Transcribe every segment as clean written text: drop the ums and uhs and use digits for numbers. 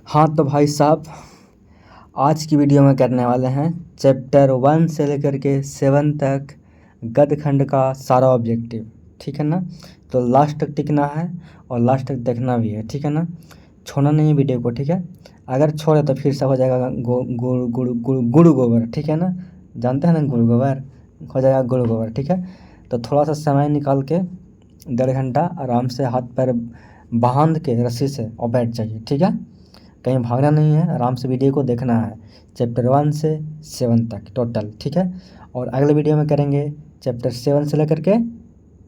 हाँ तो भाई साहब, आज की वीडियो में करने वाले हैं चैप्टर 1 से लेकर के 7 तक गद्य खंड का सारा ऑब्जेक्टिव। ठीक है ना। तो लास्ट तक टिकना है और लास्ट तक देखना भी है। ठीक है ना। छोड़ना नहीं है वीडियो को। ठीक है। अगर छोड़े तो फिर से हो जाएगा गुड़ गोबर। ठीक है ना। जानते हैं ना गुड़ गोबर, हो जाएगा गुड़ गोबर। ठीक है। तो थोड़ा सा समय निकाल के 1.5 घंटा आराम से हाथ पैर बांध के रस्सी से और बैठ जाइए। ठीक है। कहीं भागना नहीं है, आराम से वीडियो को देखना है चैप्टर 1 से 7 तक टोटल। ठीक है। और अगले वीडियो में करेंगे चैप्टर 7 से लेकर के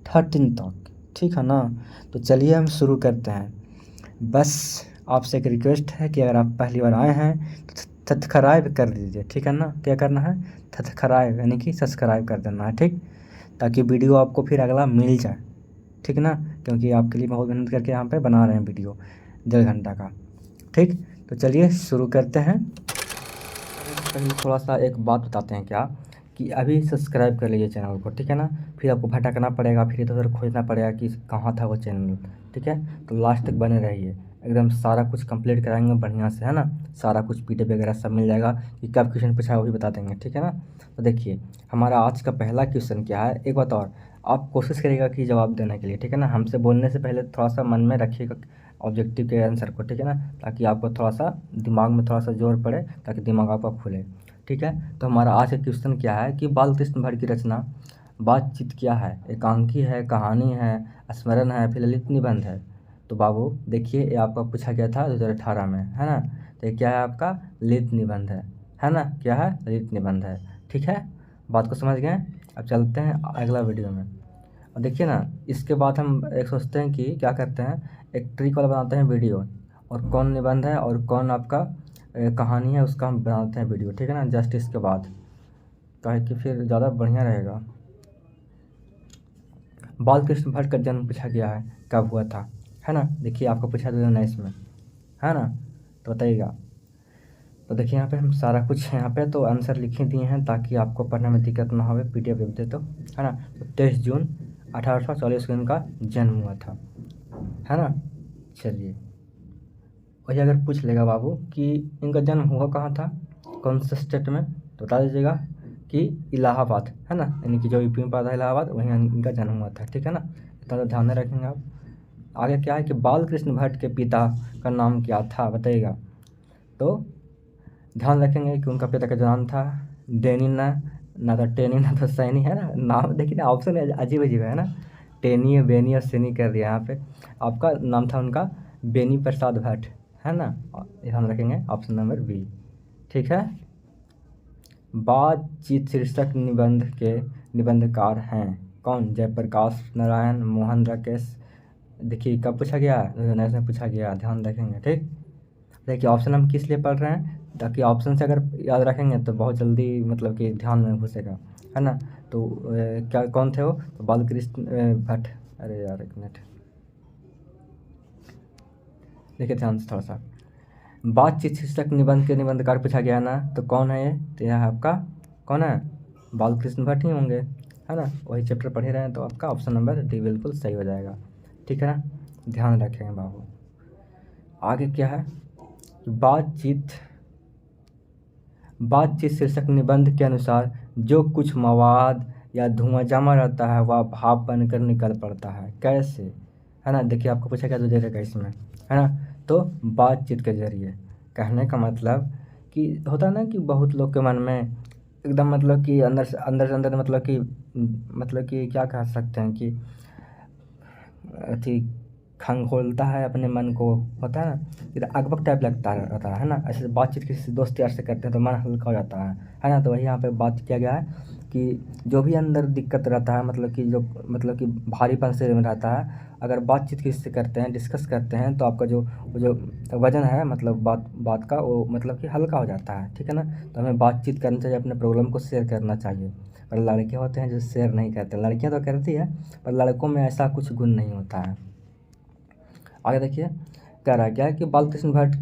13 तक। ठीक है ना। तो चलिए हम शुरू करते हैं। बस आपसे एक रिक्वेस्ट है कि अगर आप पहली बार आए हैं तो सब्सक्राइब कर दीजिए। ठीक है ना। क्या करना है? सब्सक्राइब यानी कि सब्सक्राइब कर देना है। ठीक, ताकि वीडियो आपको फिर अगला मिल जाए। ठीक ना। क्योंकि आपके लिए बहुत मेहनत करके यहाँ पे बना रहे हैं वीडियो 1.5 घंटा का। ठीक, तो चलिए शुरू करते हैं। पहले थोड़ा सा एक बात बताते हैं क्या, कि अभी सब्सक्राइब कर लीजिए चैनल को। ठीक है ना। फिर आपको भटकना पड़ेगा, फिर इधर उधर खोजना पड़ेगा कि कहाँ था वो चैनल। ठीक है। तो लास्ट तक बने रहिए, एकदम सारा कुछ कंप्लीट कराएंगे बढ़िया से, है ना। सारा कुछ पीडीएफ वगैरह सब मिल जाएगा, कि कब क्वेश्चन पूछा है वो भी बता देंगे। ठीक है ना। तो देखिए हमारा आज का पहला क्वेश्चन क्या है। एक बात और, आप कोशिश करिएगा कि जवाब देने के लिए। ठीक है ना। हमसे बोलने से पहले थोड़ा सा मन में रखिएगा ऑब्जेक्टिव के आंसर को। ठीक है ना। ताकि आपको थोड़ा सा दिमाग में थोड़ा सा जोर पड़े, ताकि दिमाग आपका खुले। ठीक है। तो हमारा आज का क्वेश्चन क्या है कि बालकृष्ण भट्ट की रचना बातचीत क्या है। एकांकी है, कहानी है, स्मरण है, फिर ललित निबंध है। तो बाबू देखिए, ये आपका पूछा गया था 2018 में, है ना। तो ये क्या है आपका? ललित निबंध है ना। क्या है? ललित निबंध है। ठीक है। बात को समझ गए। अब चलते हैं अगला वीडियो में। और देखिए ना, इसके बाद हम एक सोचते हैं कि क्या करते हैं, एक ट्रिक वाला बनाते हैं वीडियो, और कौन निबंध है और कौन आपका कहानी है उसका हम बनाते हैं वीडियो। ठीक है ना। जस्ट इसके बाद कहे कि फिर ज़्यादा बढ़िया रहेगा। बालकृष्ण भट्ट का जन्म पूछा गया है, कब हुआ था, है ना। देखिए आपको पूछा 2019 में, है ना। तो बताइएगा। तो देखिए यहाँ पे हम सारा कुछ यहाँ पे तो आंसर लिखे दिए हैं, ताकि आपको पढ़ने में दिक्कत ना हो, पीडीएफ दे तो, है ना। तो 23 जून 1840 को इनका जन्म हुआ था, है ना। चलिए, वही अगर पूछ लेगा बाबू कि इनका जन्म हुआ कहाँ था, कौन से स्टेट में, तो बता दीजिएगा कि इलाहाबाद, है ना। यानी कि जो यूपी में पड़ा था इलाहाबाद, वहीं इनका जन्म हुआ था। ठीक है ना। इतना तो ध्यान में रखेंगे आप। आगे क्या है कि बालकृष्ण भट्ट के पिता का नाम क्या था, बताइएगा। तो ध्यान रखेंगे कि उनका पिता का जो नाम था, डेनी ना तो टेनी ना तो सैनी, है ना। नाम देखिए ना, ऑप्शन अजीब अजीब है ना। टेनी बेनी और सैनी कर दिया यहाँ पे। आपका नाम था उनका बेनी प्रसाद भट्ट, है ना। ध्यान रखेंगे ऑप्शन नंबर बी। ठीक है। बातचीत शीर्षक निबंध के निबंधकार हैं कौन? जयप्रकाश नारायण, मोहन राकेश। देखिए कब पूछा गया है? 2019 में पूछा गया, ध्यान रखेंगे। ठीक। देखिए ऑप्शन हम किस लिए पढ़ रहे हैं, ताकि ऑप्शन से अगर याद रखेंगे तो बहुत जल्दी मतलब कि ध्यान में घुसेगा, है ना। तो क्या कौन थे वो? तो बालकृष्ण भट्ट। अरे यार एक मिनट, देखिए ध्यान से थोड़ा सा। बातचीत शीर्षक निबंध के निबंधकार पूछा गया ना, तो कौन है ये? तो यह आपका कौन है? बालकृष्ण भट्ट ही होंगे, है ना। वही चैप्टर पढ़े रहे हैं, तो आपका ऑप्शन नंबर डी बिल्कुल सही हो जाएगा। ठीक है ना। ध्यान रखेंगे बाबू। आगे क्या है? बातचीत बातचीत शीर्षक निबंध के अनुसार जो कुछ मवाद या धुआं जमा रहता है वह भाप बनकर निकल पड़ता है, कैसे, है ना। देखिए आपको पूछा क्या 2021 में, है ना। तो बातचीत के जरिए, कहने का मतलब कि होता है ना कि बहुत लोग के मन में एकदम मतलब कि अंदर से अंदर मतलब कि क्या कह सकते हैं कि अथी खंगोलता है अपने मन को, होता है ना, इधर अकबक टाइप लगता रहता है ना। ऐसे बातचीत किसी दोस्त यार से करते हैं तो मन हल्का हो जाता है ना। तो वही यहाँ पे बात किया गया है कि जो भी अंदर दिक्कत रहता है, मतलब कि जो मतलब कि भारीपन से में रहता है, अगर बातचीत किसी से करते हैं, डिस्कस करते हैं, तो आपका जो वजन है मतलब बात का, वो मतलब कि हल्का हो जाता है। ठीक है ना। तो हमें बातचीत करनी चाहिए, अपने प्रॉब्लम को शेयर करना चाहिए। और लड़के होते हैं जो शेयर नहीं करते, लड़कियाँ तो करती है, पर लड़कों में ऐसा कुछ गुण नहीं होता है। आगे देखिए, कह रहा है क्या है कि बालकृष्ण भट्ट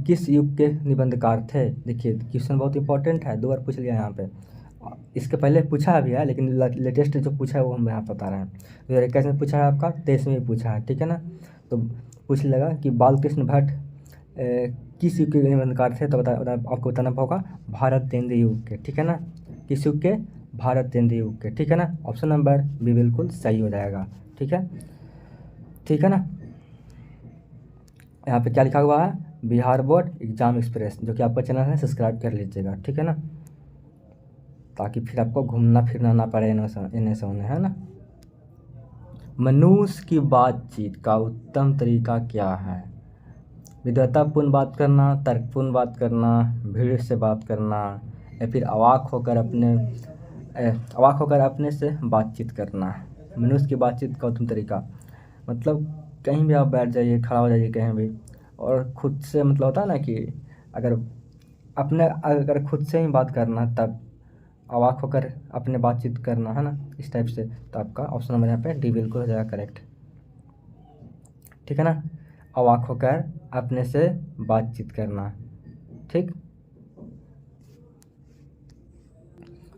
किस युग के निबंधकार थे। देखिए क्वेश्चन बहुत इंपॉर्टेंट है, 2 बार पूछ लिया यहाँ पे। इसके पहले पूछा भी है, लेकिन लेटेस्ट जो पूछा है वो हम यहाँ बता रहे हैं। 2021 में पूछा है आपका, 23 में भी पूछा है। ठीक है ना। तो पूछ लेगा कि बालकृष्ण भट्ट किस युग के निबंधकार थे? तो आपको बताना होगा भारत तेंदुए युग के, ठीक है ना। किस युग के? भारत तेंदुए युग के, ठीक है ना। ऑप्शन नंबर बी बिल्कुल सही हो जाएगा, ठीक है, ठीक है ना। यहाँ पे क्या लिखा हुआ है? बिहार बोर्ड एग्जाम एक्सप्रेस, जो कि आपका चैनल है, सब्सक्राइब कर लीजिएगा, ठीक है ना, ताकि फिर आपको घूमना फिरना ना पड़े इन्हें से उन्हें, है ना। मनुष्य की बातचीत का उत्तम तरीका क्या है? विद्वतापूर्ण बात करना, तर्कपूर्ण बात करना, भीड़ से बात करना, या फिर अवाक होकर अपने से बातचीत करना। मनुष्य की बातचीत का उत्तम तरीका मतलब कहीं भी आप बैठ जाइए, खड़ा हो जाइए कहीं भी, और खुद से मतलब होता है ना कि अगर खुद से ही बात करना, तब अवाक होकर अपने बातचीत करना, है ना, इस टाइप से। तो आपका ऑप्शन नंबर यहाँ पे डी बिल्कुल हो जाएगा करेक्ट, ठीक है ना। अवाक होकर अपने से बातचीत करना, ठीक।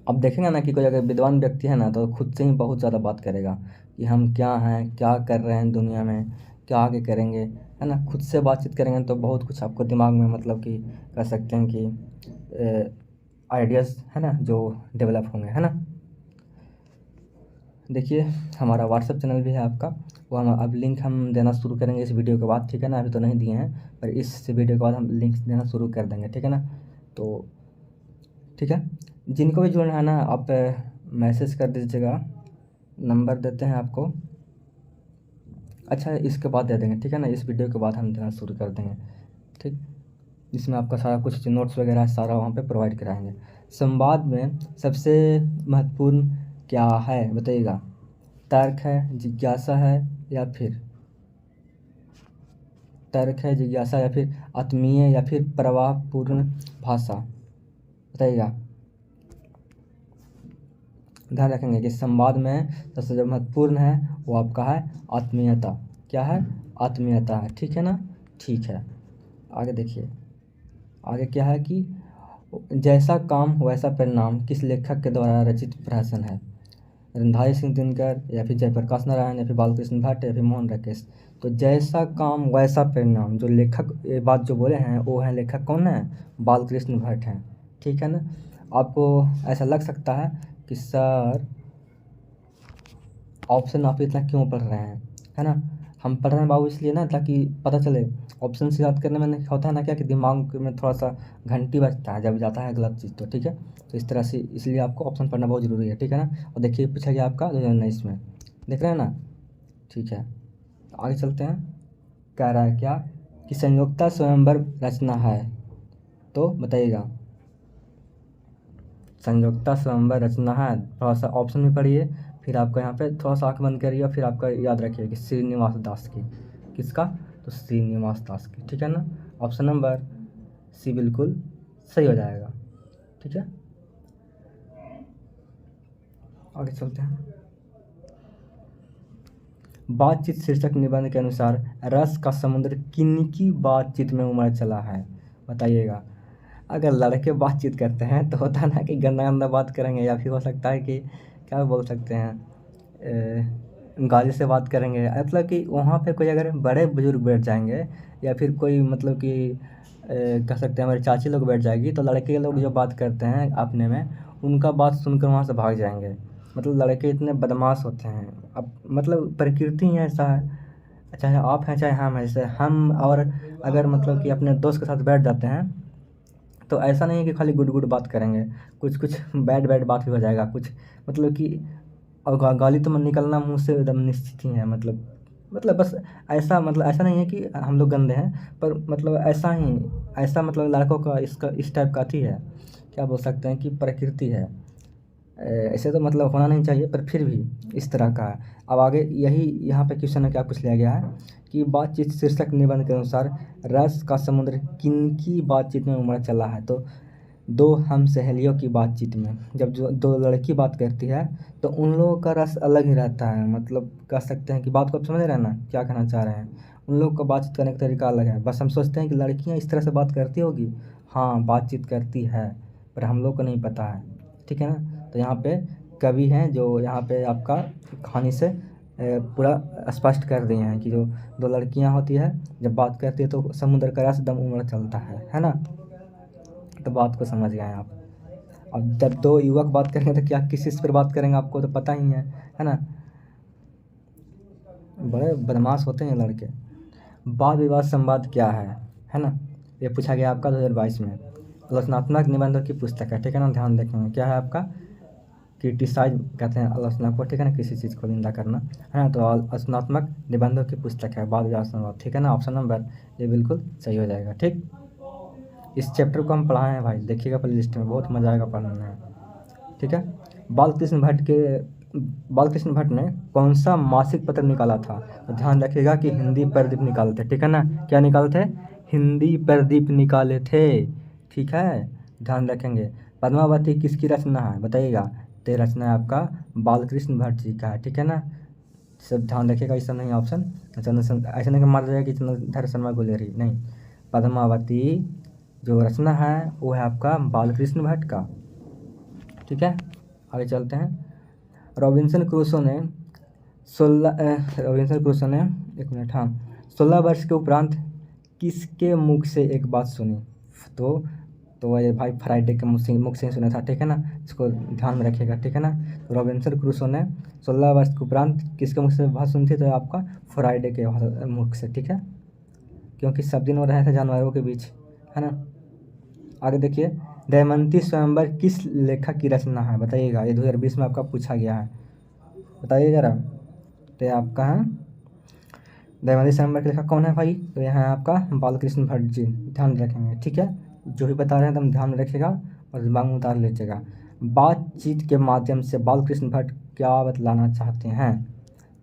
अब देखेंगे ना कि कोई अगर विद्वान व्यक्ति है ना, तो खुद से ही बहुत ज़्यादा बात करेगा कि हम क्या हैं, क्या कर रहे हैं दुनिया में, क्या आगे करेंगे, है ना। खुद से बातचीत करेंगे तो बहुत कुछ आपको दिमाग में मतलब कि कह सकते हैं कि आइडियाज़, है ना, जो डेवलप होंगे, है ना। देखिए हमारा व्हाट्सएप चैनल भी है आपका, वो हम अब लिंक हम देना शुरू करेंगे इस वीडियो के बाद, ठीक है ना। अभी तो नहीं दिए हैं, पर इस वीडियो के बाद हम लिंक देना शुरू कर देंगे, ठीक है ना। तो ठीक है, जिनको भी जुड़ना है ना, आप मैसेज कर दीजिएगा, नंबर देते हैं आपको। अच्छा इसके बाद दे देंगे, ठीक है ना, इस वीडियो के बाद हम देना शुरू कर देंगे, ठीक। जिसमें आपका सारा कुछ नोट्स वगैरह सारा वहाँ पे प्रोवाइड कराएंगे। संवाद में सबसे महत्वपूर्ण क्या है बताइएगा? तर्क है, जिज्ञासा है, या फिर तर्क है, जिज्ञासा, या फिर आत्मीय, या फिर प्रवाहपूर्ण भाषा? बताइएगा। ध्यान रखेंगे कि संवाद में सबसे जो महत्वपूर्ण है वो आपका है आत्मीयता। क्या है? आत्मीयता है, ठीक है ना, ठीक है। आगे देखिए, आगे क्या है कि जैसा काम वैसा परिणाम किस लेखक के द्वारा रचित प्रहसन है? रंधारी सिंह दिनकर, या फिर जयप्रकाश नारायण, या फिर बालकृष्ण भट्ट, या फिर मोहन राकेश? तो जैसा काम वैसा परिणाम, जो लेखक ये बात जो बोले हैं वो हैं, लेखक कौन है? बालकृष्ण भट्ट हैं, ठीक है ना। आपको ऐसा लग सकता है कि सर ऑप्शन आप इतना क्यों पढ़ रहे हैं, है ना। हम पढ़ रहे हैं बाबू इसलिए ना, ताकि पता चले। ऑप्शन से याद करने में होता है ना क्या कि दिमाग में थोड़ा सा घंटी बजता है जब जाता है गलत चीज़, तो ठीक है। तो इस तरह से इसलिए आपको ऑप्शन पढ़ना बहुत ज़रूरी है, ठीक है ना। और देखिए पूछा गया आपका 2019 में, देख रहे हैं ना, ठीक है। आगे चलते हैं, कह रहा है क्या कि संयोक्ता स्वयंवर रचना है? तो बताइएगा, संयोक्ता स्वयंवर रचना है, थोड़ा सा ऑप्शन भी पढ़िए, फिर आपको यहाँ पे थोड़ा सा आँख बंद करिए, और फिर आपका याद रखिए कि श्रीनिवास दास की। किसका? तो श्रीनिवास दास की, ठीक है ना। ऑप्शन नंबर सी बिल्कुल सही हो जाएगा, ठीक है। आगे चलते हैं, बातचीत शीर्षक निबंध के अनुसार रस का समुद्र किनकी बातचीत में उमड़ चला है? बताइएगा। अगर लड़के बातचीत करते हैं तो होता है ना कि गंदा गंदा बात करेंगे, या फिर हो सकता है कि क्या बोल सकते हैं, गाली से बात करेंगे। मतलब कि वहाँ पे कोई अगर बड़े बुजुर्ग बैठ जाएंगे, या फिर कोई मतलब कि कह सकते हैं हमारी चाची लोग बैठ जाएगी, तो लड़के लोग जो बात करते हैं अपने में, उनका बात सुनकर वहाँ से भाग जाएंगे। मतलब लड़के इतने बदमाश होते हैं। अब मतलब प्रकृति ही ऐसा है, चाहे आप हैं चाहे हम हैं। जैसे हम और अगर मतलब कि अपने दोस्त के साथ बैठ जाते हैं, तो ऐसा नहीं है कि खाली गुड गुड बात करेंगे, कुछ कुछ बैड बैड बात भी हो जाएगा कुछ, मतलब कि और गाली तो निकलना मुंह से एकदम निश्चित ही है। मतलब बस ऐसा, मतलब ऐसा नहीं है कि हम लोग गंदे हैं, पर मतलब ऐसा ही, ऐसा मतलब लड़कों का इसका इस टाइप का थी है, क्या बोल सकते हैं कि प्रकृति है। ऐसे तो मतलब होना नहीं चाहिए, पर फिर भी इस तरह का है। अब आगे यही यहाँ पे क्वेश्चन है, क्या पूछ लिया गया है कि बातचीत शीर्षक निबंध के अनुसार रस का समुद्र किनकी बातचीत में उमड़ चला है? तो दो हम सहेलियों की बातचीत में, जब जो दो लड़की बात करती है तो उन लोगों का रस अलग ही रहता है। मतलब कह सकते हैं कि बात को आप समझ रहे हैं ना, क्या कहना चाह रहे हैं। उन लोगों का बातचीत करने का तरीका अलग है। बस हम सोचते हैं कि लड़कियां इस तरह से बात करती होगी, हाँ बातचीत करती है, पर हम लोग को नहीं पता है, ठीक है ना। तो यहाँ पे कवि हैं जो यहाँ पे आपका कहानी से पूरा स्पष्ट कर दिए हैं कि जो दो लड़कियां होती है जब बात करती है तो समुद्र करा से दम उमड़ चलता है ना। तो बात को समझ गए आप। अब जब दो युवक बात करेंगे तो क्या किस चीज़ पर बात करेंगे आपको तो पता ही है ना। बड़े बदमाश होते हैं लड़के। वाद विवाद संवाद क्या है ना। ये पूछा गया आपका 2022 में। आलोचनात्मक निबंधों की पुस्तक है, ठीक है ना। ध्यान रखेंगे क्या है आपका, क्रिटिसाइज कहते हैं आलोचना को, ठीक है ना, किसी चीज़ को निंदा करना है ना। तो आलोचनात्मक निबंधों की पुस्तक है वाद विवाद संवाद, ठीक है ना। ऑप्शन नंबर ये बिल्कुल सही हो जाएगा। ठीक, इस चैप्टर को हम पढ़ाए हैं भाई, देखिएगा प्ले लिस्ट में, बहुत मजा आएगा पढ़ने में, ठीक है। बालकृष्ण भट्ट ने कौन सा मासिक पत्र निकाला था। तो ध्यान रखिएगा कि हिंदी प्रदीप निकाले थे, ठीक है ना। क्या निकाले थे, हिंदी प्रदीप निकाले थे, ठीक है, ध्यान रखेंगे। पद्मावती किसकी रचना है बताइएगा। तो ये रचना है आपका बालकृष्ण भट्ट जी का है, ठीक है ना। सब ध्यान रखिएगा, इस सब नहीं ऑप्शन ऐसा नहीं मार जाएगा कि चंद्रधर शर्मा गुलेरी, नहीं। पद्मावती जो रचना है वो है आपका बालकृष्ण भट्ट का, ठीक है। आगे चलते हैं। रॉबिन्सन क्रूसो ने 16 वर्ष के उपरांत किसके मुख से एक बात सुनी। तो ये भाई फ्राइडे के मुख से ही सुना था, ठीक है ना। इसको ध्यान में रखिएगा, ठीक है ना। तो रॉबिन्सन क्रूसो ने 16 वर्ष के उपरांत किसके मुख से बात सुनी थी, तो आपका फ्राइडे के मुख से, ठीक है, क्योंकि सब दिन वो रहे थे जानवरों के बीच, है ना। आगे देखिए, दमयंती स्वयंवर किस लेखक की रचना है बताइएगा। ये 2020 में आपका पूछा गया है, बताइए जरा। तो ये आपका है दमयंती स्वयंवर के लेखक कौन है भाई, तो यह है आपका बालकृष्ण भट्ट जी, ध्यान रखेंगे, ठीक है। जो भी बता रहे हैं एकदम ध्यान में रखिएगा और दिमाग में उतार लीजिएगा। बातचीत के माध्यम से बालकृष्ण भट्ट क्या बतलाना चाहते हैं,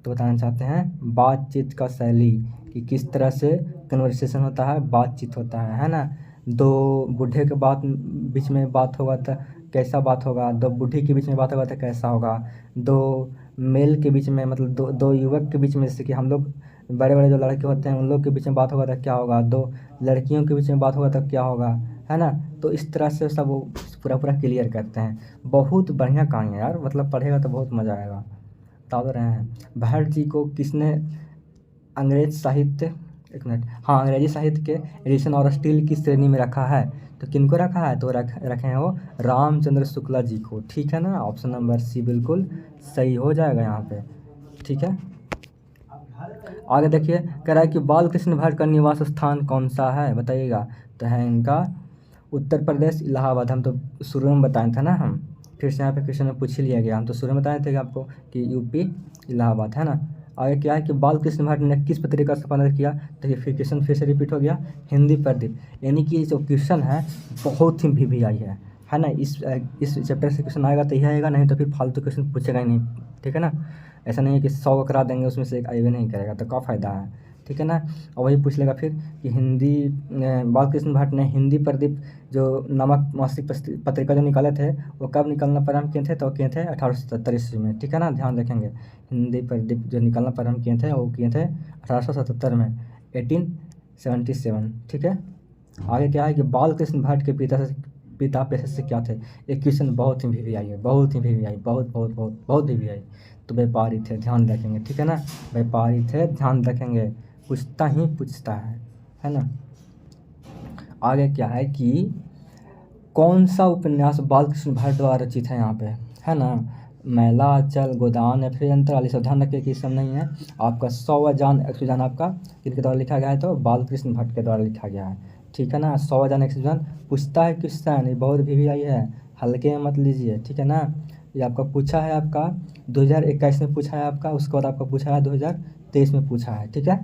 तो बताना चाहते हैं बातचीत का शैली, कि किस तरह से कन्वर्सेशन होता है, बातचीत होता है ना। दो बूढ़े के बीच में बात होगा तो कैसा बात होगा, दो बूढ़ी के बीच में बात होगा तो कैसा होगा, दो मेल के बीच में मतलब दो युवक के बीच में, जैसे कि हम लोग बड़े बड़े जो लड़के होते हैं उन लोग के बीच में बात होगा तो क्या होगा, दो लड़कियों के बीच में बात होगा तो क्या होगा, है ना। तो इस तरह से सब वो पूरा क्लियर करते हैं। बहुत बढ़िया कहानी है यार, मतलब पढ़ेगा तो बहुत मज़ा आएगा। बता तो रहे हैं। भट्ट जी को किसने अंग्रेजी साहित्य के एडिशन और स्टील की श्रेणी में रखा है, तो किनको रखा है, तो रखे हैं वो रामचंद्र शुक्ला जी को, ठीक है ना। ऑप्शन नंबर सी बिल्कुल सही हो जाएगा यहाँ पे, ठीक है। आगे देखिए, कह रहा है कि बालकृष्ण भट्ट का निवास स्थान कौन सा है बताइएगा। तो है इनका उत्तर प्रदेश इलाहाबाद। हम तो शुरू में बताए थे ना, हम फिर से यहाँ पे क्वेश्चन में पूछ ही लिया गया। हम तो शुरू में बताए थे कि आपको कि यूपी इलाहाबाद, है ना। आगे क्या है कि बालकृष्ण भट्ट ने किस पत्रिका का संपादन किया, तो ये फिर क्वेश्चन फिर से रिपीट हो गया, हिंदी प्रदीप। यानी कि जो क्वेश्चन है बहुत ही VVI है ना। इस चैप्टर से क्वेश्चन आएगा तो यही आएगा, नहीं तो फिर फालतू क्वेश्चन पूछेगा ही नहीं, ठीक है ना। ऐसा नहीं है कि 100 करा देंगे उसमें से एक आएगा नहीं करेगा तो क्या फ़ायदा है, ठीक है ना। और वही पूछ लेगा फिर कि बालकृष्ण भट्ट ने हिंदी प्रदीप जो नामक मासिक पत्रिका जो निकाले थे वो कब निकलना प्रारंभ किए थे, तो किए थे 1877 ईस्वी में, ठीक है ना। ध्यान रखेंगे, हिंदी प्रदीप जो निकालना प्रारंभ किए थे वो किए थे 1877 में, 1877, ठीक है। आगे क्या है कि बालकृष्ण भट्ट के पिता पेशे से क्या थे। एक क्वेश्चन बहुत ही VVI है, बहुत ही VVI, बहुत VVI। तो व्यापारी थे, ध्यान रखेंगे, ठीक है ना। व्यापारी थे, ध्यान रखेंगे, पूछता ही पूछता है ना। आगे क्या है कि कौन सा उपन्यास बालकृष्ण भट्ट द्वारा रचित है यहाँ पे, है ना। मैला, अचल, गोदान या फिर अंतराल, सब ध्यान रखिए कि सब नहीं है। आपका 100वां जान 100 जान आपका किसके द्वारा लिखा गया है, तो बालकृष्ण भट्ट के द्वारा लिखा गया है, ठीक है ना। 100वां जान 100 जान पूछता है क्वेश्चन, ये बहुत VVI है, हल्के में मत लीजिए, ठीक है ना। ये आपका पूछा है, आपका 2021 में पूछा है आपका, उसके बाद आपका पूछा है 2023 में पूछा है, ठीक है।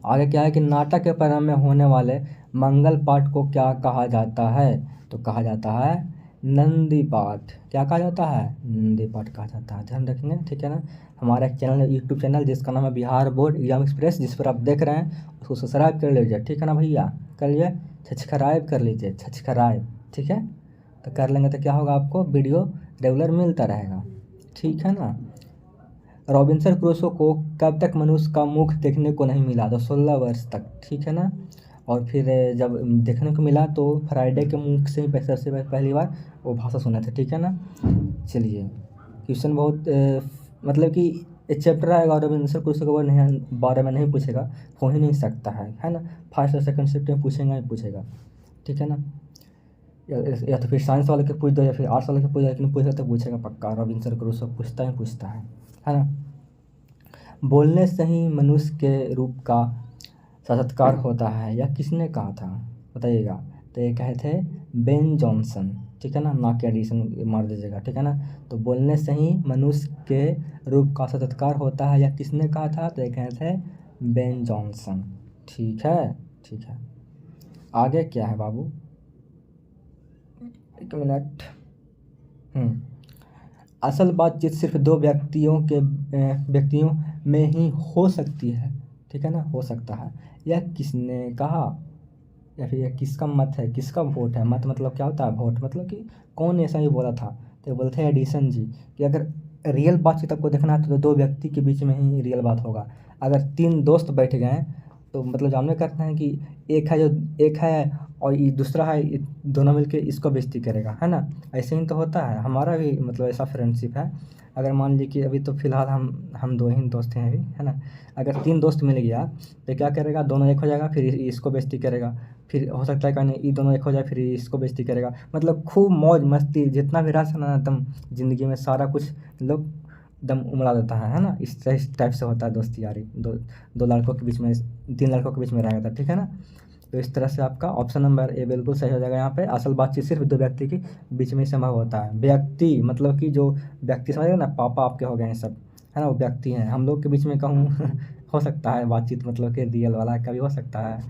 आगे क्या है कि नाटक के प्रारंभ में होने वाले मंगल पाठ को क्या कहा जाता है, तो कहा जाता है नंदी पाठ। क्या कहा जाता है, नंदी पाठ कहा जाता है, ध्यान रखेंगे, ठीक है ना। हमारा चैनल यूट्यूब चैनल जिसका नाम है बिहार बोर्ड एग्जाम एक्सप्रेस, जिस पर आप देख रहे हैं उसको सब्सक्राइब कर लीजिए, ठीक है ना भैया, कर लीजिए, सब्सक्राइब कर लीजिए, सब्सक्राइब, ठीक है। तो कर लेंगे तो क्या होगा, आपको वीडियो रेगुलर मिलता रहेगा, ठीक है ना। रॉबिन्सन क्रूसो को कब तक मनुष्य का मुख देखने को नहीं मिला, तो 16 वर्ष तक, ठीक है ना। और फिर जब देखने को मिला तो फ्राइडे के मुख से ही सबसे पहली बार वो भाषा सुना था, ठीक है ना। चलिए, क्वेश्चन बहुत मतलब कि एक चैप्टर आएगा और आंसर क्वेश्चन के बारे में नहीं पूछेगा, हो ही नहीं सकता है ना। फर्स्ट और सेकंड शिफ्ट में पूछेगा ही पूछेगा, ठीक है ना। या तो फिर साइंस वाले के पूछ दो या फिर आर्ट्स वाले के पूछ दो, लेकिन पूछेगा तो पूछेगा पक्का, रॉबिन्सन क्रूसो पूछता ही पूछता है ना। बोलने से ही मनुष्य के रूप का साक्षात्कार होता है, यह किसने कहा था बताइएगा। तो ये कहे थे बेन जॉनसन, ठीक है ना कि एडिशन मार दीजिएगा, ठीक है ना। तो बोलने से ही मनुष्य के रूप का साक्षात्कार होता है, यह किसने कहा था। तो ये कहे थे बेन जॉनसन, ठीक है। ठीक है, आगे क्या है बाबू, एक मिनट। असल बातचीत सिर्फ दो व्यक्तियों में ही हो सकती है, ठीक है ना, हो सकता है। यह किसने कहा, या फिर यह किसका मत है, किसका वोट है। मत मतलब क्या होता है, वोट मतलब कि कौन ऐसा ही बोला था। तो बोलते हैं एडिसन जी कि अगर रियल बातचीत आपको देखना है तो दो व्यक्ति के बीच में ही रियल बात होगा। अगर तीन दोस्त बैठ गए हैं तो मतलब जानवे करते हैं कि एक है और ये दूसरा है, ये दोनों मिलके इसको बेइज्जती करेगा, है ना। ऐसे ही तो होता है, हमारा भी मतलब ऐसा फ्रेंडशिप है। अगर मान लीजिए कि अभी तो फ़िलहाल हम दो ही दोस्त हैं अभी, है ना। अगर तीन दोस्त मिल गया तो क्या करेगा, दोनों एक हो जाएगा, फिर इसको बेइज्जती करेगा, फिर हो सकता है कहीं ये दोनों एक हो जाए, फिर इसको बेइज्जती करेगा। मतलब खूब मौज मस्ती जितना भी रहा ना एकदम ज़िंदगी में सारा कुछ लोग एकदम उमड़ा देता है ना। इस टाइप से होता है दोस्ती यारी, दो लड़कों के बीच में, तीन लड़कों के बीच में रहेगा, ठीक है ना। तो इस तरह से आपका ऑप्शन नंबर ए बिल्कुल सही हो जाएगा। यहाँ पे असल बातचीत सिर्फ दो व्यक्ति के बीच में ही संभव होता है। व्यक्ति मतलब कि जो व्यक्ति समझ ना, पापा आपके हो गए हैं सब, है ना, वो व्यक्ति हैं। हम लोग के बीच में कहूँ हो सकता है बातचीत, मतलब कि रियल वाला कभी हो सकता है।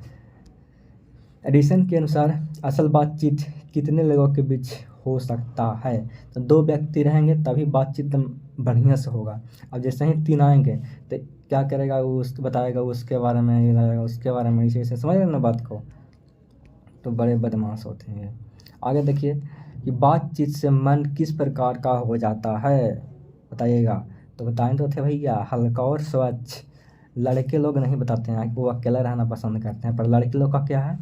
एडिशन के अनुसार असल बातचीत कितने लोगों के बीच हो सकता है। तो दो व्यक्ति रहेंगे तभी बातचीत एकदम बढ़िया से होगा। अब जैसे ही तीन आएंगे तो क्या करेगा, वो बताएगा उसके बारे में, ये बताएगा उसके बारे में, इसे समझ रहे ना बात को। तो बड़े बदमाश होते हैं। आगे देखिए कि बातचीत से मन किस प्रकार का हो जाता है बताइएगा। तो बताएं तो थे भैया, हल्का और स्वच्छ। लड़के लोग नहीं बताते हैं, वो अकेला रहना पसंद करते हैं। पर लड़के लोग का क्या है,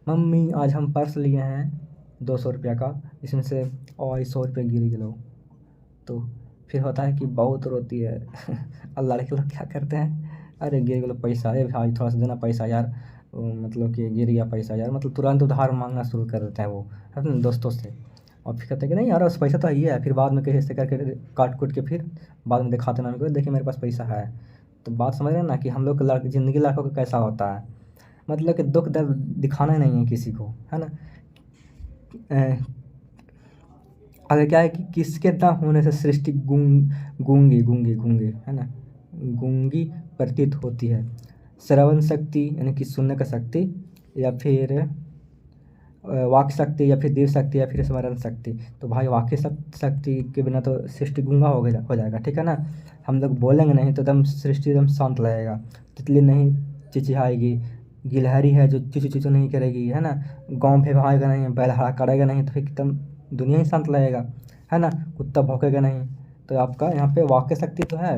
मम्मी आज हम पर्स लिए हैं 200 रुपया का, इसमें से और 100 रुपये गिर गए। तो फिर होता है कि बहुत रोती है और लड़के लोग क्या करते हैं, अरे गिर गया पैसा, अरे भाई थोड़ा सा देना पैसा यार, मतलब कि गिर गया पैसा यार, मतलब तुरंत उधार मांगना शुरू कर देते हैं वो अपने दोस्तों से। और फिर कहते हैं कि नहीं यार उस पैसा तो ये है, फिर बाद में कहीं ऐसे करके काट कुट के फिर बाद में दिखाते ना उनको, देखिए मेरे पास पैसा है। तो बात समझ रहे हैं ना कि हम लोग का ज़िंदगी लड़कों का कैसा होता है, मतलब कि दुख दर्द दिखाना ही नहीं है किसी को, है ना। अगर क्या है कि किसके ना होने से सृष्टि गूंगी गूंगी गूंगी, है ना, गूंगी प्रतीत होती है। श्रवण शक्ति यानी कि सुनने का शक्ति, या फिर वाक शक्ति, या फिर देव शक्ति, या फिर स्मरण शक्ति। तो भाई वाक्य शक्ति के बिना तो सृष्टि गूंगा हो जाएगा, ठीक है ना। हम लोग बोलेंगे नहीं तो एकदम सृष्टि एकदम शांत लगेगा। तितली नहीं चिचिहाएगी, गिलहरी है जो चीचू चीचू नहीं करेगी, है ना, गाँव भैभाएगा नहीं, बैलहाड़ा करेगा नहीं, तो फिर एकदम दुनिया ही शांत लगेगा, है ना। कुत्ता भौंकेगा नहीं। तो आपका यहाँ पे वाक्य शक्ति तो है।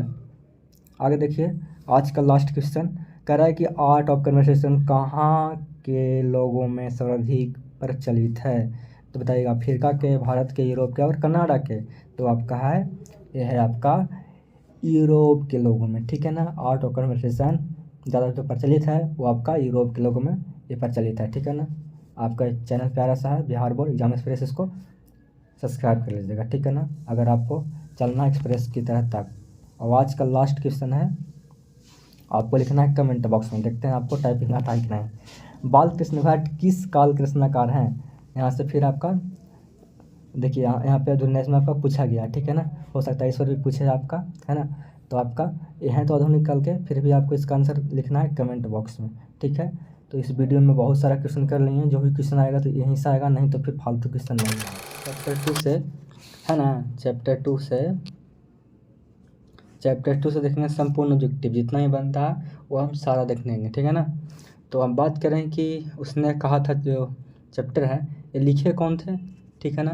आगे देखिए, आज का लास्ट क्वेश्चन कह रहा है कि आर्ट ऑफ कन्वर्सेशन कहाँ के लोगों में सर्वाधिक प्रचलित है। तो बताइएगा, अफ्रीका के, भारत के, यूरोप के और कनाडा के। तो आपका है, यह है आपका यूरोप के लोगों में, ठीक है ना। आर्ट ऑफ कन्वर्सेशन ज़्यादा जो प्रचलित है वो आपका यूरोप के लोगों में ये प्रचलित है, ठीक है ना। आपका चैनल प्यारा सा है बिहार बोर्ड एग्जाम एक्सप्रेस, इसको सब्सक्राइब कर लीजिएगा, ठीक है ना, अगर आपको चलना एक्सप्रेस की तरह तक। और आज का लास्ट क्वेश्चन है, आपको लिखना है कमेंट बॉक्स में, देखते हैं आपको टाइपिंग आता है कि नहीं। बाल कृष्ण घाट किस काल कृष्णाकार हैं। यहाँ से फिर आपका देखिए, यहाँ पे दुनिया में आपका पूछा गया, ठीक है ना। हो सकता है इस पर भी पूछे आपका, है ना। तो आपका ये है तो आधुनिक काल के, फिर भी आपको इसका आंसर लिखना है कमेंट बॉक्स में, ठीक है। तो इस वीडियो में बहुत सारा क्वेश्चन कर लिए हैं, जो भी क्वेश्चन आएगा तो यहीं से आएगा, नहीं तो फिर फालतू क्वेश्चन नहीं आएगा। चैप्टर 2 से, है ना, चैप्टर टू से देखेंगे संपूर्ण ऑब्जेक्टिव, जितना ही बनता है वो हम सारा देख लेंगे, ठीक है ना। तो हम बात करें कि उसने कहा था जो चैप्टर है ये लिखे कौन थे, ठीक है ना।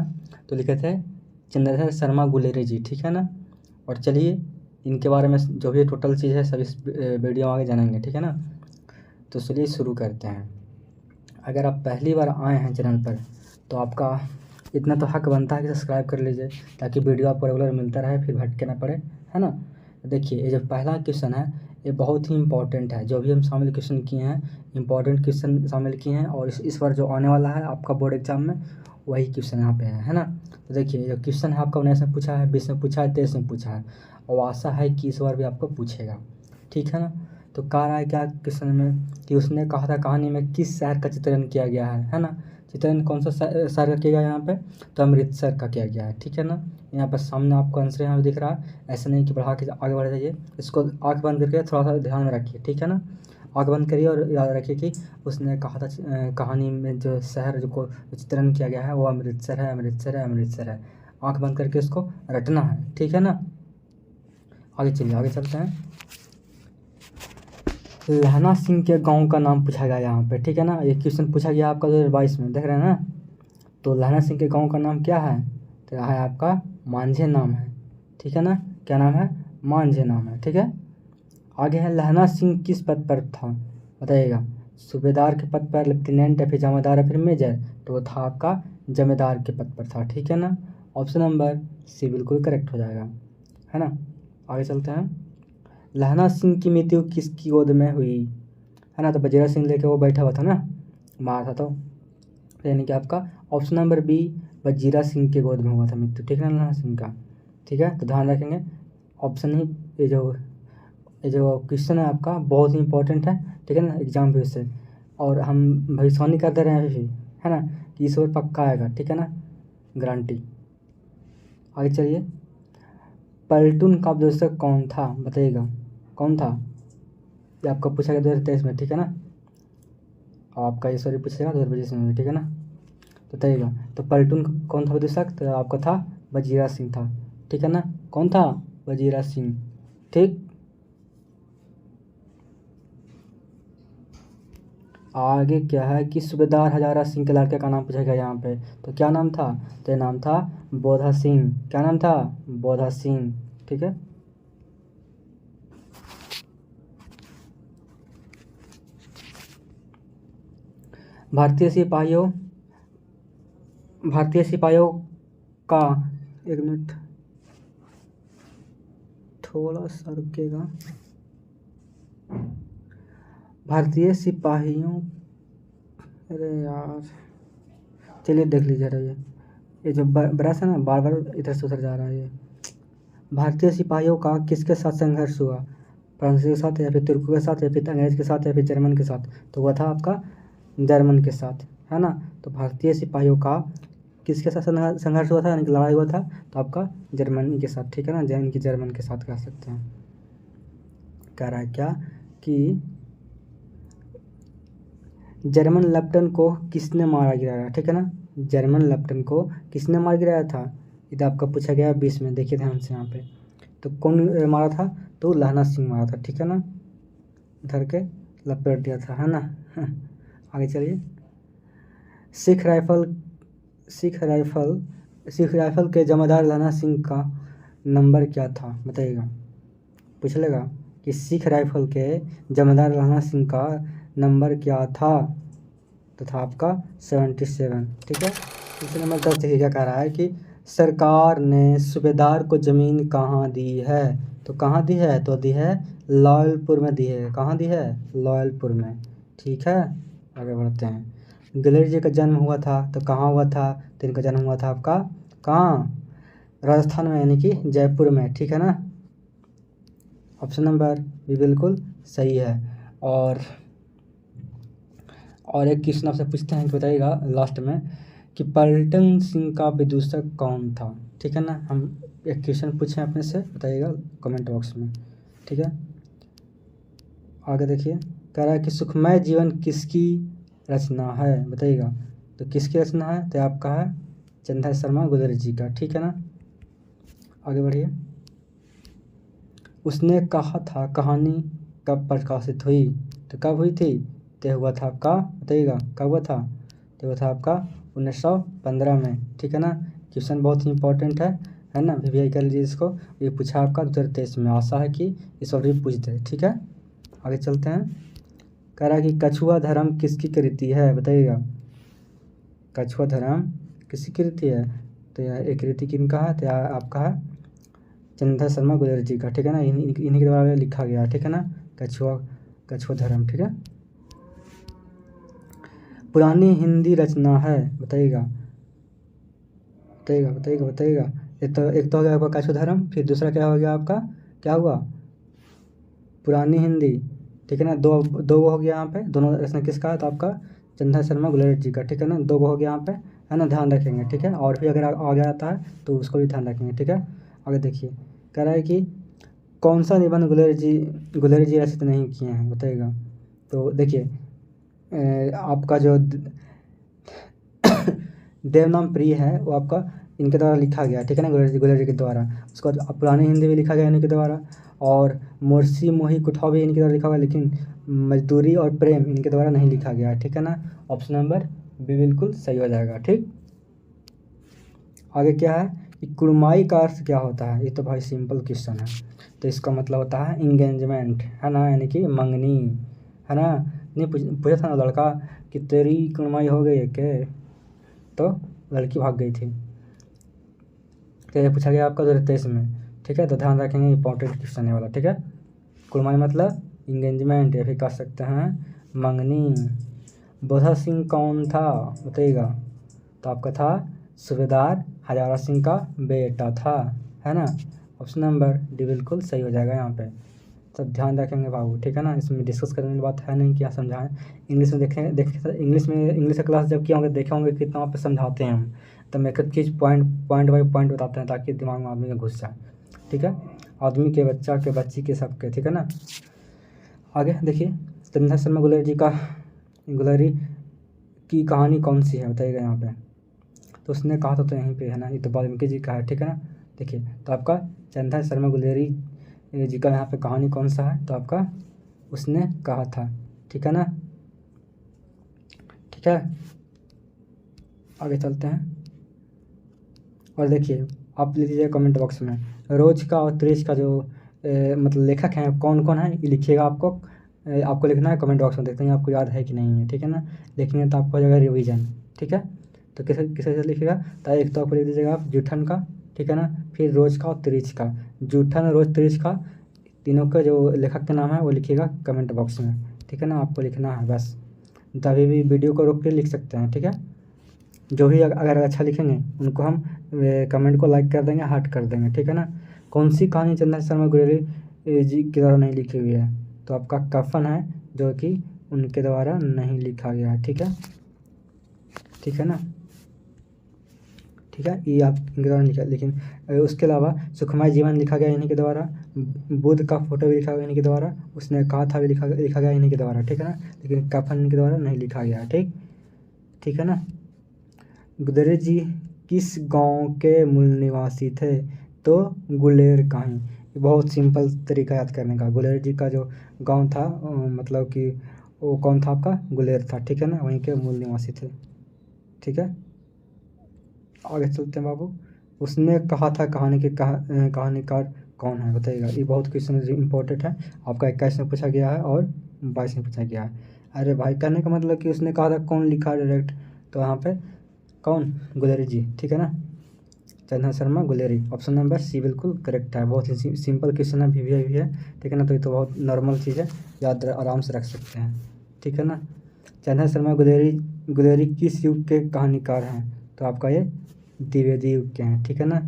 तो लिखे थे चंद्रशेखर शर्मा गुलेरी जी, ठीक है ना। और चलिए इनके बारे में जो भी टोटल चीज़ है सब इस वीडियो आगे जानेंगे, ठीक है ना। तो चलिए शुरू करते हैं। अगर आप पहली बार आए हैं चैनल पर तो आपका इतना तो हक बनता है कि सब्सक्राइब कर लीजिए, ताकि वीडियो आपको रेगुलर मिलता रहे, फिर भटके ना पड़े, है ना। देखिए ये जो पहला क्वेश्चन है ये बहुत ही इंपॉर्टेंट है। जो भी हम शामिल क्वेश्चन किए हैं इंपॉर्टेंट क्वेश्चन शामिल किए हैं, और इस बार जो आने वाला है आपका बोर्ड एग्जाम में वही क्वेश्चन यहाँ पे है ना। तो देखिए जो क्वेश्चन है आपका 19 में पूछा है, 20 में पूछा है, 23 में पूछा है, और आशा है कि इस बार भी आपको पूछेगा, ठीक है ना। तो कह रहा है क्या क्वेश्चन में कि उसने कहा था कहानी में किस शहर का चित्रण किया गया है ना। चित्रण कौन सा शहर का किया गया है यहाँ पे, तो अमृतसर का किया गया है, ठीक है ना। यहाँ पर सामने आपको आंसर यहाँ पे दिख रहा है, ऐसा नहीं कि बढ़ा के आगे बढ़ जाइए, इसको आँख बंद करके थोड़ा सा ध्यान में रखिए, ठीक है ना। आँख बंद करिए और याद रखिए कि उसने कहा था कहानी में जो शहर जो चित्रण किया गया है वो अमृतसर है, अमृतसर है, अमृतसर है। आँख बंद करके उसको रटना है, ठीक है ना। आगे चलिए, आगे चलते हैं। लहना सिंह के गांव का नाम पूछा गया यहाँ पे, ठीक है ना। ये क्वेश्चन पूछा गया आपका 2022 में, देख रहे हैं ना। तो लहना सिंह के गांव का नाम क्या है, तो यह है आपका मांझे नाम है, ठीक है ना। क्या नाम है, मांझे नाम है, ठीक है। आगे है लहना सिंह किस पद पर था, बताइएगा। सूबेदार के पद पर, लेफ्टिनेंट या फिर जमादार या फिर मेजर, तो वो था आपका जमींदार के पद पर था, ठीक है ना। ऑप्शन नंबर सी बिल्कुल करेक्ट हो जाएगा, है ना। आगे चलते हैं। लहना सिंह की मृत्यु किसकी गोद में हुई, है ना। तो वजीरा सिंह लेके वो बैठा हुआ था ना, मारा था, तो यानी कि आपका option number B Wazira Singh के गोद में हुआ था मृत्यु, ठीक है ना, लहना सिंह का, ठीक है। तो ध्यान रखेंगे ऑप्शन ही, ये जो क्वेश्चन है आपका बहुत ही इंपॉर्टेंट है, ठीक है ना, एग्जाम भी उससे। और हम भविष्यवाणी करते रहे हैं अभी, है ना, कि इस बार पक्का आएगा, ठीक है ना, गारंटी। आगे चलिए। पलटून का उपदेशक कौन था, बताइएगा कौन था। ये आपका पूछा गया 2023 में, ठीक है ना। और आपका ये सॉरी पूछेगा 2025 में भी, ठीक है ना। तो बताइएगा तो पलटून कौन था उपदेशक, तो आपका था वजीरा सिंह था, ठीक है ना। कौन था, वजीरा सिंह, ठीक। आगे क्या है कि सूबेदार हजारा सिंह के लड़के का नाम पूछा गया यहाँ पे, तो क्या नाम था, तो ये नाम था बोधा सिंह। क्या नाम था, बोधा सिंह, ठीक है। भारतीय सिपाहियों का, एक मिनट थोड़ा सा रुकेगा। भारतीय सिपाहियों, अरे यार चलिए देख लीजिए रहा ये जो ब्रश है ना बार बार इधर से उधर जा रहा है। ये भारतीय सिपाहियों का किसके साथ संघर्ष हुआ, फ्रांसीसी के साथ या फिर तुर्कों के साथ या फिर अंग्रेज के साथ या फिर जर्मन के साथ, तो वह था आपका जर्मन के साथ, है ना। तो भारतीय सिपाहियों का किसके साथ संघर्ष हुआ था, यानी कि लड़ाई हुआ था, तो आपका जर्मनी के साथ, ठीक है ना, यानी कि जर्मन के साथ कह सकते हैं। कह रहा है क्या कि जर्मन लेफ्टिनेंट को किसने मारा गिराया, ठीक है ना। जर्मन लेफ्टिनेंट को किसने मार गिराया था, इधर आपका पूछा गया 20 में, देखिए ध्यान से यहाँ पे। तो कौन मारा था, तो लहना सिंह मारा था, ठीक है ना। धर के लपेट दिया था, है ना। आगे चलिए। सिख राइफल के जमादार लहना सिंह का नंबर क्या था, बताइएगा। पूछ लेगा कि सिख राइफल के जमादार लहना सिंह का नंबर क्या था, तो था आपका 77, ठीक है। दूसरे नंबर 10 देखिए क्या कह रहा है कि सरकार ने सूबेदार को ज़मीन कहाँ दी है, तो कहाँ दी है, तो दी है लॉयलपुर में दी है। कहाँ दी है, लॉयलपुर में, ठीक है। आगे बढ़ते हैं। गलेरिया जी का जन्म हुआ था तो कहाँ हुआ था, तो इनका जन्म हुआ था आपका कहाँ, राजस्थान में, यानी कि जयपुर में, ठीक है ना। ऑप्शन नंबर भी बिल्कुल सही है। और एक क्वेश्चन आपसे पूछते हैं कि बताइएगा लास्ट में कि पलटन सिंह का विदूषक कौन था, ठीक है ना। हम एक क्वेश्चन पूछें अपने से, बताइएगा कमेंट बॉक्स में, ठीक है। आगे देखिए, कह रहा है कि सुखमय जीवन किसकी रचना है, बताइएगा। तो किसकी रचना है, तो आपका है चंदा शर्मा गुजर जी का, ठीक है ना। आगे बढ़िए। उसने कहा था कहानी कब प्रकाशित हुई, तो कब हुई थी, तो हुआ था आपका, बताइएगा कब हुआ था, तो हुआ था आपका 1915 में, ठीक है ना। क्वेश्चन बहुत ही इंपॉर्टेंट है ना, वीवीआई कर लीजिए इसको। ये पूछा आपका 2023 में, आशा है कि इस और भी पूछ दे, ठीक है। आगे चलते हैं। कह रहा है कि कछुआ धर्म किसकी कृति है, बताइएगा। कछुआ धर्म किसकी कृति है, तो यह एक कृति किनका है, तो आपका है चंद्रशेखर शर्मा गुलेरिया जी का, ठीक है ना, इन्हीं के द्वारा लिखा गया, ठीक है ना, कछुआ धर्म, ठीक है। पुरानी हिंदी रचना है, बताइएगा बताइएगा बताइएगा बताइएगा। एक तो हो गया आपका कछुआ धर्म, फिर दूसरा क्या हो गया आपका, क्या हुआ, पुरानी हिंदी, ठीक है ना। दो दो गो हो गया यहाँ पे, दोनों रचना किसका है, तो आपका चंद्रशेखर शर्मा गुलेरिया जी का, ठीक है ना, दो गो हो गया यहाँ पे, है ना, ध्यान रखेंगे, ठीक है। और भी अगर आगे आता है तो उसको भी ध्यान रखेंगे, ठीक है। आगे देखिए, कह रहा है कि कौन सा निबंध गुलेरिया जी रचित नहीं किए हैं, बताइएगा। तो देखिए आपका जो देवनाम प्रिय है वो आपका इनके द्वारा लिखा गया, ठीक है ना, गुलेरिया जी के द्वारा। उसके बाद पुरानी हिंदी भी लिखा गया इनके द्वारा, और मोर्सी मोही कुठाव भी इनके द्वारा लिखा हुआ है, लेकिन मजदूरी और प्रेम इनके द्वारा नहीं लिखा गया, ठीक है ना। ऑप्शन नंबर बी बिल्कुल सही हो जाएगा, ठीक। आगे क्या है कि कुड़माई का अर्थ क्या होता है, ये तो भाई सिंपल क्वेश्चन है। तो इसका मतलब होता है इंगेजमेंट, है ना, यानी कि मंगनी, है ना। नहीं पूछा था ना लड़का कि तेरी कुड़माई हो गई है क्या, तो लड़की भाग गई थी। तो ये पूछा गया आपका 2023 में, ठीक है। तो ध्यान रखेंगे, इंपॉर्टेंट क्वेश्चन है वाला, ठीक है। कुड़माई मतलब इंगेजमेंट, या फिर कह सकते हैं मंगनी। बोधा सिंह कौन था, बताइएगा। तो आपका था सूबेदार हजारा सिंह का बेटा था, है ना। ऑप्शन नंबर डी बिल्कुल सही हो जाएगा यहाँ पे। सब ध्यान रखेंगे बाबू, ठीक है ना। इसमें डिस्कस करने वाली बात है नहीं, क्या समझाएं। इंग्लिश में देखें इंग्लिश का क्लास जब किया होंगे, देखे होंगे कितना वहाँ पे समझाते हैं हम। तो मैं एक एक चीज़ पॉइंट बाई पॉइंट बताते हैं, ताकि दिमाग में आदमी का घुस जाए, ठीक है। आदमी के, बच्चा के, बच्ची के, सबके, ठीक है ना। आगे देखिए, चंद्रशेखर शर्मा गुलेरी की कहानी कौन सी है, बताइएगा यहाँ पे। तो उसने कहा था, तो यहीं पे है ना, ये तो वाल्मीकि जी का है, ठीक है ना। देखिए, तो आपका चंद्रशेखर शर्मा गुलेरी जी का यहाँ पे कहानी कौन सा है, तो आपका उसने कहा था, ठीक है ना, ठीक है। आगे चलते हैं और देखिए, आप लिख लीजिए कमेंट बॉक्स में रोज का और त्रिज का जो मतलब लेखक हैं कौन कौन है, ये लिखिएगा। आपको लिखना है कमेंट बॉक्स में, देखते हैं आपको याद है कि नहीं है, ठीक है ना। लिखेंगे तो आपको हो जाएगा रिविजन, ठीक है। तो किसे लिखिएगा, तो एक तो आपको लिख दीजिएगा आप जूठन का, ठीक है ना, फिर रोज का और त्रिज का, जूठन रोज त्रिज का, तीनों का जो लेखक का नाम है वो लिखिएगा कमेंट बॉक्स में, ठीक है ना। आपको लिखना है बस, तभी भी वीडियो को रोक के लिख सकते हैं, ठीक है। जो भी अगर अच्छा लिखेंगे उनको हम कमेंट को लाइक कर देंगे, हार्ट कर देंगे, ठीक है ना। कौन सी कहानी चंद्रशेखर शर्मा गुलेरी जी के द्वारा नहीं लिखी हुई है, तो आपका कफन है, जो कि उनके द्वारा नहीं लिखा गया है, ठीक है, ठीक है ना, ठीक है। ये आप इनके द्वारा लिखा, लेकिन उसके अलावा सुखमय जीवन लिखा गया इन्हीं के द्वारा, बुद्ध का फोटो भी लिखा गया इन्हीं के द्वारा, उसने कहा था भी लिखा गया इन्हीं के द्वारा, ठीक है ना। लेकिन कफन इनके द्वारा नहीं लिखा गया है, ठीक, ठीक है ना। गुलेरिया जी किस गांव के मूल निवासी थे, तो गुलेर कहीं। ये बहुत सिंपल तरीका याद करने का। गुलेरिया जी का जो गांव था मतलब कि वो कौन था, आपका गुलेर था, ठीक है ना, वहीं के मूल निवासी थे, ठीक है। आगे चलते हैं बाबू। उसने कहा था कहानीकार कौन है, बताइएगा। ये बहुत क्वेश्चन इंपॉर्टेंट है, आपका 21 में पूछा गया है और 22 में पूछा गया है। अरे भाई, कहने का मतलब कि उसने कहा था कौन लिखा डायरेक्ट, तो यहाँ पे कौन, गुलेरी जी, ठीक है ना, Chandrashekhar Sharma Guleri. Option number C बिल्कुल करेक्ट है। बहुत ही सिंपल क्वेश्चन है, भी है, ठीक है ना। तो ये तो बहुत नॉर्मल चीज़ है, याद आराम से रख सकते हैं, ठीक है ना। चंद्रशेखर शर्मा गुलेरी किस युग के कहानीकार हैं, तो आपका ये द्विवेदी युग के हैं, ठीक है ना।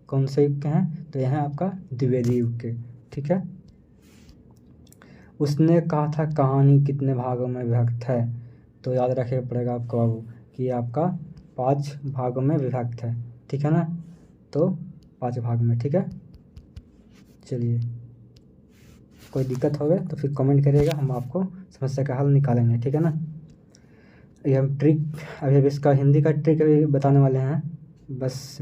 कौन से युग के हैं, तो यह है आपका द्विवेदी युग के, ठीक है। उसने कहा था कहानी कितने भागों में विभक्त है, तो याद रखना पड़ेगा आपको बाबू कि ये आपका 5 भागों में विभक्त है, ठीक है ना। तो 5 भाग में, ठीक है। चलिए, कोई दिक्कत हो गए तो फिर कमेंट करिएगा, हम आपको समस्या का हल निकालेंगे, ठीक है ना। ये हम ट्रिक अभी इसका हिंदी का ट्रिक अभी बताने वाले हैं, बस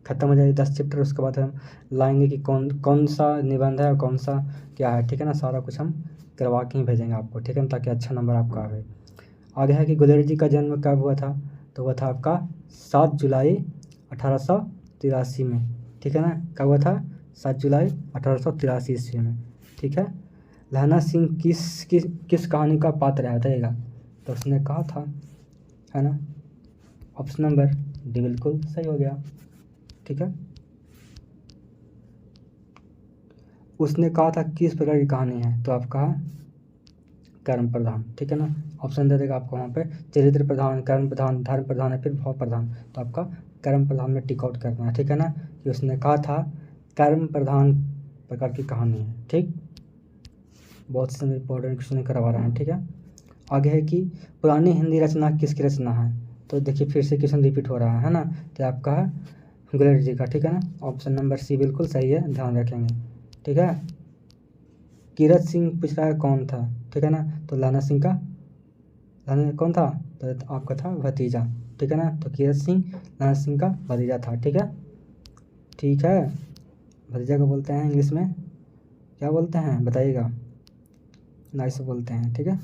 ख़त्म हो जाए 10 चैप्टर, उसके बाद हम लाएंगे कि कौन कौन सा निबंध है और कौन सा क्या है, ठीक है ना। सारा कुछ हम करवा के ही भेजेंगे आपको, ठीक है ना, ताकि अच्छा नंबर आपका आए। आगे है कि गुलेरी जी का जन्म कब हुआ था, तो हुआ था आपका 7 जुलाई 1883 में, ठीक है ना। कब हुआ था, 7 जुलाई 1883 ईस्वी में, ठीक है। लहना सिंह किस कहानी का पात्र है, बताइएगा। तो उसने कहा था, है ना, ऑप्शन नंबर डी बिल्कुल सही हो गया, ठीक है। उसने कहा था किस प्रकार की कहानी है, तो आपका है कर्म प्रधान, ठीक है ना। ऑप्शन दे देगा आपको वहाँ पे, चरित्र प्रधान, कर्म प्रधान, धर्म प्रधान है, फिर भाव प्रधान। तो आपका कर्म प्रधान में टिक आउट करना है, ठीक है ना, कि उसने कहा था कर्म प्रधान प्रकार की कहानी है। ठीक, बहुत से इंपॉर्टेंट क्वेश्चन करवा रहे हैं, ठीक है। आगे है कि पुरानी हिंदी रचना किसकी रचना है, तो देखिए फिर से क्वेश्चन रिपीट हो रहा है ना, तो आपका है गुलेरिया जी का, ठीक है ना। ऑप्शन नंबर सी बिल्कुल सही है, ध्यान रखेंगे, ठीक है। कीरत सिंह पूछ रहा है कौन था, ठीक है ना, तो लाना सिंह का, लाना कौन था, तो आपका था भतीजा, ठीक है ना। तो कीरत सिंह लाना सिंह का भतीजा था, ठीक है। ठीक है, भतीजा को बोलते हैं इंग्लिश में क्या बोलते हैं बताइएगा, नाइस बोलते हैं, ठीक है।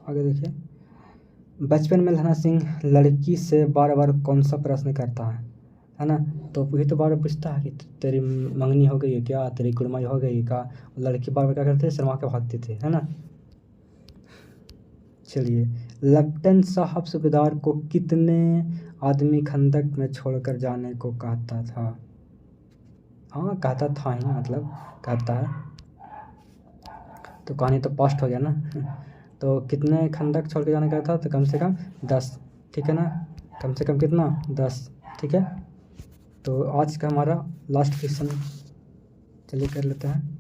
आगे देखिए, बचपन में लहना सिंह लड़की से बार बार कौन सा प्रश्न करता है ना। तो वही तो बार बार पूछता है कि तेरी मंगनी हो गई है क्या, तेरी कुड़माई हो गई क्या। लड़की बार बार क्या करते थे, शर्मा के भागते थे, है ना। चलिए, लेफ्टिनेंट साहब सूबेदार को कितने आदमी खंदक में छोड़कर जाने को कहता था, हाँ कहता था ही, मतलब कहता है, तो कहानी तो पास्ट हो गया ना। तो कितने खंदक छोड़ के जाने का था, तो कम से कम 10, ठीक है ना। कम से कम कितना, 10, ठीक है। तो आज का हमारा लास्ट क्वेश्चन चलिए कर लेते हैं।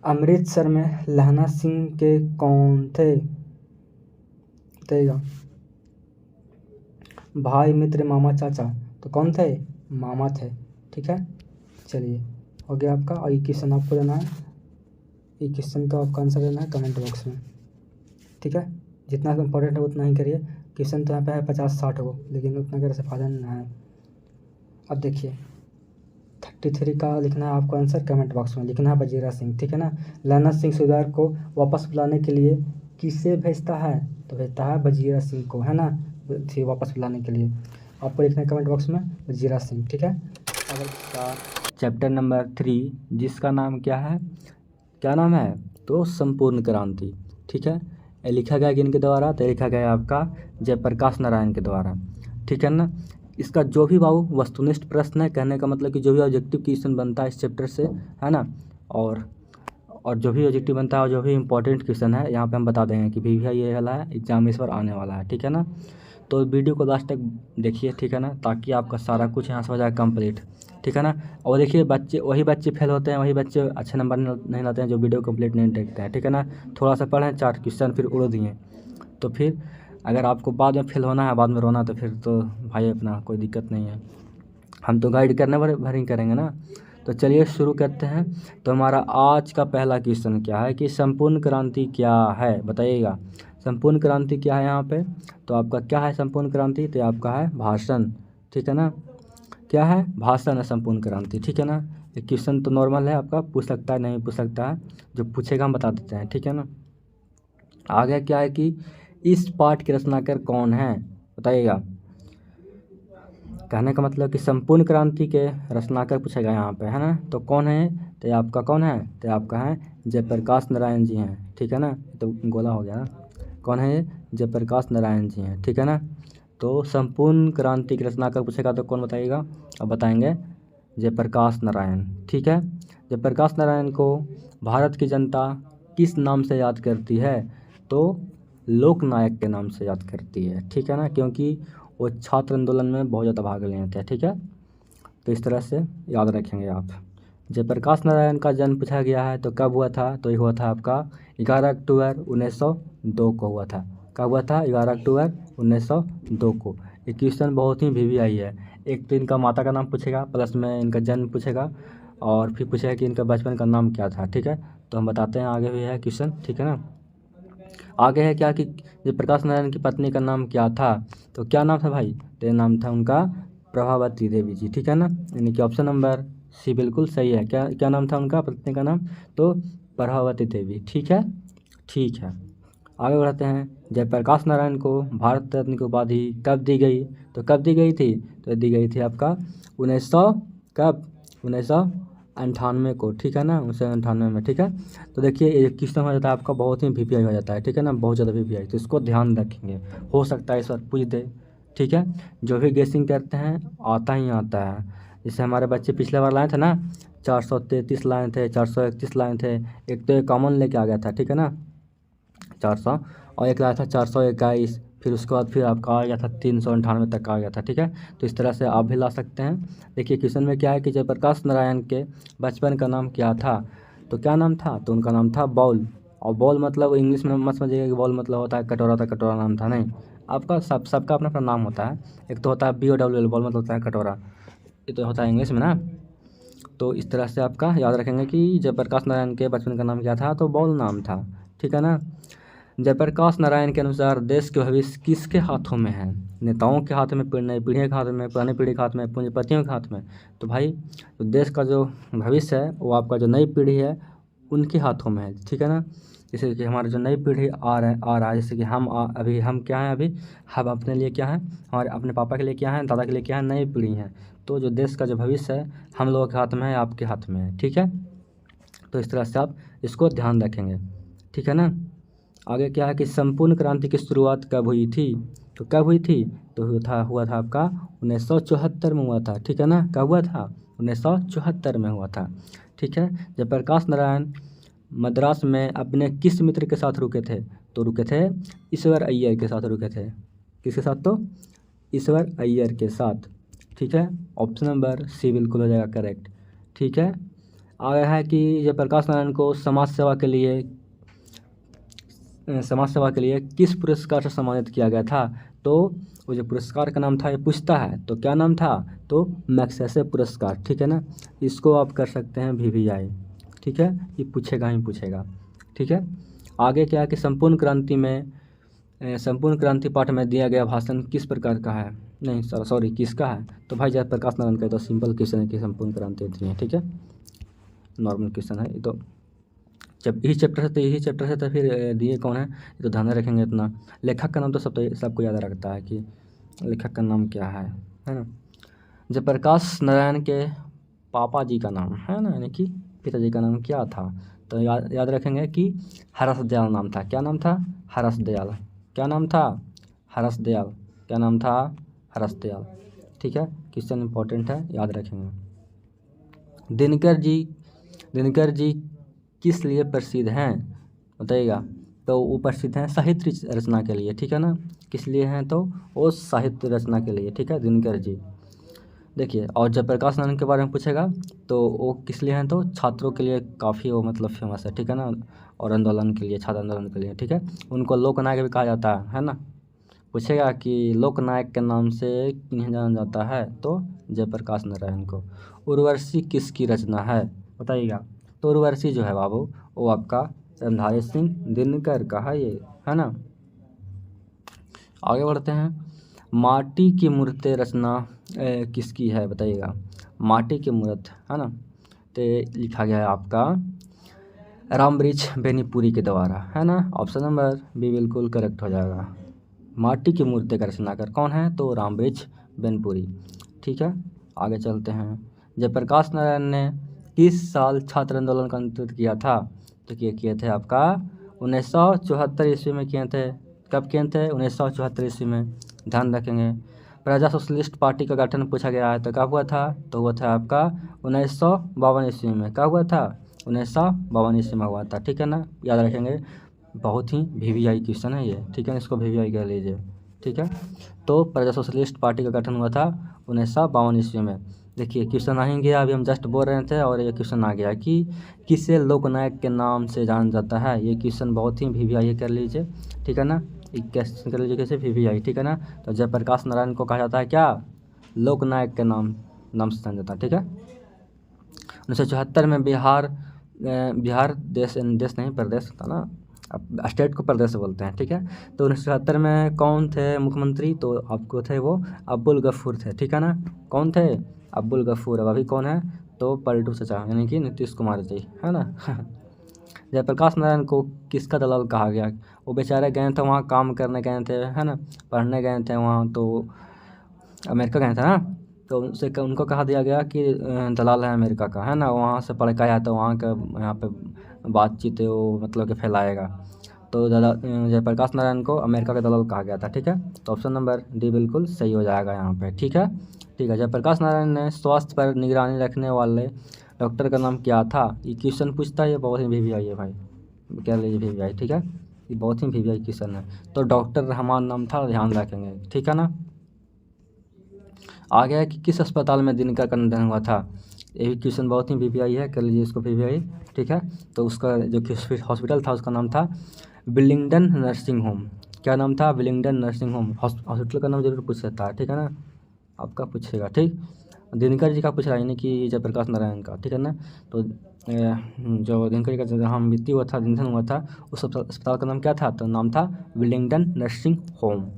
अमृतसर में लहना सिंह के कौन थे बताइएगा, भाई, मित्र, मामा, चाचा। तो कौन थे, मामा थे, ठीक है। चलिए, हो गया आपका, और ये क्वेश्चन आपको देना है, ये क्वेश्चन का आपका आंसर देना है कमेंट बॉक्स में, ठीक है। जितना इम्पोर्टेंट है उतना ही करिए, क्वेश्चन तो यहाँ पे है 50-60 को, लेकिन उतना करने से फायदा नहीं है। अब देखिए 33 का लिखना है आपको आंसर, कमेंट बॉक्स में लिखना है बजीरा सिंह, ठीक है ना। लाना सिंह सूबेदार को वापस बुलाने के लिए किसे भेजता है, तो भेजता है बजीरा सिंह को, है ना, वापस बुलाने के लिए। आपको लिखना है कमेंट बॉक्स में बजीरा सिंह, ठीक है। अगर इसका चैप्टर नंबर 3 जिसका नाम क्या है, क्या नाम है, तो संपूर्ण क्रांति, ठीक है। ये लिखा गया किनके द्वारा, तो लिखा गया आपका जयप्रकाश नारायण के द्वारा, ठीक है ना। इसका जो भी बाबू वस्तुनिष्ठ प्रश्न है, कहने का मतलब कि जो भी ऑब्जेक्टिव क्वेश्चन बनता है इस चैप्टर से, है ना, और जो भी ऑब्जेक्टिव बनता है और जो भी इंपॉर्टेंट क्वेश्चन है यहाँ पे हम बता देंगे कि भी ये वाला है एग्जाम इस बार आने वाला है, ठीक है ना। तो वीडियो को लास्ट तक देखिए, ठीक है ना, ताकि आपका सारा कुछ यहाँ से हो जाए कंप्लीट, ठीक है ना। और देखिए बच्चे, वही बच्चे फेल होते हैं, वही बच्चे अच्छे नंबर नहीं लाते हैं जो वीडियो कंप्लीट नहीं देखते हैं, ठीक है ना। थोड़ा सा पढ़ें, 4 क्वेश्चन फिर उड़ दिए, तो फिर अगर आपको बाद में फेल होना है, बाद में रोना, तो फिर तो भाई अपना कोई दिक्कत नहीं है, हम तो गाइड करने भर ही करेंगे ना। तो चलिए शुरू करते हैं। तो हमारा आज का पहला क्वेश्चन क्या है कि संपूर्ण क्रांति क्या है बताइएगा। संपूर्ण क्रांति क्या है यहाँ पे, तो आपका क्या है संपूर्ण क्रांति, तो आपका है भाषण, ठीक है ना। क्या है, भाषण है संपूर्ण क्रांति, ठीक है ना। ये क्वेश्चन तो नॉर्मल है, आपका पूछ सकता है, नहीं पूछ सकता है, जो पूछेगा हम बता देते हैं, ठीक है ना। आगे क्या है कि इस पाठ के रचनाकार कौन है बताइएगा। कहने का मतलब कि संपूर्ण क्रांति के रचनाकार पूछेगा यहाँ पे, है ना। तो कौन है, तो आपका कौन है, तो आपका है जयप्रकाश नारायण जी हैं, ठीक है ना। तो गोला हो गया ना, कौन है ये, जयप्रकाश नारायण जी हैं, ठीक है ना। तो संपूर्ण क्रांति के रचनाकार पूछेगा तो कौन बताइएगा, अब बताएंगे जयप्रकाश नारायण, ठीक है। जयप्रकाश नारायण को भारत की जनता किस नाम से याद करती है, तो लोकनायक के नाम से याद करती है, ठीक है ना, क्योंकि वो छात्र आंदोलन में बहुत ज़्यादा भाग लिए थे, ठीक है। तो इस तरह से याद रखेंगे आप। जयप्रकाश नारायण का जन्म पूछा गया है, तो कब हुआ था, तो ये हुआ था आपका 11 अक्टूबर 1902 को हुआ था। कब हुआ था, 11 अक्टूबर 1902 को। ये क्वेश्चन बहुत ही वीवीआई है, एक तो इनका माता का नाम पूछेगा, प्लस में इनका जन्म पूछेगा, और फिर पूछेगा कि इनका बचपन का नाम क्या था, ठीक है। तो हम बताते हैं, आगे भी है क्वेश्चन, ठीक है ना। आगे है क्या कि जयप्रकाश नारायण की पत्नी का नाम क्या था, तो क्या नाम था भाई, तो नाम था उनका प्रभावती देवी जी, ठीक है ना। यानी कि ऑप्शन नंबर सी बिल्कुल सही है। क्या क्या नाम था उनका पत्नी का नाम, तो प्रभावती देवी, ठीक है। ठीक है, आगे बढ़ते हैं। जयप्रकाश नारायण को भारत रत्न की उपाधि कब दी गई, तो कब दी गई थी, तो दी गई थी आपका 1900, कब, 1998 को, ठीक है ना, 1998 में, ठीक है। तो देखिए ये क्वेश्चन हो जाता है आपका बहुत ही वीवीआई हो जाता है, ठीक है ना, बहुत ज़्यादा वीवीआई, तो इसको ध्यान रखेंगे, हो सकता है इस बार पूछ दे, ठीक है। जो भी गेसिंग करते हैं आता ही आता है, जैसे हमारे बच्चे पिछले बार लाए थे ना 433 लाए थे, 431 लाए थे। एक तो ये कॉमन लेके आ गया था, ठीक है ना, 400, और एक लाया था 421, फिर उसके बाद फिर आपका आ गया था 398 तक आ गया था, ठीक है। तो इस तरह से आप भी ला सकते हैं। देखिए क्वेश्चन में क्या है कि जयप्रकाश नारायण के बचपन का नाम क्या था, तो क्या नाम था, तो उनका नाम था बॉल। और बॉल मतलब इंग्लिश में मत समझिएगा कि बॉल मतलब होता है कटोरा, था कटोरा नाम था, नहीं। आपका सबका अपना अपना नाम होता है। एक तो होता है BOWL, बॉल मतलब होता है कटोरा, ये तो होता है इंग्लिश में ना। तो इस तरह से आपका याद रखेंगे कि जयप्रकाश नारायण के बचपन का नाम क्या था, तो बॉल नाम था, ठीक है ना। जयप्रकाश नारायण के अनुसार देश के भविष्य किसके हाथों में है, नेताओं के हाथ में, नई पीढ़ी के हाथ में, पुरानी पीढ़ी के हाथ में, पूंजीपतियों के हाथ में। तो भाई तो देश का जो भविष्य है वो आपका जो नई पीढ़ी है उनके हाथों में है, ठीक है ना। जैसे कि हमारी जो नई पीढ़ी आ रहा है, जैसे कि अभी हम क्या हैं, अभी हम अपने लिए क्या हैं, हमारे अपने पापा के लिए क्या है, दादा के लिए क्या है, नई पीढ़ी है। तो जो देश का जो भविष्य है हम लोगों के हाथ में है, आपके हाथ में है, ठीक है। तो इस तरह से आप इसको ध्यान रखेंगे, ठीक है ना। आगे क्या है कि संपूर्ण क्रांति की शुरुआत कब हुई थी, तो कब हुई थी, तो हुआ था आपका 1974 में हुआ था, ठीक है ना। कब हुआ था, 1974 में हुआ था, ठीक है। जयप्रकाश नारायण मद्रास में अपने किस मित्र के साथ रुके थे, तो रुके थे ईश्वर अय्यर के साथ रुके थे। किसके साथ, तो ईश्वर अय्यर के साथ, ठीक है। ऑप्शन नंबर सी बिल्कुल हो जाएगा करेक्ट, ठीक है। आगे है कि जयप्रकाश नारायण को समाज सेवा के लिए किस पुरस्कार से सम्मानित किया गया था, तो वो जो पुरस्कार का नाम था ये पूछता है, तो क्या नाम था, तो मैग्सेसे पुरस्कार, ठीक है ना। इसको आप कर सकते हैं VVI, ठीक है, ये पूछेगा ही पूछेगा, ठीक है। आगे क्या है कि संपूर्ण क्रांति पाठ में दिया गया भाषण किस प्रकार का है, नहीं सॉरी किसका है, तो भाई जयप्रकाश नारायण का। तो सिंपल क्वेश्चन है कि संपूर्ण क्रांति इतनी है, ठीक है, नॉर्मल क्वेश्चन है ये तो। जब यही चैप्टर से तो फिर दिए कौन है, ये तो ध्यान रखेंगे इतना। लेखक का नाम तो सबको याद रखता है कि लेखक का नाम क्या है ना। जयप्रकाश नारायण के पापा जी का नाम है ना, यानी कि पिताजी का नाम क्या था, तो याद रखेंगे कि हरस दयाल नाम था। क्या नाम था, हरस दयाल। क्या नाम था, हरस दयाल। क्या नाम था, हरस दयाल, ठीक है। क्वेश्चन इंपॉर्टेंट है, याद रखेंगे। दिनकर जी किस लिए प्रसिद्ध हैं, बताइएगा, तो वो प्रसिद्ध हैं साहित्य रचना के लिए, ठीक है ना। किस लिए हैं, तो वो साहित्य रचना के लिए, ठीक है, दिनकर जी। देखिए और जयप्रकाश नारायण के बारे में पूछेगा तो वो किस लिए हैं, तो छात्रों के लिए काफ़ी वो मतलब फेमस है, ठीक है ना, और आंदोलन के लिए, छात्र आंदोलन के लिए, ठीक है। उनको लोकनायक भी कहा जाता है ना। पूछेगा कि लोकनायक के नाम से किन्हें जाना जाता है, तो जयप्रकाश नारायण को। उर्वशी किसकी रचना है, बताइएगा, तो उर्वशी जो है बाबू वो आपका रणधारी सिंह दिनकर का है ये, है ना। आगे बढ़ते हैं। माटी की मूर्तें रचना किसकी है, बताइएगा, माटी की मूर्त, है ना, तो लिखा गया है आपका रामबृक्ष बेनीपुरी के द्वारा, है ना। ऑप्शन नंबर बी बिल्कुल करेक्ट हो जाएगा। माटी की मूर्ति का रचनाकार कौन है, तो रामबृक्ष बेनीपुरी, ठीक है। आगे चलते हैं। जयप्रकाश नारायण ने किस साल छात्र आंदोलन का नेतृत्व किया था, तो किए थे आपका 1974 ईस्वी में किए थे। कब किए थे, 1974 ईस्वी में, ध्यान रखेंगे। प्रजा सोशलिस्ट पार्टी का गठन पूछा गया है, तो कब हुआ था, तो हुआ था आपका 1952 ईस्वी में। कब हुआ था, 1952 ईस्वी में हुआ था, ठीक है ना, याद रखेंगे। बहुत ही VVI क्वेश्चन है ये, ठीक है, इसको VVI कर लीजिए, ठीक है। तो प्रजा सोशलिस्ट पार्टी का गठन हुआ था 1952 ईस्वी में। देखिए क्वेश्चन आएंगे, अभी हम जस्ट बोल रहे थे और ये क्वेश्चन आ गया कि किसे लोकनायक के नाम से जाना जाता है। ये क्वेश्चन बहुत ही VVI कर लीजिए, ठीक है ना, एक क्वेश्चन कर लीजिए कैसे VVI, ठीक है ना। तो जयप्रकाश नारायण को कहा जाता है क्या, लोकनायक के नाम से जाना जाता है, ठीक है। 1974 में बिहार देश नहीं प्रदेश था ना, अब स्टेट को प्रदेश बोलते हैं, ठीक है। तो 1974 में कौन थे मुख्यमंत्री, तो आपको थे वो अब्दुल गफूर थे, ठीक है ना। कौन थे, अब्दुल गफूर। अब अभी कौन है, तो पलटू चाचा यानी कि नीतीश कुमार जी, है ना। जयप्रकाश नारायण को किसका दलाल कहा गया, वो बेचारे गए थे वहाँ काम करने गए थे, है ना, पढ़ने गए थे वहाँ, तो अमेरिका गए थे ना। तो उनको कहा दिया गया कि दलाल है अमेरिका का, है ना, वहाँ से पढ़ के आया तो वहाँ का यहाँ पे बातचीत है वो मतलब कि फैलाएगा। तो जयप्रकाश नारायण को अमेरिका का दलाल कहा गया था, ठीक है। तो ऑप्शन नंबर डी बिल्कुल सही हो जाएगा यहाँ पे, ठीक है। जयप्रकाश नारायण ने स्वास्थ्य पर निगरानी रखने वाले डॉक्टर का नाम क्या था, ये क्वेश्चन पूछता है, ये बहुत ही वीवीआई है भाई, कह लीजिए वीवीआई, ठीक है, ये बहुत ही वीवीआई क्वेश्चन है। तो डॉक्टर रहमान नाम था, ध्यान रखेंगे, ठीक है ना। आगे है कि किस अस्पताल में दिनकर का निधन हुआ था, ये भी क्वेश्चन बहुत ही वीवीआई है, कर लीजिए इसको वीवीआई, ठीक है। तो उसका जो हॉस्पिटल था उसका नाम था विलिंगडन नर्सिंग होम। क्या नाम था, विलिंगडन नर्सिंग होम। हॉस्पिटल का नाम जरूर पूछ सकता है, ठीक है ना, आपका पूछेगा, ठीक। दिनकर जी का पूछ रहा है, यानी कि जयप्रकाश नारायण का, ठीक है ना। तो जो दिनकर जी का जहाँ मृत्यु हुआ था, निधन हुआ था, उस अस्पताल का नाम क्या था, तो नाम था विलिंगडन नर्सिंग होम,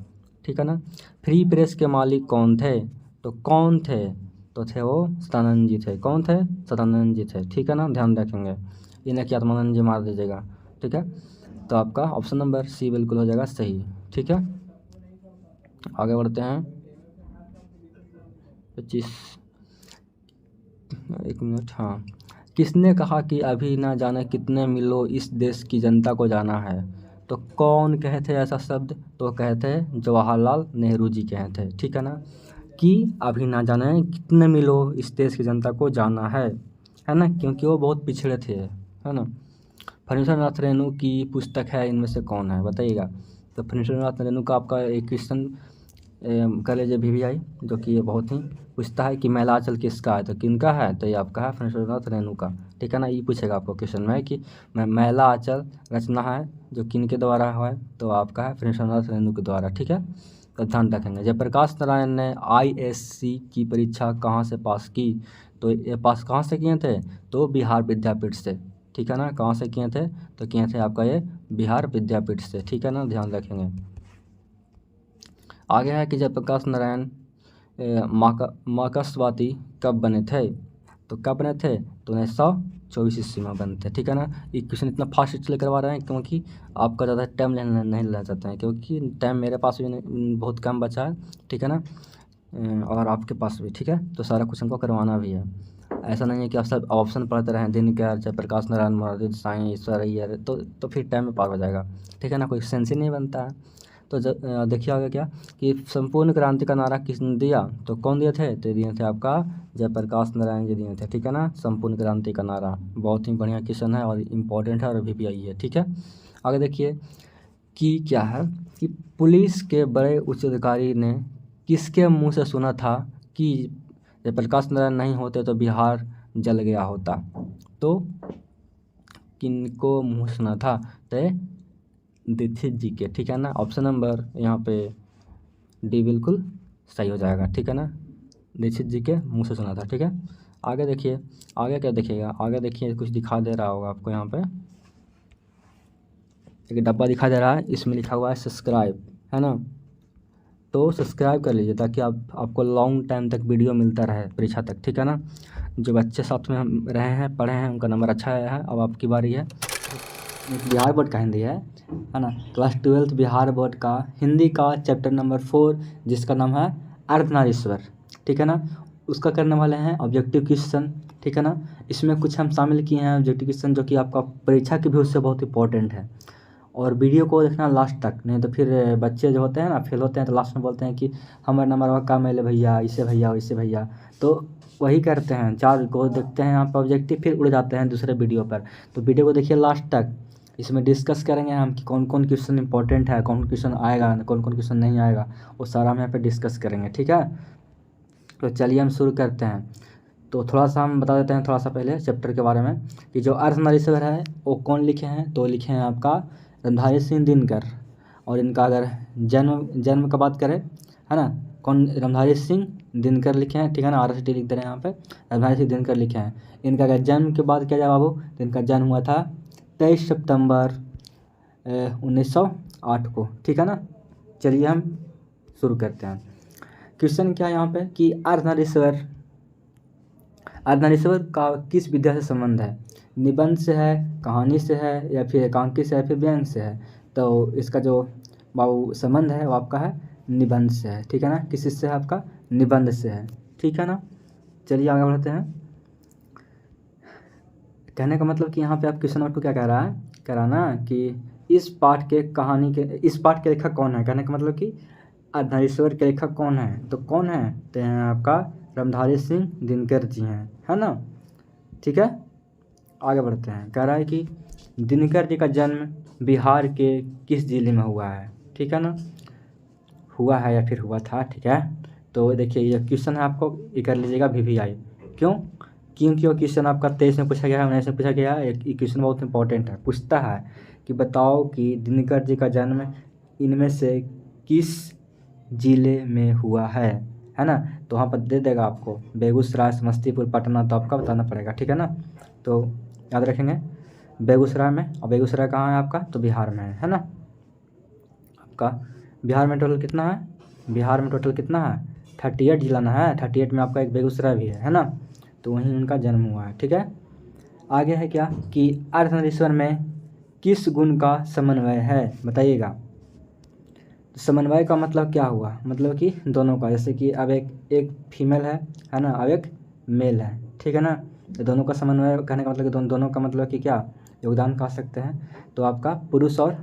ठीक है ना। फ्री प्रेस के मालिक कौन थे, तो कौन थे, तो थे वो सदानंद जी थे, कौन थे, सदानंद जी थे, ठीक है ना, ध्यान रखेंगे, ये ना कि आत्मानंद जी मार दीजिएगा, ठीक है। तो आपका ऑप्शन नंबर सी बिल्कुल हो जाएगा सही, ठीक है। आगे बढ़ते हैं 25, एक मिनट, हाँ। किसने कहा कि अभी ना जाने कितने मिलो इस देश की जनता को जाना है, तो कौन कहे थे ऐसा शब्द, तो कहे थे जवाहरलाल नेहरू जी कहे थे, ठीक है ना, कि अभी ना जाने कितने मिलो इस देश की जनता को जाना है ना, क्योंकि वो बहुत पिछड़े थे, है ना। फणीश्वर नाथ रेणु की पुस्तक है, इनमें से कौन है, बताइएगा। तो फणीश्वर नाथ रेणु का आपका एक क्वेश्चन कर लीजिए वीवीआई, जो कि ये बहुत ही पूछता है कि मैलाचल किसका है, तो किनका है, तो ये आपका है फणीश्वर नाथ रेणु का, ठीक है ना। ये पूछेगा आपको क्वेश्चन में कि मैलाचल रचना है जो किनके द्वारा है, तो आपका है फणीश्वर नाथ रेणु के द्वारा, ठीक है। तो ध्यान रखेंगे। जयप्रकाश नारायण ने आईएससी की परीक्षा कहाँ से पास की, तो ये पास कहाँ से किए थे, तो बिहार विद्यापीठ से, ठीक है ना। कहाँ से किए थे, तो किए थे आपका ये बिहार विद्यापीठ से, ठीक है ना, ध्यान रखेंगे। आगे है कि जयप्रकाश नारायण मार्क्सवादी कब बने थे, तो कब बने थे, तो 1924 ईस्वी में बने थे, ठीक है ना। ये क्वेश्चन इतना फास्ट इसलिए करवा रहे हैं क्योंकि आपका ज़्यादा टाइम नहीं लेना चाहते हैं, क्योंकि टाइम मेरे पास भी बहुत कम बचा है, ठीक है ना, और आपके पास भी, ठीक है। तो सारा क्वेश्चन को करवाना भी है, ऐसा नहीं है कि आप सब ऑप्शन पढ़ते रहें, दिनकर, जयप्रकाश नारायण, मोरारजी देसाई, ईश्वर अय्यर, तो फिर टाइम में पार हो जाएगा, ठीक है ना, कोई सेंस ही नहीं बनता है। तो देखिए आगे क्या कि संपूर्ण क्रांति का नारा किसने दिया, तो कौन दिए थे, तो दिए थे आपका जयप्रकाश नारायण जी दिए थे, ठीक है ना, संपूर्ण क्रांति का नारा। बहुत ही बढ़िया क्वेश्चन है और इम्पोर्टेंट है और वीवीआई है, ठीक है। आगे देखिए कि क्या है कि पुलिस के बड़े उच्च अधिकारी ने किसके मुंह से सुना था कि जयप्रकाश नारायण नहीं होते तो बिहार जल गया होता, तो किनको मुँह सुना था, तो दीक्षित जी के, ठीक है ना। ऑप्शन नंबर यहाँ पे डी बिल्कुल सही हो जाएगा, ठीक है ना, दीक्षित जी के मुँह से सुना था, ठीक है। आगे देखिए, आगे क्या देखिएगा, आगे देखिए कुछ दिखा दे रहा होगा आपको, यहाँ पे एक डब्बा दिखा दे रहा है, इसमें लिखा हुआ है सब्सक्राइब, है ना। तो सब्सक्राइब कर लीजिए ताकि आपको लॉन्ग टाइम तक वीडियो मिलता रहे परीक्षा तक, ठीक है ना। जो बच्चे साथ में हम रहे हैं, पढ़े हैं, उनका नंबर अच्छा आया है, अब आपकी बारी है। बिहार बोर्ड का हिंदी है ना, क्लास 12 बिहार बोर्ड का हिंदी का चैप्टर नंबर 4, जिसका नाम है अर्धनारीश्वर, ठीक है ना। उसका करने वाले हैं ऑब्जेक्टिव क्वेश्चन, ठीक है ना। इसमें कुछ हम शामिल किए हैं ऑब्जेक्टिव क्वेश्चन जो कि आपका परीक्षा के भी उससे बहुत इंपॉर्टेंट है, और वीडियो को देखना लास्ट तक, नहीं तो फिर बच्चे जो होते हैं ना फेल होते हैं, तो लास्ट में बोलते हैं कि हमारे नंबर का मिले भैया, इसे भैया वैसे भैया, तो वही करते हैं, 4 को देखते हैं यहाँ पर ऑब्जेक्टिव, फिर उड़ जाते हैं दूसरे वीडियो पर। तो वीडियो को देखिए लास्ट तक, इसमें डिस्कस करेंगे हम कि कौन कौन क्वेश्चन इंपॉर्टेंट है, कौन क्वेश्चन आएगा, कौन कौन क्वेश्चन नहीं आएगा, वो सारा हम यहाँ पे डिस्कस करेंगे, ठीक है। तो चलिए हम शुरू करते हैं। तो थोड़ा सा हम बता देते हैं थोड़ा सा पहले चैप्टर के बारे में कि जो अर्धनारीश्वर है वो कौन लिखे हैं, तो लिखे हैं आपका रणधारी सिंह दिनकर। और इनका अगर जन्म का बात करें, है ना, कौन, रणधारी सिंह दिनकर लिखे हैं, ठीक है ना, RST लिख दे रहे हैं यहाँ पे, रणधारी सिंह दिनकर लिखे हैं। इनका अगर जन्म की बात किया जाए बाबू, तो इनका जन्म हुआ था 23 सितंबर 1908 को, ठीक है ना। चलिए हम शुरू करते हैं। क्वेश्चन क्या है यहाँ पे कि अर्धनारीश्वर का किस विद्या से संबंध है, निबंध से है, कहानी से है, या फिर एकांकी से है, फिर व्यंग्य से है। तो इसका जो बाबू संबंध है वो आपका है निबंध से है, ठीक है ना। किस से है, आपका निबंध से है, ठीक है ना। चलिए आगे बढ़ते हैं। कहने का मतलब कि यहाँ पे आप क्वेश्चन नंबर 2 क्या कह रहा है, कह रहा ना कि इस पाठ के लेखक कौन है। कहने का मतलब कि अर्धनारीश्वर के लेखक कौन है, तो कौन है, तो यहाँ आपका रणधारी सिंह दिनकर जी हैं, है ना। ठीक है, आगे बढ़ते हैं। कह रहा है कि दिनकर जी का जन्म बिहार के किस जिले में हुआ है, ठीक है ना, हुआ है या फिर हुआ था, ठीक है। तो देखिए ये क्वेश्चन है, आपको ये कर लीजिएगा VVI। क्यों? क्योंकि वो क्वेश्चन आपका 23 में पूछा गया है, 19 में पूछा गया है। एक क्वेश्चन बहुत इंपॉर्टेंट है, पूछता है कि बताओ कि दिनकर जी का जन्म इनमें से किस जिले में हुआ है ना। तो वहाँ पर दे देगा आपको बेगूसराय, समस्तीपुर, पटना, तो आपका बताना पड़ेगा, ठीक है ना। तो याद रखेंगे बेगूसराय में, और बेगूसराय कहाँ है आपका, तो बिहार में है ना। आपका बिहार में टोटल कितना है, बिहार में टोटल कितना है, 38 जिला ना है, 38 में आपका एक बेगूसराय भी है ना। तो वहीं उनका जन्म हुआ है, ठीक है। आगे है क्या कि अर्धनारीश्वर में किस गुण का समन्वय है, बताइएगा। समन्वय का मतलब क्या हुआ, मतलब कि दोनों का, जैसे कि अब एक फीमेल है ना, अब एक मेल है, ठीक है ना। तो दोनों का समन्वय कहने का मतलब कि दोनों का मतलब कि क्या योगदान कह सकते हैं। तो आपका पुरुष और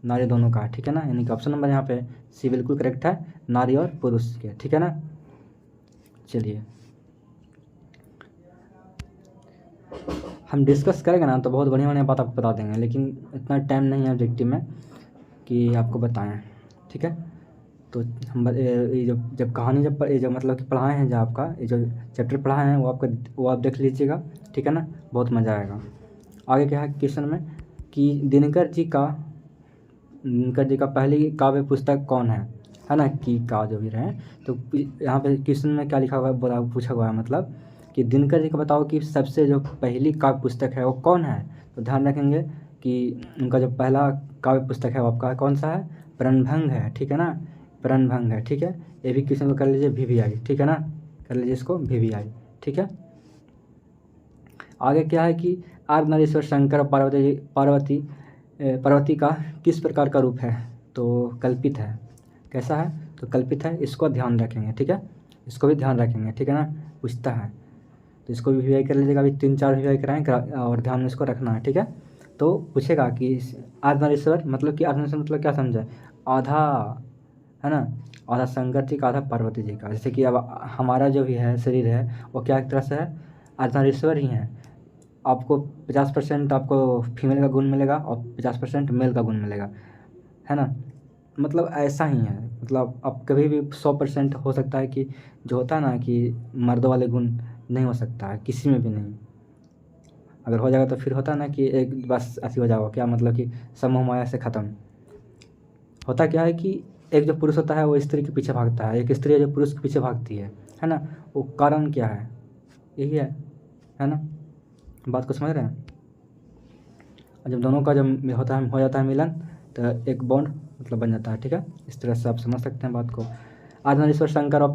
नारी दोनों का, ठीक है ना। यानी कि ऑप्शन नंबर यहाँ पे सी बिल्कुल करेक्ट है, नारी और पुरुष के, ठीक है ना। चलिए हम डिस्कस करेंगे ना तो बहुत बढ़िया बढ़िया बात आपको बता देंगे, लेकिन इतना टाइम नहीं है ऑब्जेक्टिव में कि आपको बताएं, ठीक है। तो हम ये जब कहानी जब मतलब कि पढ़ाए हैं, जो आपका ये जो चैप्टर पढ़ाए हैं वो आप देख लीजिएगा, ठीक है ना, बहुत मज़ा आएगा। आगे क्या है क्वेश्चन में कि दिनकर जी का पहली काव्य पुस्तक कौन है ना, कि का जो भी रहे। तो यहाँ पे क्वेश्चन में क्या लिखा हुआ है, पूछा हुआ है मतलब कि दिनकर जी का बताओ कि सबसे जो पहली काव्य पुस्तक है वो कौन है। तो ध्यान रखेंगे कि उनका जो पहला काव्य पुस्तक है वो आपका कौन सा है, प्रणभंग है, ठीक है ना, प्रणभंग है, ठीक है। ये भी क्वेश्चन को कर लीजिए VVI, ठीक है ना, कर लीजिए इसको VVI, ठीक है। आगे क्या है कि अर्धनारीश्वर शंकर और पार्वती का किस प्रकार का रूप है, तो कल्पित है। कैसा है, तो कल्पित है, इसको ध्यान रखेंगे, ठीक है, इसको भी ध्यान रखेंगे, ठीक है ना, पूछता है। तो इसको भी VVI कर लीजिएगा, अभी 3-4 VVI कराएँ और ध्यान में इसको रखना है, ठीक है। तो पूछेगा कि अर्धनारीश्वर मतलब कि अर्धनारीश्वर मतलब क्या समझे, आधा है ना, आधा शंकर जी का आधा पार्वती जी का। जैसे कि अब हमारा जो भी है शरीर है वो क्या एक तरह से है, अर्धनारीश्वर ही है। आपको 50% आपको फीमेल का गुण मिलेगा और 50% मेल का गुण मिलेगा, है ना। मतलब ऐसा ही है, मतलब अब कभी भी 100% हो सकता है कि जो होता है ना कि मर्दों वाले गुण नहीं हो सकता है किसी में भी नहीं। अगर हो जाएगा तो फिर होता है ना कि एक बस ऐसी हो जाएगा, क्या मतलब कि समूह माया से ख़त्म। होता क्या है कि एक जो पुरुष होता है वो स्त्री के पीछे भागता है, एक स्त्री है जो पुरुष के पीछे भागती है ना। वो कारण क्या है, यही है ना। बात को समझ रहे हैं। और जब दोनों का जब हो जाता है मिलन, तो एक बॉन्ड मतलब बन जाता है, ठीक है। इस तरह से आप समझ सकते हैं बात को। अर्धनारीश्वर शंकर और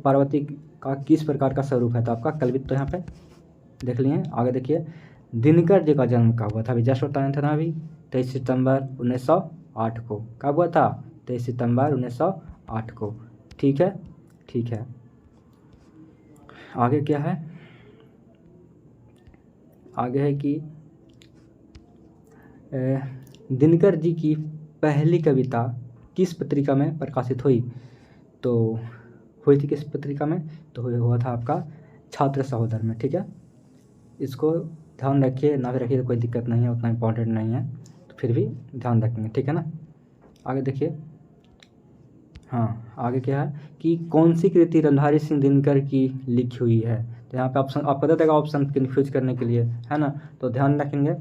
पार्वती का किस प्रकार का स्वरूप है, तो आपका कल्पित तो यहाँ पे देख लिए। आगे देखिए दिनकर जी का जन्म कब हुआ था, अभी जस्ट बताया था ना, अभी 23 सितंबर 1908 को। कब हुआ था, 23 सितंबर 1908 को, ठीक है, ठीक है। आगे क्या है, आगे है कि दिनकर जी की पहली कविता किस पत्रिका में प्रकाशित हुई, तो हुई थी किस पत्रिका में, तो हुआ था आपका छात्र सहोदर में, ठीक है। इसको ध्यान रखिए, ना भी रखिए तो कोई दिक्कत नहीं है, उतना इम्पोर्टेंट नहीं है, तो फिर भी ध्यान रखेंगे, ठीक है ना। आगे देखिए, हाँ आगे क्या है कि कौन सी कृति रंधारी सिंह दिनकर की लिखी हुई है। तो यहाँ पे ऑप्शन आपको दे देगा, ऑप्शन कन्फ्यूज करने के लिए, है ना। तो ध्यान रखेंगे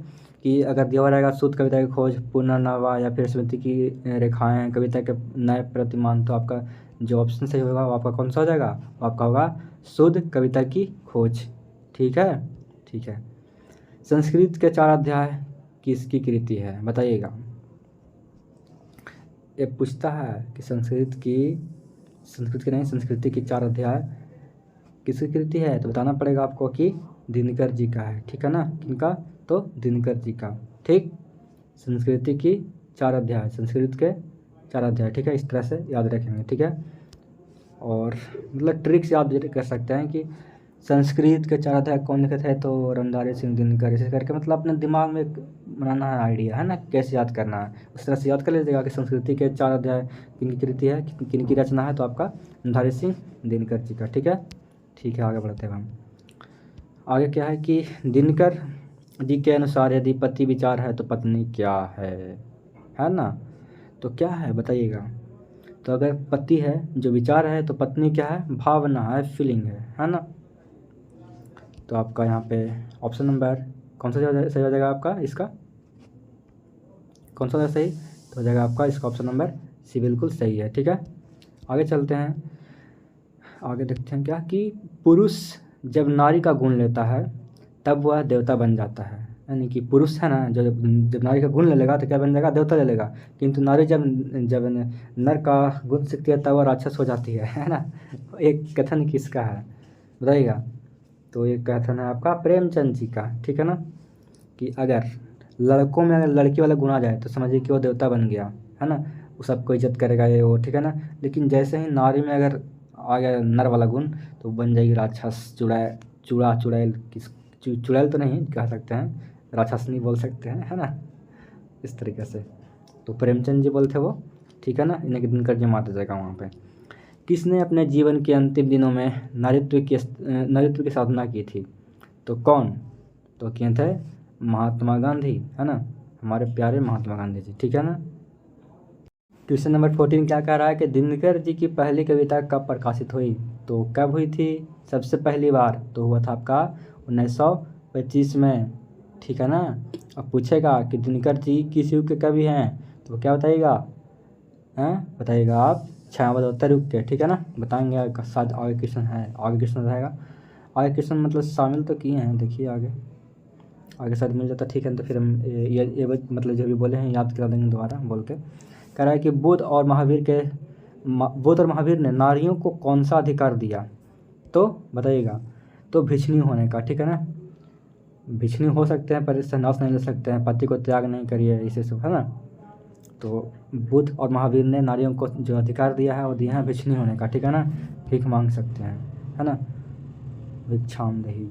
कि अगर दिया हुआ रहेगा शुद्ध कविता की खोज, पुनर्नवा या फिर स्मृति की रेखाएं, कविता के नए प्रतिमान, तो आपका जो ऑप्शन सही होगा वो आपका कौन सा हो जाएगा, वो आपका होगा शुद्ध कविता की खोज, ठीक है, ठीक है। संस्कृत के 4 अध्याय किसकी कृति है, बताइएगा। ये पूछता है कि संस्कृति की 4 अध्याय किसकी कृति है, तो बताना पड़ेगा आपको कि दिनकर जी का है, ठीक है ना। किनका, तो दिनकर जी का, ठीक। संस्कृति की 4 अध्याय, संस्कृत के 4 अध्याय, ठीक है, इस तरह से याद रखेंगे, ठीक है। और मतलब ट्रिक्स याद कर सकते हैं कि संस्कृत के 4 अध्याय कौन लिखे थे, तो रंधारी सिंह दिनकर, ऐसे करके मतलब अपने दिमाग में बनाना है आइडिया, है ना, कैसे याद करना है, उस तरह से याद कर लीजिएगा कि संस्कृति के 4 अध्याय किनकी कृति है, किनकी रचना है, तो आपका रंधारी सिंह दिनकर जी का, ठीक है, ठीक है। आगे बढ़ते हैं हम। आगे क्या है कि दिनकर जी के अनुसार यदि पति विचार है तो पत्नी क्या है ना। तो क्या है बताइएगा। तो अगर पति है जो विचार है तो पत्नी क्या है, भावना है, फीलिंग है ना। तो आपका यहाँ पे ऑप्शन नंबर कौन सा सही हो जाएगा आपका, इसका कौन सा सही तो हो जाएगा आपका इसका ऑप्शन नंबर सी बिल्कुल सही है। ठीक है, आगे चलते हैं। आगे देखते हैं क्या कि पुरुष जब नारी का गुण लेता है तब वह देवता बन जाता है। यानी कि पुरुष है ना जो जब नारी का गुण ले लेगा तो क्या बन जाएगा, देवता ले लेगा। किंतु नारी जब जब नर का गुण सीखती है तब वह राक्षस हो जाती है ना। एक कथन किसका है बताइएगा। तो ये कथन है आपका प्रेमचंद जी का। ठीक है ना, कि अगर लड़कों में अगर लड़की वाला गुण आ जाए तो समझिए कि वो देवता बन गया है ना, वो सबको इज्जत करेगा ये वो। ठीक है ना, लेकिन जैसे ही नारी में अगर आ गया नर वाला गुण तो बन जाएगी राक्षस, चुड़ैल चुड़ैल तो नहीं कह सकते हैं, राक्षस नहीं बोल सकते हैं है ना, इस तरीके से। तो प्रेमचंद जी बोलते वो। ठीक है ना, इन्हें दिनकर जी माता जाएगा वहाँ पे। किसने अपने जीवन के अंतिम दिनों में नारित्व की साधना की थी। तो कौन, तो किए थे महात्मा गांधी है ना, हमारे प्यारे महात्मा गांधी जी। ठीक है ना। क्वेश्चन नंबर 14 क्या कह रहा है कि दिनकर जी की पहली कविता कब प्रकाशित हुई। तो कब हुई थी सबसे पहली बार, तो हुआ था आपका 1925 में। ठीक है ना। अब पूछेगा कि दिनकर जी किस युग के कवि हैं, तो क्या बताइएगा, हैं बताइएगा आप छायावत युग के। ठीक है ना, बताएंगे शायद आगे क्वेश्चन है, आगे क्वेश्चन रहेगा। आगे क्वेश्चन मतलब शामिल तो किए हैं, देखिए आगे शायद मिल जाता। ठीक है, तो फिर हम ये मतलब जो भी बोले हैं याद करा देंगे दोबारा बोल के। कह रहा है कि बुद्ध और महावीर ने नारियों को कौन सा अधिकार दिया, तो बताइएगा। तो भिक्षुणी होने का। ठीक है ना, भिक्षुणी हो सकते हैं पर संन्यास नहीं ले सकते हैं, पति को त्याग नहीं करिए, इसे सब है ना। तो बुद्ध और महावीर ने नारियों को जो अधिकार दिया है वो दिया है भिक्षुणी होने का। ठीक है ना, भीख मांग सकते हैं है ना, भिक्षाम देही।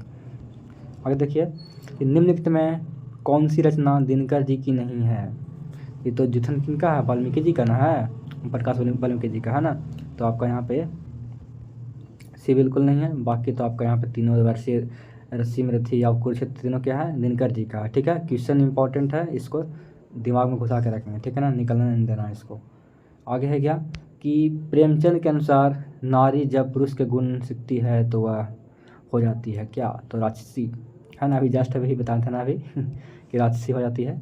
आगे देखिए कि निम्नलिखित में कौन सी रचना दिनकर जी की नहीं है। ये तो जुथन किनका है, वाल्मीकि जी का ना है, प्रकाश वाल्मीकि जी का है ना। तो आपका यहाँ पे सी बिल्कुल नहीं है। बाकी तो आपका यहाँ पे तीनों वर्षीय रस्सी में रथी या कुरुक्षेत्र तीनों क्या है, दिनकर जी का। ठीक है, क्वेश्चन इंपॉर्टेंट है, इसको दिमाग में घुसा के रखेंगे। ठीक है ना, निकलने नहीं देना इसको। आगे है क्या कि प्रेमचंद के अनुसार नारी जब पुरुष के गुण सीखती है तो वह हो जाती है क्या, तो राक्षसी है ना। अभी जस्ट अभी बताया था ना अभी कि राक्षसी हो जाती है।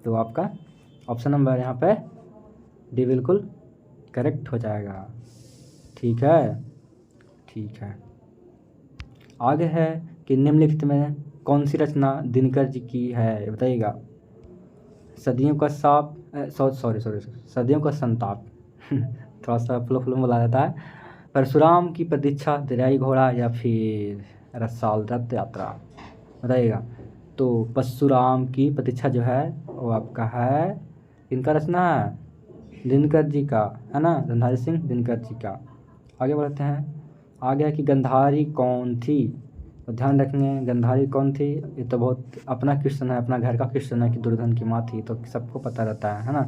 तो आपका ऑप्शन नंबर यहाँ पे डी बिल्कुल करेक्ट हो जाएगा। ठीक है। आगे है कि निम्नलिखित में कौन सी रचना दिनकर जी की है बताइएगा। सदियों का साप सॉरी सदियों का संताप थोड़ा सा फ्लो बोला जाता है। परशुराम की प्रतीक्षा, दरियाई घोड़ा या फिर रसाल रथ यात्रा बताइएगा। तो परशुराम की प्रतीक्षा जो है वो आपका है किनका रचना है, दिनकर जी का है ना, गंधारी सिंह दिनकर जी का। आगे बढ़ते हैं। आगे है कि गंधारी कौन थी, तो ध्यान रखेंगे गंधारी कौन थी। ये तो बहुत अपना क्वेश्चन है, अपना घर का क्वेश्चन है कि दुर्योधन की माँ थी, तो सबको पता रहता है ना।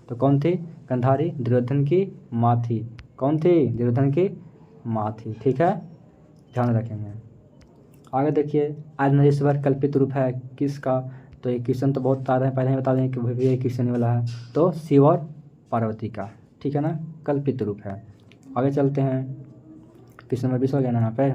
तो कौन थी गंधारी, दुर्योधन की माँ थी। कौन थी, दुर्योधन की माँ थी। ठीक है, ध्यान रखेंगे। आगे देखिए अर्धनारीश्वर कल्पित रूप है किसका। तो ये क्वेश्चन तो बहुत सारे हैं, पहले ही बता दें कि भी ये क्वेश्चन वाला है। तो शिव और पार्वती का। ठीक है ना, कल्पित रूप है। आगे चलते हैं, क्वेश्चन नंबर 20 हो गया ना यहाँ पे।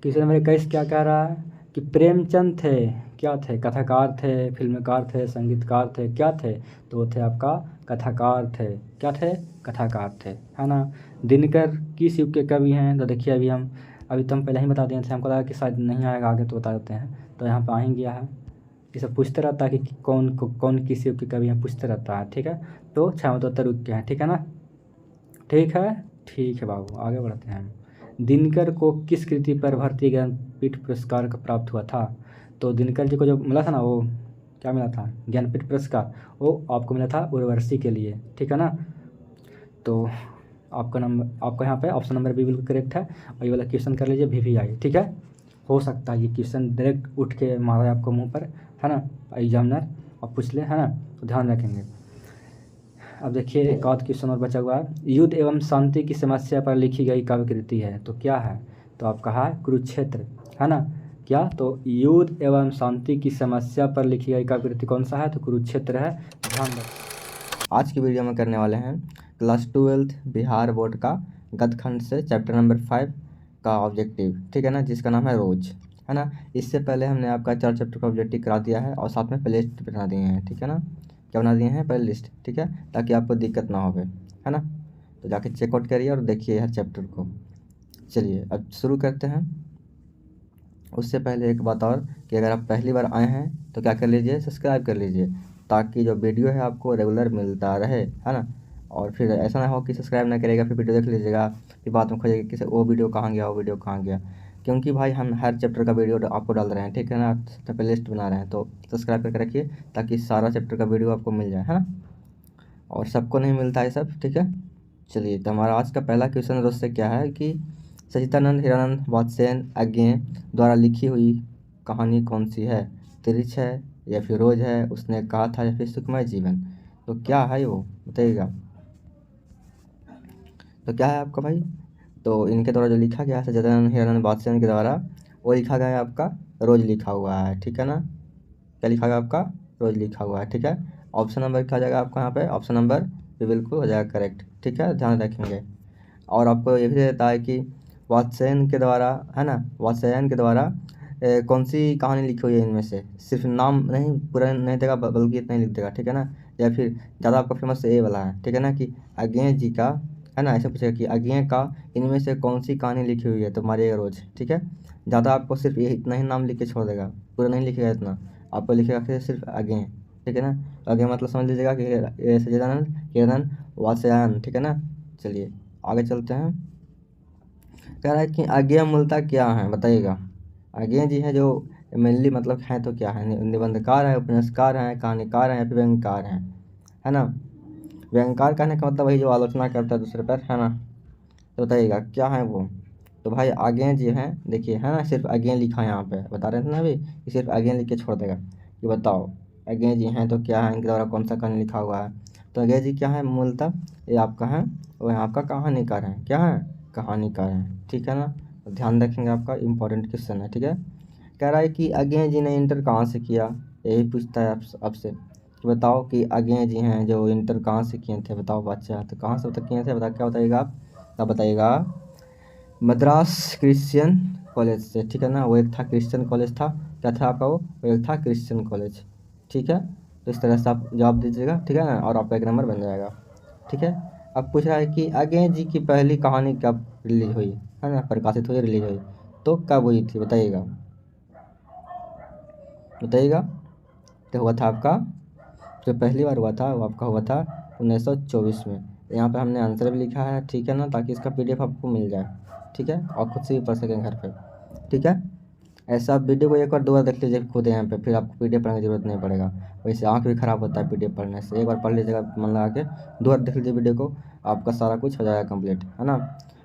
क्वेश्चन नंबर 21 क्या कह रहा है कि प्रेमचंद थे क्या थे, कथाकार थे, फिल्मकार थे, संगीतकार थे, क्या थे। तो वो थे आपका कथाकार थे। क्या थे, कथाकार थे है ना। दिनकर किस युग के कवि हैं, तो देखिए अभी तो हम पहले ही बता दिए थे, हमको लगा कि शायद नहीं आएगा, आगे तो बता देते हैं। तो यहाँ पर आ ही गया है, ये सब पूछते रहता है कि कौन किस युग के कवि हैं, पूछते रहता है। ठीक है, तो छायावत युग के हैं। ठीक है ना, ठीक है बाबू, आगे बढ़ते हैं। दिनकर को किस कृति पर भारतीय ज्ञानपीठ पुरस्कार का प्राप्त हुआ था। तो दिनकर जी को जो मिला था ना, वो क्या मिला था, ज्ञानपीठ पुरस्कार, वो आपको मिला था उर्वशी के लिए। ठीक है ना, तो आपका यहाँ पे ऑप्शन नंबर बी बिल्कुल करेक्ट है। और ये वाला क्वेश्चन कर लीजिए VVI। ठीक है, हो सकता है ये क्वेश्चन डायरेक्ट उठ के मारा आपको मुँह पर है ना, एग्जामिनर और पूछ ले है ना, तो ध्यान रखेंगे। अब देखिए एक आध क्वेश्चन और बचा हुआ है। युद्ध एवं शांति की समस्या पर लिखी गई काव्य कृति है, तो क्या है। तो आपका है कुरुक्षेत्र है ना, क्या, तो युद्ध एवं शांति की समस्या पर लिखी गई काव्य कृति कौन सा है, तो कुरुक्षेत्र है। ध्यान रखें। आज की वीडियो में करने वाले हैं क्लास 12 बिहार बोर्ड का गद्यखंड से चैप्टर नंबर 5 का ऑब्जेक्टिव, ठीक है ना, जिसका नाम है रोज, है ना। इससे पहले हमने आपका 4 चैप्टर का ऑब्जेक्टिव करा दिया है और साथ में प्ले लिस्ट बना दिए हैं, ठीक है ना। क्या बना दिए हैं, प्ले लिस्ट, ठीक है, ताकि आपको दिक्कत ना हो, है ना। तो जाके चेकआउट करिए और देखिए हर चैप्टर को। चलिए अब शुरू करते हैं। उससे पहले एक बात और कि अगर आप पहली बार आए हैं तो क्या कर लीजिए, सब्सक्राइब कर लीजिए, ताकि जो वीडियो है आपको रेगुलर मिलता रहे, है ना। और फिर ऐसा ना हो कि सब्सक्राइब ना करेगा फिर वीडियो देख लीजिएगा, फिर बाद में खोजेगा कि वो वीडियो कहाँ गया, वो वीडियो कहाँ गया। क्योंकि भाई हम हर चैप्टर का वीडियो आपको डाल रहे हैं, ठीक है ना, प्ले लिस्ट बना रहे हैं, तो सब्सक्राइब करके रखिए ताकि सारा चैप्टर का वीडियो आपको मिल जाए, है ना। और सबको नहीं मिलता है सब, ठीक है। चलिए तो हमारा आज का पहला क्वेश्चन दोस्तों क्या है कि सच्चिदानंद हीरानंद वात्स्ययन अज्ञेय द्वारा लिखी हुई कहानी कौन सी है, तिरछ है या फिर रोज है, उसने कहा था या फिर सुखमय जीवन। तो क्या है वो बताइएगा। तो क्या है आपका भाई, तो इनके द्वारा जो लिखा गया है सच्चिदानंद हीरानंद वात्स्ययन के द्वारा, वो लिखा गया है आपका रोज लिखा हुआ है, ठीक है ना। क्या लिखा गया आपका, रोज लिखा हुआ है, ठीक है। ऑप्शन नंबर क्या हो जाएगा आपका यहाँ पे, ऑप्शन नंबर भी बिल्कुल हो जाएगा करेक्ट, ठीक है, ध्यान रखेंगे। और आपको ये भी देता है कि वात्स्ययन के द्वारा, है ना, वात्स्ययन के द्वारा कौन सी कहानी लिखी हुई है इनमें से, सिर्फ नाम नहीं पूरा नहीं देगा बल्कि इतना ही लिख देगा, ठीक है ना। या फिर ज़्यादा आपका फेमस ये वाला है, ठीक है ना, कि अज्ञेय जी का, है ना, ऐसे पूछेगा कि अज्ञेय का इनमें से कौन सी कहानी लिखी हुई है, तो मारिएगा रोज, ठीक है। ज़्यादा आपको सिर्फ ये इतना ही नाम लिख के छोड़ देगा, पूरा नहीं लिखेगा इतना, आपको लिखेगा कि सिर्फ अज्ञेय, ठीक है ना। तो अज्ञेय मतलब समझ लीजिएगा कि ये सच्चिदानंद हीरानंद वात्स्ययन, ठीक है ना। चलिए आगे चलते हैं। कह रहा है कि अज्ञेय मूलतः क्या है बताइएगा। अज्ञेय जी है जो मेनली मतलब है तो क्या है, निबंधकार है, उपन्यासकार हैं, कहानीकार हैं या फिर व्यंग्यकार हैं, है ना। व्यंग्यकार कहने का मतलब वही जो आलोचना करता है दूसरे पर, है ना। तो बताइएगा क्या है वो। तो भाई अज्ञेय जी हैं, देखिए, है ना, सिर्फ अज्ञेय लिखा है यहाँ पे, बता रहे थे ना अभी कि सिर्फ अज्ञेय लिख के छोड़ देगा कि बताओ अज्ञेय जी हैं तो क्या है, इनके द्वारा कौन सा कहानी लिखा हुआ है। तो अज्ञेय जी क्या है मूलतः, ये आपका है, और यहाँ आपका कहानीकार है, क्या है, कहानीकार है, ठीक है ना। तो ध्यान रखेंगे, आपका इंपॉर्टेंट क्वेश्चन है, ठीक है। कह रहा है कि अज्ञेय जी ने इंटर कहाँ से किया, यही पूछता है आपसे कि बताओ कि अज्ञेय जी हैं जो इंटर कहाँ से किए थे, बताओ बच्चा, तो कहाँ से तक किए थे, बता क्या बताइएगा आप, क्या बताइएगा, मद्रास क्रिश्चियन कॉलेज से, ठीक है ना। वो एक था क्रिश्चियन कॉलेज था, क्या था आपका वो एक था क्रिश्चियन कॉलेज, ठीक है। तो इस तरह से आप जवाब दीजिएगा, ठीक है ना, और आपका एक नंबर बन जाएगा, ठीक है। अब पूछ रहा है कि अज्ञेय जी की पहली कहानी कब रिलीज हुई, है ना, प्रकाशित हुई, रिलीज हुई, तो कब हुई थी बताइएगा, बताइएगा। तो हुआ था आपका, जो पहली बार हुआ था वो आपका हुआ था 1924 में। यहाँ पे हमने आंसर भी लिखा है, ठीक है ना, ताकि इसका पीडीएफ आपको मिल जाए, ठीक है, और खुद से भी पढ़ सकें घर पे, ठीक है। ऐसा आप वीडियो को एक बार 2 बार देख लीजिए खुद यहाँ पे, फिर आपको पीडीएफ पढ़ने की जरूरत नहीं पड़ेगा। वैसे आँख भी खराब होता है पीडीएफ पढ़ने से, एक बार पढ़ लीजिएगा मन लगा के, 2 बार देख लीजिए वीडियो को, आपका सारा कुछ हो जाएगा कंप्लीट, है ना।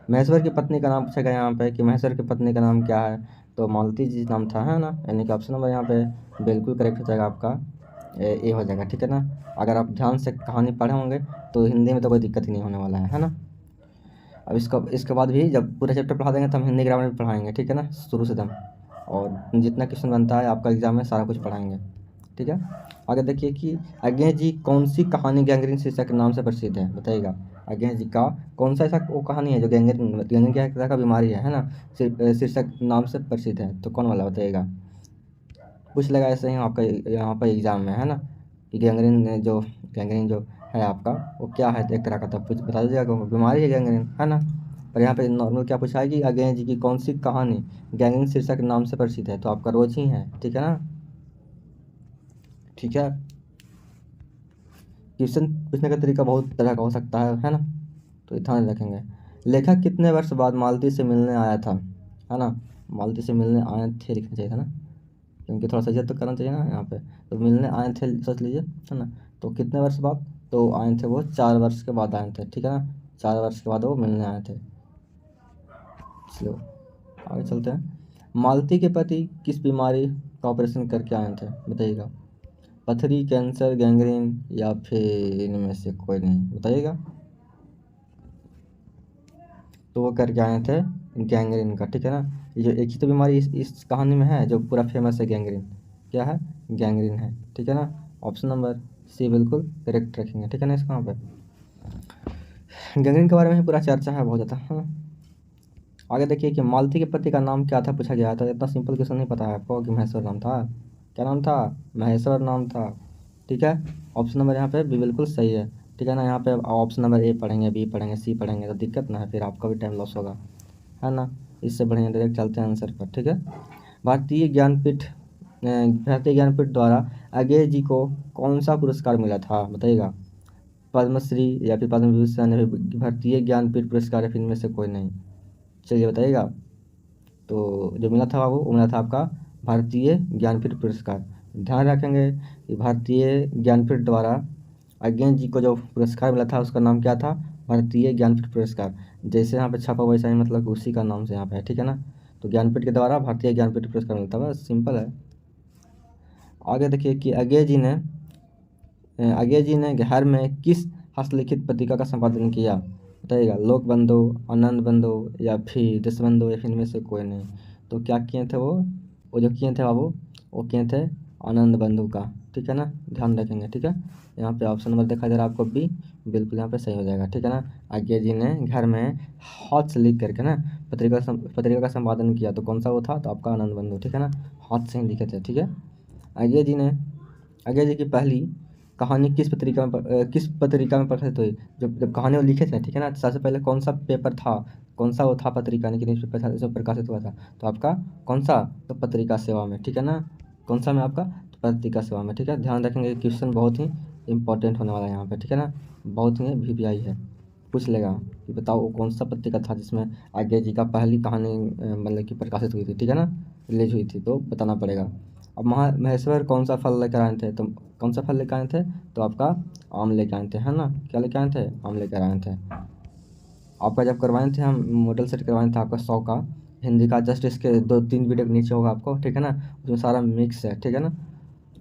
महेश्वर की पत्नी का नाम पूछा गया यहाँ पे कि महेश्वर की पत्नी का नाम क्या है, तो मालती जी नाम था, है ना, यानी कि ऑप्शन नंबर यहाँ पे बिल्कुल करेक्ट हो जाएगा आपका, ये हो जाएगा, ठीक है ना। अगर आप ध्यान से कहानी पढ़े होंगे तो हिंदी में तो कोई दिक्कत ही नहीं होने वाला है ना। अब इसके बाद भी जब पूरा चैप्टर पढ़ा देंगे तो हम हिंदी ग्रामर भी पढ़ाएंगे, ठीक है ना, शुरू से दम, और जितना क्वेश्चन बनता है आपका एग्जाम में सारा कुछ पढ़ाएंगे, ठीक है। आगे देखिए कि अज्ञेय जी कौन सी कहानी गैंग्रीन शीर्षक के नाम से प्रसिद्ध है बताइएगा। अज्ञेय जी का कौन सा ऐसा वो कहानी है जो गैंग्रीन क्या तरह का बीमारी है ना, शीर्षक नाम से प्रसिद्ध है, तो कौन वाला बताइएगा। पूछ लेगा ऐसे ही आपका यहाँ पर एग्जाम में, है ना, कि गैंग्रीन जो है आपका वो क्या है, एक तरह का, तब कुछ बता दीजिएगा बीमारी है गैंग्रीन, है ना। पर यहाँ पे नॉर्मल क्या पूछा है कि अज्ञेय जी की कौन सी कहानी गैंग्रीन शीर्षक नाम से प्रसिद्ध है, तो आपका रोज ही है, ठीक है ना, ठीक है। क्वेश्चन पूछने का तरीका बहुत तरह का हो सकता है ना, तो ध्यान रखेंगे। लेखक कितने वर्ष बाद मालती से मिलने आया था, है ना, मालती से मिलने आए थे लिखना चाहिए था ना, क्योंकि थोड़ा सा इज्जत तो करना चाहिए ना यहाँ पे। तो मिलने आए थे सोच लीजिए, है ना, तो कितने वर्ष बाद, तो आए थे वो 4 वर्ष के बाद आए थे, ठीक है ना, 4 वर्ष के बाद वो मिलने आए थे। चलो आगे चलते हैं। मालती के पति किस बीमारी का ऑपरेशन करके आए थे बताइएगा। पथरी, कैंसर, गैंग्रीन या फिर इनमें से कोई नहीं, बताइएगा। तो वो करके आए थे गैंग्रीन का, ठीक है ना। ये जो एक ही तो बीमारी इस कहानी में है जो पूरा फेमस है, गैंग्रीन। क्या है? गैंग्रीन है, ठीक है ना। ऑप्शन नंबर सी बिल्कुल करेक्ट रखेंगे, ठीक है ना। इस कहाँ पे गैंग्रीन के बारे में ही पूरा चर्चा है बहुत ज़्यादा। हाँ, आगे देखिए कि मालती के पति का नाम क्या था, पूछा गया था। इतना सिंपल क्वेश्चन नहीं पता है आपको कि महेश्वर नाम था। क्या नाम था? महेश्वर नाम था, ठीक है। ऑप्शन नंबर यहाँ पे भी बिल्कुल सही है, ठीक है ना। यहाँ पे ऑप्शन नंबर ए पढ़ेंगे, बी पढ़ेंगे, सी पढ़ेंगे तो दिक्कत ना है, फिर आपका भी टाइम लॉस होगा, है ना। इससे बढ़िया डायरेक्ट चलते हैं आंसर पर, ठीक है। भारतीय ज्ञानपीठ भारतीय ज्ञानपीठ द्वारा अगेय जी को कौन सा पुरस्कार मिला था, बताइएगा। पद्मश्री या फिर पद्म विभूषण या फिर भारतीय ज्ञानपीठ पुरस्कार या फिर इनमें से कोई नहीं, चलिए बताइएगा। तो जो मिला था वो मिला था आपका भारतीय ज्ञानपीठ पुरस्कार। ध्यान रखेंगे कि भारतीय ज्ञानपीठ द्वारा अज्ञान जी को जो पुरस्कार मिला था उसका नाम क्या था? भारतीय ज्ञानपीठ पुरस्कार। जैसे यहाँ पे छपा वैसा ही मतलब कि उसी का नाम से यहाँ पे है, ठीक है ना। तो ज्ञानपीठ के द्वारा भारतीय ज्ञानपीठ पुरस्कार मिलता है, बस सिंपल है। आगे देखिए कि अज्ञे जी ने घर में किस हस्तलिखित पत्रिका का संपादन किया, बताइएगा। लोक बंधु, आनंद बंधु या फिर देश बंधु या फिर इनमें से कोई नहीं। तो क्या किए थे वो जो किए थे बाबू, वो किए थे आनंद बंधु का, ठीक है ना। ध्यान रखेंगे, ठीक है। यहाँ पे ऑप्शन नंबर देखा जा रहा है आपको बी, बिल्कुल यहाँ पे सही हो जाएगा, ठीक है ना। अज्ञे जी ने घर में हाथ से लिख करके ना पत्रिका का संपादन किया, तो कौन सा वो था? तो आपका आनंद बंधु, ठीक है ना। हाथ से ही लिखे थे, ठीक है। अज्ञे जी ने अज्ञे जी की पहली कहानी किस पत्रिका में प्रकाशित हुई? जब कहानी वो लिखे थे, ठीक है ना। सबसे पहले कौन सा पेपर था, कौन सा वो था पत्रिका, यानी कि न्यूज़ पेपर था जिसमें प्रकाशित हुआ था? तो आपका कौन सा? तो पत्रिका सेवा में, ठीक है ना। कौन सा में आपका? तो पत्रिका सेवा में, ठीक है। ध्यान रखेंगे क्वेश्चन बहुत ही इंपॉर्टेंट होने वाला है यहाँ पे, ठीक है ना। बहुत ही VVI है, पूछ लेगा कि बताओ वो कौन सा पत्रिका था जिसमें आज्ञा जी का पहली कहानी मतलब कि प्रकाशित हुई थी, ठीक है ना, रिलीज हुई थी, तो बताना पड़ेगा। अब महेश्वर कौन सा फल लेकर आए थे? तो कौन सा फल लेकर आए थे? तो आपका आम लेकर आए थे, है ना। क्या लेकर आए थे? आम लेकर आए थे। आपका जब करवाए थे हम मॉडल सेट करवाए थे आपका 100 का हिंदी का, जस्ट इसके 2-3 वीडियो के नीचे होगा आपको, ठीक है ना। उसमें सारा मिक्स है, ठीक है ना।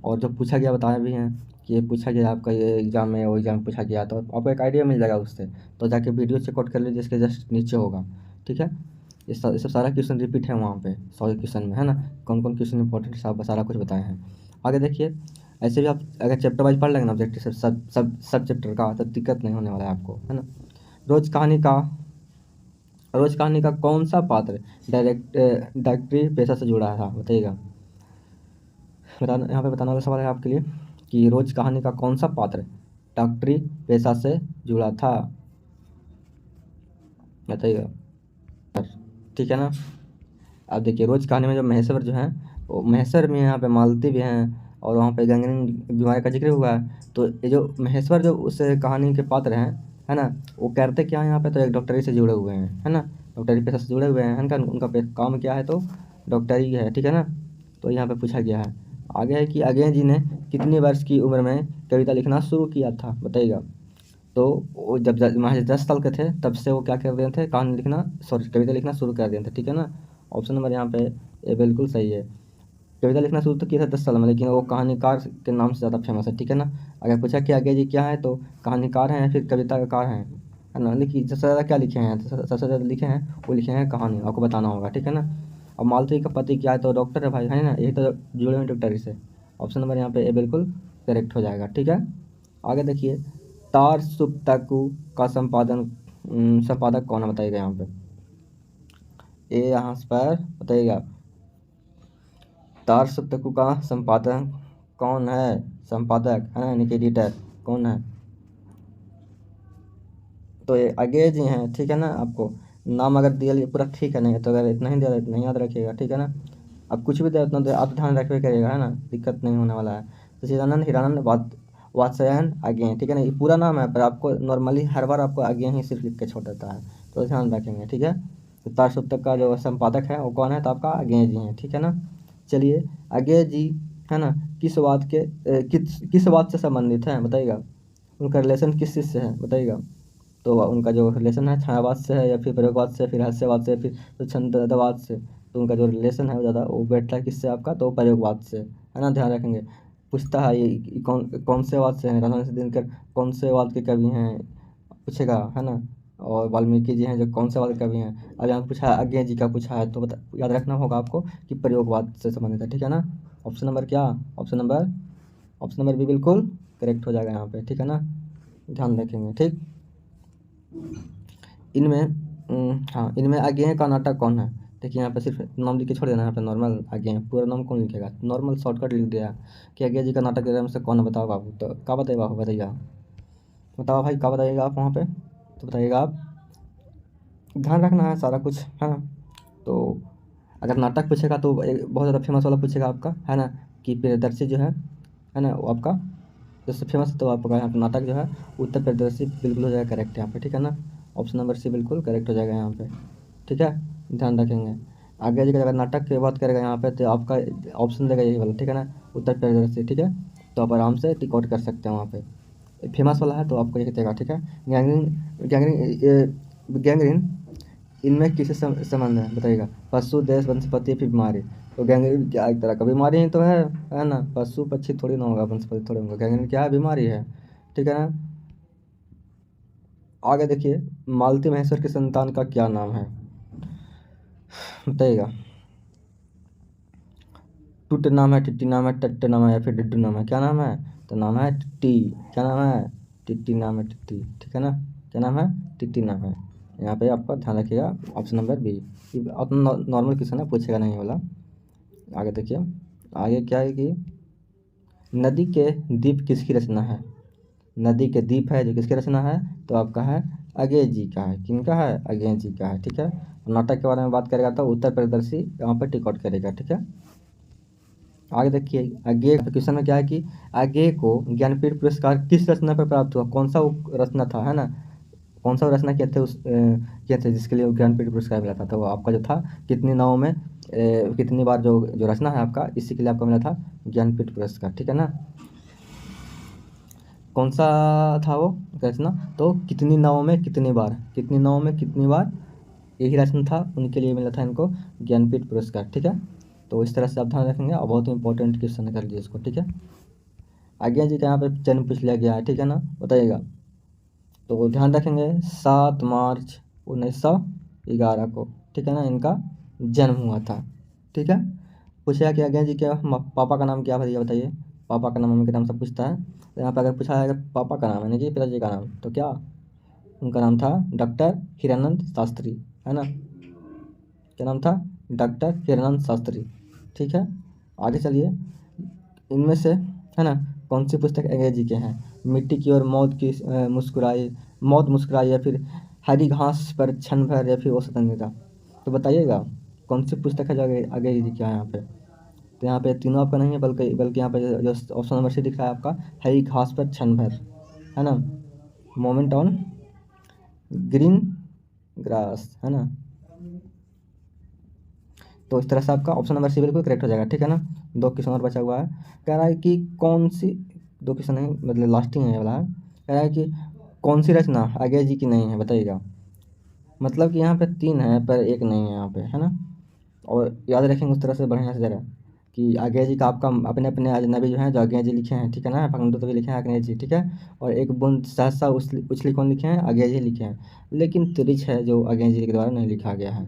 और जो पूछा गया बताया भी हैं कि ये पूछा गया आपका, ये एग्ज़ाम में वो एग्ज़ाम पूछा गया, तो आपको एक आइडिया मिल जाएगा उससे। तो जाके वीडियो चेकआउट कर लीजिए, इसके जस्ट नीचे होगा, ठीक है। ये सब सारा क्वेश्चन रिपीट है वहाँ पे 100 क्वेश्चन में, है ना। कौन कौन क्वेश्चन इंपॉर्टेंट सारा कुछ बताए हैं। आगे देखिए, ऐसे भी आप अगर चैप्टर वाइज पढ़ लेंगे ना ऑब्जेक्टिव सब चैप्टर का, तो दिक्कत नहीं होने वाला है आपको, है ना। रोज कहानी का रोज कहानी का कौन सा पात्र डायरेक्टरी पेशा से जुड़ा था, बताइएगा। यहाँ पे बताने वाला सवाल है आपके लिए कि रोज कहानी का कौन सा पात्र डॉक्टरी पेशा से जुड़ा था, बताइएगा, ठीक है ना। अब देखिए रोज कहानी में जो महेश्वर जो है, वो महेश्वर में यहाँ पे मालती भी हैं और वहाँ पे गैंग्रीन बीमारी का जिक्र हुआ है। तो ये जो महेश्वर जो उस कहानी के पात्र हैं, है ना, वो करते क्या है यहाँ पे? तो एक डॉक्टरी से जुड़े हुए हैं, है ना। डॉक्टरी पेशा से जुड़े हुए हैं, है ना। उनका काम क्या है? तो डॉक्टरी है, ठीक है ना। तो यहाँ पे पूछा गया है। आगे है कि अज्ञे जी ने कितनी वर्ष की उम्र में कविता लिखना शुरू किया था, बताइएगा। तो वो जब महज 10 साल के थे तब से वो क्या कर रहे थे? कहानी लिखना, सॉरी, कविता लिखना शुरू कर दिए थे, ठीक है ना। ऑप्शन नंबर यहाँ पे ये बिल्कुल सही है। कविता लिखना शुरू तो किया था 10 साल में, लेकिन वो कहानीकार के नाम से ज़्यादा फेमस है, ठीक है ना। अगर पूछा कि आगे जी क्या है, तो कहानीकार हैं या फिर कविताकार हैं, है ना। लेकिन सबसे ज़्यादा क्या लिखे हैं? सबसे ज़्यादा लिखे हैं वो लिखे हैं कहानी, आपको बताना होगा, ठीक है ना। अब मालती का पति क्या है? तो डॉक्टर है भाई, है ना। यही तो जुड़े हुए डॉक्टरी से। ऑप्शन नंबर यहाँ पे ये बिल्कुल करेक्ट हो जाएगा, ठीक है। आगे देखिए, तार सुप्ताकू का संपादक कौन है, बताइएगा यहाँ पे। ये यहाँ पर बताइएगा, तार सुप्ताकू का संपादक कौन है? संपादक, है ना, यानी कि एडिटर कौन है? तो ये अज्ञे जी हैं, ठीक है ना। आपको नाम अगर दिया पूरा ठीक है, नहीं तो अगर इतना ही दिया इतना ही याद रखिएगा, ठीक है ना। अब कुछ भी दे उतना दे, आप ध्यान रखिए करिएगा, है ना, दिक्कत नहीं होने वाला है। तो चिदानंद हीरानंद वात्स्यायन अज्ञे, ठीक है ना। ये पूरा नाम है पर आपको नॉर्मली हर बार आपको अज्ञे ही सिर्फ लिख के छोड़ देता है, तो ध्यान रखेंगे, ठीक है। तो तार सुप्तक का जो संपादक है वो कौन है? तो आपका अज्ञे जी हैं, ठीक है ना। चलिए, अज्ञे जी, है ना, किस बात से संबंधित है, बताइएगा। उनका रिलेशन किस चीज़ से है, बताइएगा। तो उनका जो रिलेशन है छायावाद से है या फिर प्रयोगवाद से, फिर हास्यवाद से, फिर स्वच्छंदवाद से। तो उनका जो रिलेशन है वो ज़्यादा वो बैठता है किससे? आपका तो प्रयोगवाद से, है ना। ध्यान रखेंगे, पूछता है ये कौन कौन से वाद से हैं, राजधानी से दिनकर कौन से वाद के कवि हैं, पूछेगा, है ना। और वाल्मीकि जी हैं जो कौन से वाले कवि हैं। अब यहाँ पूछा है अज्ञे जी का पूछा है, तो याद रखना होगा आपको कि प्रयोगवाद से संबंधित है, ठीक है ना। ऑप्शन नंबर क्या, ऑप्शन नंबर बी बिल्कुल करेक्ट हो जाएगा यहाँ पे, ठीक है ना, ध्यान रखेंगे। ठीक, इनमें हाँ, इनमें अज्ञेय का नाटक कौन है। देखिए यहाँ पे सिर्फ नाम लिख के छोड़ देना है, यहाँ पे नॉर्मल अज्ञेय, पूरा नाम कौन लिखेगा, नॉर्मल शॉर्टकट लिख दिया कि अज्ञेय जी का नाटक के बारे में से कौन है, बताओ बाबू। तो क्या बताइए बाबू, बताइए, बताओ भाई, क्या बताइएगा आप वहाँ पे, तो बताइएगा आप, ध्यान रखना है सारा कुछ, है ना। तो अगर नाटक पूछेगा तो बहुत ज़्यादा फेमस वाला पूछेगा आपका, है ना, कि प्रियदर्शी जो है ना, वो आपका जैसे फेमस है, तो आपका यहाँ पे नाटक जो है उत्तर प्रियदर्शी बिल्कुल हो जाएगा करेक्ट यहाँ पे, ठीक है ना। ऑप्शन नंबर सी बिल्कुल करेक्ट हो जाएगा यहाँ पे, ठीक है, ध्यान रखेंगे। आगे जी अगर नाटक की बात करेगा यहाँ पे, तो आपका ऑप्शन देगा यही वाला, ठीक है ना, उत्तर प्रियदर्शी, ठीक है। तो आप आराम से टिक आउट कर सकते हैं वहाँ पे, फेमस वाला है तो आपको यही देगा, ठीक है। गैंग्रीन, गैंग्रीन इनमें किससे संबंध है बताइएगा, पशु, देश, वनस्पति, फिर बीमारी। तो गैंग्रीन क्या एक तरह का बीमारी ही तो है ना, पशु पक्षी थोड़ी ना होगा, वनस्पति थोड़ी होगा, गैंग्रीन क्या है, बीमारी है, ठीक है ना। आगे देखिए, मालती महेश्वर की संतान का क्या नाम है बताइएगा। टुट नाम है, टिट्टी नाम है, टट्ट नाम है, या फिर डिड्डू नाम है, क्या नाम है, तो नाम है टिट्टी, क्या नाम है, टिट्टी नाम है, टिट्टी, ठीक है ना, क्या नाम है, टिट्टी नाम है। यहाँ पे आपका ध्यान रखिएगा, ऑप्शन नंबर बी। अपना नॉर्मल क्वेश्चन है, पूछेगा नहीं वाला। आगे देखिए, आगे क्या है कि नदी के द्वीप किसकी रचना है। नदी के द्वीप है जो किसकी रचना है, तो आपका है अज्ञेय जी का है, किनका है, अज्ञेय जी का है, ठीक है। नाटक के बारे में बात करेगा तो उत्तर प्रदर्शी यहाँ पर टिक आउट करेगा, ठीक है। आगे देखिए, अज्ञेय क्वेश्चन में क्या है कि अज्ञेय को ज्ञानपीठ पुरस्कार किस रचना पर प्राप्त हुआ, कौन सा वो रचना था, है ना, कौन सा रचना किए थे किए थे जिसके लिए वो ज्ञानपीठ पुरस्कार मिला था। तो वो आपका जो था, कितनी नावों में कितनी बार जो जो रचना है आपका, इसी के लिए आपको मिला था ज्ञानपीठ पुरस्कार, ठीक है ना। कौन सा था वो रचना, तो कितनी नावों में कितनी बार, कितनी नावों में कितनी बार, यही रचना था, उनके लिए मिला था इनको ज्ञानपीठ पुरस्कार, ठीक है। तो इस तरह से आप ध्यान रखेंगे, और बहुत ही इंपॉर्टेंट क्वेश्चन कर लीजिए इसको, ठीक है। आज्ञा जी का यहाँ पे जन्म पूछ लिया गया है, ठीक है ना, बताइएगा। तो ध्यान रखेंगे 7 मार्च 1911 को, ठीक है ना, इनका जन्म हुआ था, ठीक है। पूछेगा कि आज्ञा जी के पापा का नाम क्या भैया बताइए, पापा का नाम मम्मी के नाम सब पूछता है। तो यहाँ पर अगर पूछा है पापा का नाम यानी कि पिताजी का नाम, तो क्या उनका नाम था डॉक्टर हिरानंद शास्त्री, है ना, क्या नाम था, डॉक्टर हिरानंद शास्त्री, ठीक है। आगे चलिए, इनमें से, है ना, कौन सी पुस्तक अजय जी के हैं, मिट्टी की और मौत की मुस्कुराई, मौत मुस्कुराई, या फिर हरी घास पर क्षण भर, या फिर औसत निगाह। तो बताइएगा कौन सी पुस्तक है जो अजय जी क्या है यहाँ पे। तो यहाँ पे तीनों आपका नहीं है, बल्कि बल्कि यहाँ पे जो ऑप्शन नंबर सी दिख रहा है आपका, हरी घास पर क्षण भर, है ना, मोमेंट ऑन ग्रीन ग्रास, है ना। तो इस तरह से आपका ऑप्शन नंबर सी बिल्कुल करेक्ट हो जाएगा, ठीक है ना। 2 क्वेश्चन और बचा हुआ है, कह रहा है कि कौन सी, 2 क्वेश्चन नहीं मतलब लास्ट ही है ये वाला है, कह रहा है कि कौन सी रचना अजय जी की नहीं है बताइएगा। मतलब कि यहाँ पे 3 है पर एक नहीं है यहाँ पे, है ना। और याद रखेंगे उस तरह से बढ़िया से ज़रा, कि अजय जी का आपका अपने अपने अजनबी जो हैं जो अजय जी लिखे हैं, ठीक है ना, फकंदो तो भी लिखे हैं अजय जी, ठीक है। और एक बूंद सहसा उछली कौन लिखे हैं, अजय जी लिखे हैं, लेकिन त्रिछ है जो अजय जी के द्वारा नहीं लिखा गया है,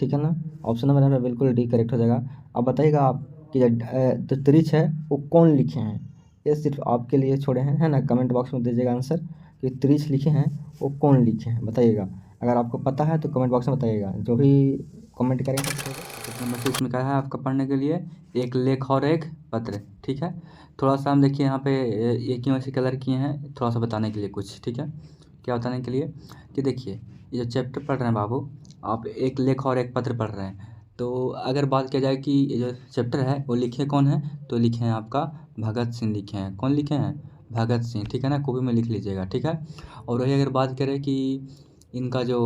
ठीक है ना। ऑप्शन नंबर यहाँ पे बिल्कुल डी करेक्ट हो जाएगा। अब बताइएगा आप कि जो त्रिछ है वो कौन लिखे हैं, ये सिर्फ आपके लिए छोड़े हैं, है ना, कमेंट बॉक्स में दीजिएगा आंसर कि त्रिछ लिखे हैं वो कौन लिखे हैं बताइएगा। अगर आपको पता है तो कमेंट बॉक्स में बताइएगा, जो भी कमेंट करेंगे। नंबर 6 में क्या है आपका पढ़ने के लिए, एक लेख और एक पत्र, ठीक है। थोड़ा सा हम देखिए यहाँ पे एक ही वैसे कलर किए हैं, थोड़ा सा बताने के लिए कुछ, ठीक है, क्या बताने के लिए कि देखिए, ये जो चैप्टर पढ़ रहे हैं बाबू, आप एक लेख और एक पत्र पढ़ रहे हैं। तो अगर बात किया जाए कि ये जो चैप्टर है वो लिखे कौन है, तो लिखे हैं आपका भगत सिंह लिखे हैं, कौन लिखे हैं, भगत सिंह, ठीक है ना, कॉपी में लिख लीजिएगा, ठीक है। और वही अगर बात करें कि इनका जो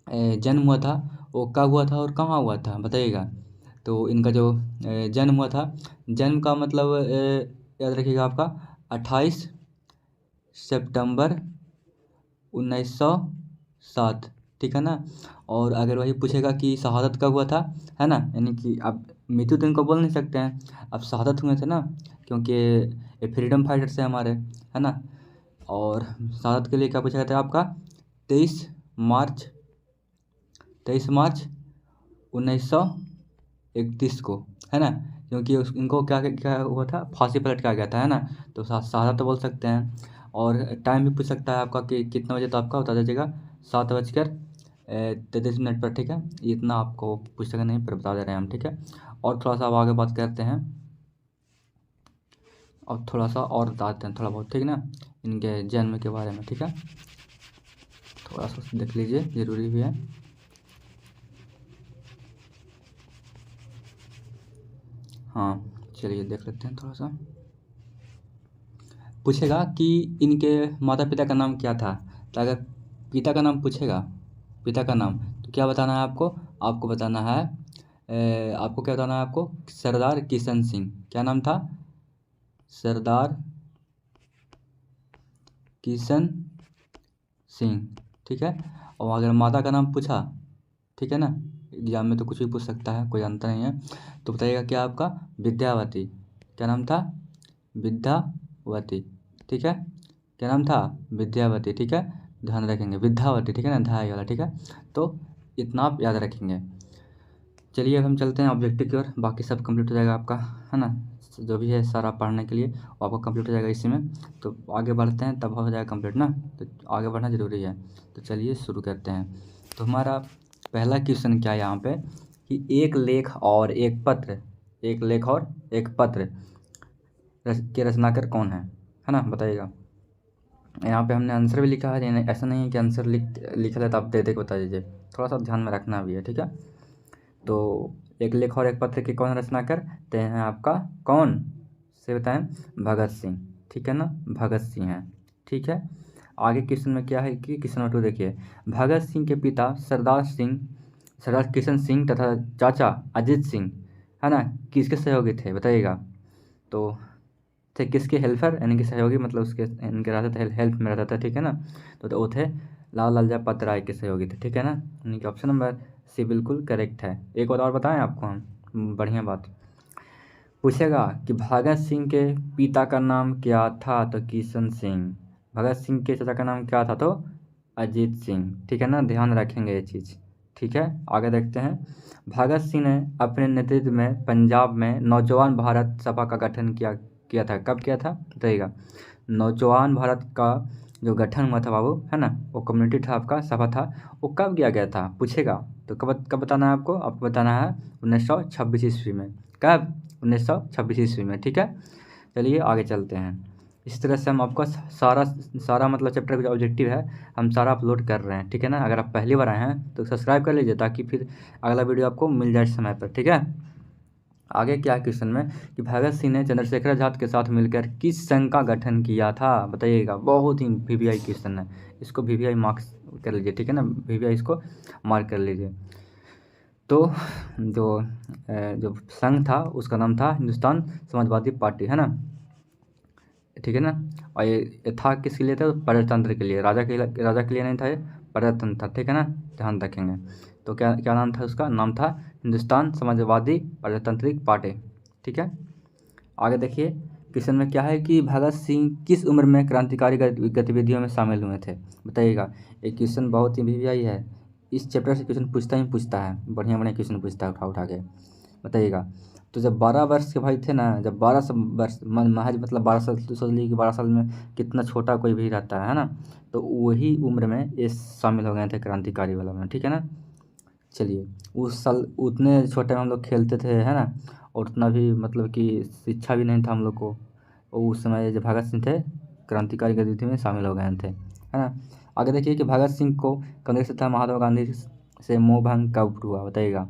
जन्म हुआ था वो कब हुआ था और कहाँ हुआ था बताइएगा। तो इनका जो जन्म हुआ था, जन्म का मतलब याद रखिएगा आपका 28 सितंबर 1907, ठीक है ना। और अगर वही पूछेगा कि शहादत कब हुआ था, है ना, यानी कि आप मृत्यु तो इनको बोल नहीं सकते हैं, अब शहादत हुए थे ना, क्योंकि ये फ्रीडम फाइटर से हमारे, है ना। और शहादत के लिए क्या पूछा जाता है आपका, 23 मार्च 1931 को, है ना, क्योंकि इनको क्या क्या हुआ था, फांसी पर लटकाया गया था, है ना। तो सादा तो बोल सकते हैं, और टाइम भी पूछ सकता है आपका कि कितना बजे, तो आपका बता दीजिएगा 7:33 पर, ठीक है। इतना आपको पूछ सके नहीं, पर बता दे रहे हैं हम, ठीक है। और थोड़ा सा अब आगे बात करते हैं, और थोड़ा सा और बताते हैं थोड़ा बहुत, ठीक है ना, इनके जन्म के बारे में, ठीक है। थोड़ा सा देख लीजिए, ज़रूरी भी है। हाँ, चलिए देख लेते हैं थोड़ा सा। पूछेगा कि इनके माता पिता का नाम क्या था, तो अगर पिता का नाम पूछेगा, पिता का नाम, तो क्या बताना है आपको, आपको बताना है आपको क्या बताना है आपको, सरदार किशन सिंह। क्या नाम था, सरदार किशन सिंह, ठीक है। और अगर माता का नाम पूछा, ठीक है ना, एग्जाम में तो कुछ भी पूछ सकता है, कोई जानता नहीं है, तो बताइएगा क्या आपका, विद्यावती। क्या नाम था, विद्यावती, ठीक है। क्या नाम था, विद्यावती, ठीक है। ध्यान रखेंगे, विद्यावती, ठीक है ना, धाई वाला, ठीक है। तो इतना आप याद रखेंगे। चलिए अब हम चलते हैं ऑब्जेक्टिव की ओर, बाकी सब कंप्लीट हो जाएगा आपका, है ना, जो भी है सारा पढ़ने के लिए वो आपका कंप्लीट हो जाएगा इसी में। तो आगे बढ़ते हैं, तब हो जाएगा कंप्लीट ना, तो आगे बढ़ना ज़रूरी है। तो चलिए शुरू करते हैं। तो हमारा पहला क्वेश्चन क्या है यहाँ पे, कि एक लेख और एक पत्र, एक लेख और एक पत्र के रचनाकार कौन है ना, बताइएगा। यहाँ पे हमने आंसर भी लिखा है, यानी ऐसा नहीं है कि आंसर लिखा है तो आप दे दे के बता दीजिए, थोड़ा सा ध्यान में रखना भी है, ठीक है। तो एक लेख और एक पत्र के कौन रचना करते हैं आपका, कौन से बताएं, भगत सिंह, ठीक है ना, भगत सिंह हैं, ठीक है। आगे क्वेश्चन में क्या है कि क्वेश्चन नंबर 2 देखिए, भगत सिंह के पिता सरदार किशन सिंह तथा चाचा अजीत सिंह, है ना, किसके सहयोगी थे, बताइएगा। तो थे किसके, हेल्पर, यानी कि सहयोगी, मतलब उसके इनके रहता था, हेल्प में रहता था, ठीक है ना। तो वो थे लाल लाल जयपत राय के सहयोगी थे, ठीक है ना, यानी कि ऑप्शन नंबर सी बिल्कुल करेक्ट है। एक और बताएं आपको हम, बढ़िया बात। पूछेगा कि भगत सिंह के पिता का नाम क्या था, तो किशन सिंह। भगत सिंह के चाचा का नाम क्या था, तो अजीत सिंह, ठीक है ना, ध्यान रखेंगे ये चीज़, ठीक है। आगे देखते हैं, भगत सिंह ने अपने नेतृत्व में पंजाब में नौजवान भारत सभा का गठन किया किया था, कब किया था बताइएगा। नौजवान भारत का जो गठन हुआ था बाबू, है ना, वो कम्युनिटी था आपका, सभा था, वो कब किया गया था, पूछेगा। तो कब बताना है आपको बताना है 1926 ईस्वी में। कब, 1926 ईस्वी में, ठीक है। चलिए आगे चलते हैं। इस तरह से हम आपका सारा सारा मतलब चैप्टर का जो ऑब्जेक्टिव है हम सारा अपलोड कर रहे हैं, ठीक है ना। अगर आप पहली बार आए हैं तो सब्सक्राइब कर लीजिए, ताकि फिर अगला वीडियो आपको मिल जाए समय पर, ठीक है। आगे क्या क्वेश्चन में, कि भगत सिंह ने चंद्रशेखर आजाद के साथ मिलकर किस संघ का गठन किया था, बताइएगा। बहुत ही वीवीआई क्वेश्चन है, इसको वीवीआई मार्क्स कर लीजिए, ठीक है ना, वीवीआई इसको मार्क कर लीजिए। तो जो संघ था उसका नाम था हिंदुस्तान समाजवादी पार्टी, है ना, ठीक है ना। और ये था किसके लिए था, तो प्रजातंत्र के लिए, राजा के लिए नहीं था, ये प्रजातंत्र था, ठीक है ना, ध्यान रखेंगे। तो क्या क्या नाम था उसका, नाम था हिंदुस्तान समाजवादी प्रजातांत्रिक पार्टी, ठीक है। आगे देखिए, क्वेश्चन में क्या है कि भगत सिंह किस उम्र में क्रांतिकारी गतिविधियों में शामिल हुए थे, बताइएगा। ये क्वेश्चन बहुत ही वीवीआई है, इस चैप्टर से क्वेश्चन पूछता है, बढ़िया बढ़िया क्वेश्चन पूछता है, उठा के बताइएगा। तो जब 12 वर्ष के भाई थे ना, जब 12 वर्ष महज मतलब 12 साल, तो सोच लीजिए कि 12 साल में कितना छोटा कोई भी रहता है ना, तो वही उम्र में ये शामिल हो गए थे क्रांतिकारी वाला में, ठीक है ना। चलिए, उस साल उतने छोटे में हम लोग खेलते थे, है ना, और उतना भी मतलब कि शिक्षा भी नहीं था हम लोग को, और उस समय जो भगत सिंह थे क्रांतिकारी गतिविधि में शामिल हो गए थे, है ना। आगे देखिए कि भगत सिंह को कांग्रेस तथा महात्मा गांधी से मोह भंग कब हुआ, बताइएगा।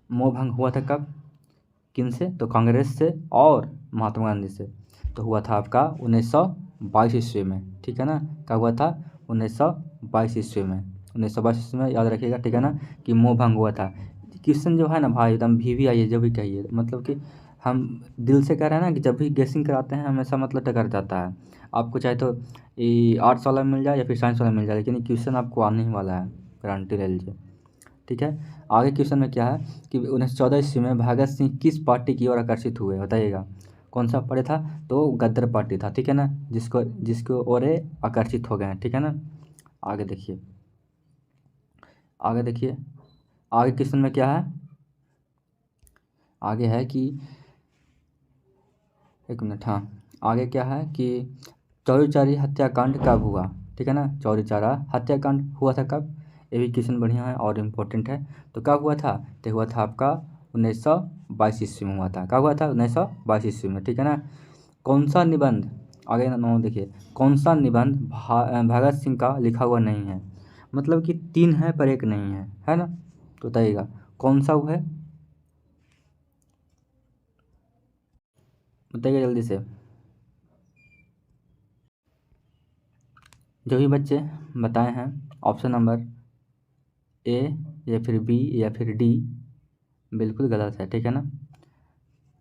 मोह भंग हुआ था कब, किन से, तो कांग्रेस से और महात्मा गांधी से। तो हुआ था आपका 1922 ईस्वी में, ठीक है ना। कब हुआ था, 1922 ईस्वी में, 1922 ईस्वी में, याद रखिएगा, ठीक है ना, कि मोह भंग हुआ था। क्वेश्चन जो है ना भाई, एकदम वीवीआई जो भी कहिए, मतलब कि हम दिल से कह रहे हैं ना, कि जब भी गेसिंग कराते हैं हमेशा मतलब टकर जाता है। आपको चाहे तो ये आर्ट्स वाला मिल जाए या फिर साइंस वाला मिल जाए, लेकिन क्वेश्चन आपको आने ही वाला है, गारंटी ले लीजिए, ठीक है। आगे क्वेश्चन में क्या है कि 1914 ईस्वी में भगत सिंह किस पार्टी की ओर आकर्षित हुए, बताइएगा। कौन सा पार्टी था, तो गदर पार्टी था, ठीक है ना, जिसको ओर ये आकर्षित हो गए हैं, ठीक है ना। आगे देखिए, आगे देखिए, आगे क्वेश्चन में क्या है, आगे है कि, एक मिनट, हाँ, आगे क्या है कि चौरी चौरी हत्याकांड कब हुआ, ठीक है ना। चौरी चौरा हत्याकांड हुआ था कब, ये भी क्वेश्चन बढ़िया है और इम्पोर्टेंट है। तो कब हुआ था, तो हुआ था आपका 1922 ईस्वी में हुआ था। कब हुआ था, 1922 ईस्वी में, ठीक है ना। कौन सा निबंध, आगे ना देखिए, कौन सा निबंध भगत सिंह का लिखा हुआ नहीं है, मतलब कि 3 है पर 1 नहीं है ना। तो बताइएगा कौन सा वो है, बताइएगा जल्दी से। जो भी बच्चे बताए हैं ऑप्शन नंबर ए या फिर बी या फिर डी बिल्कुल गलत है, ठीक है ना।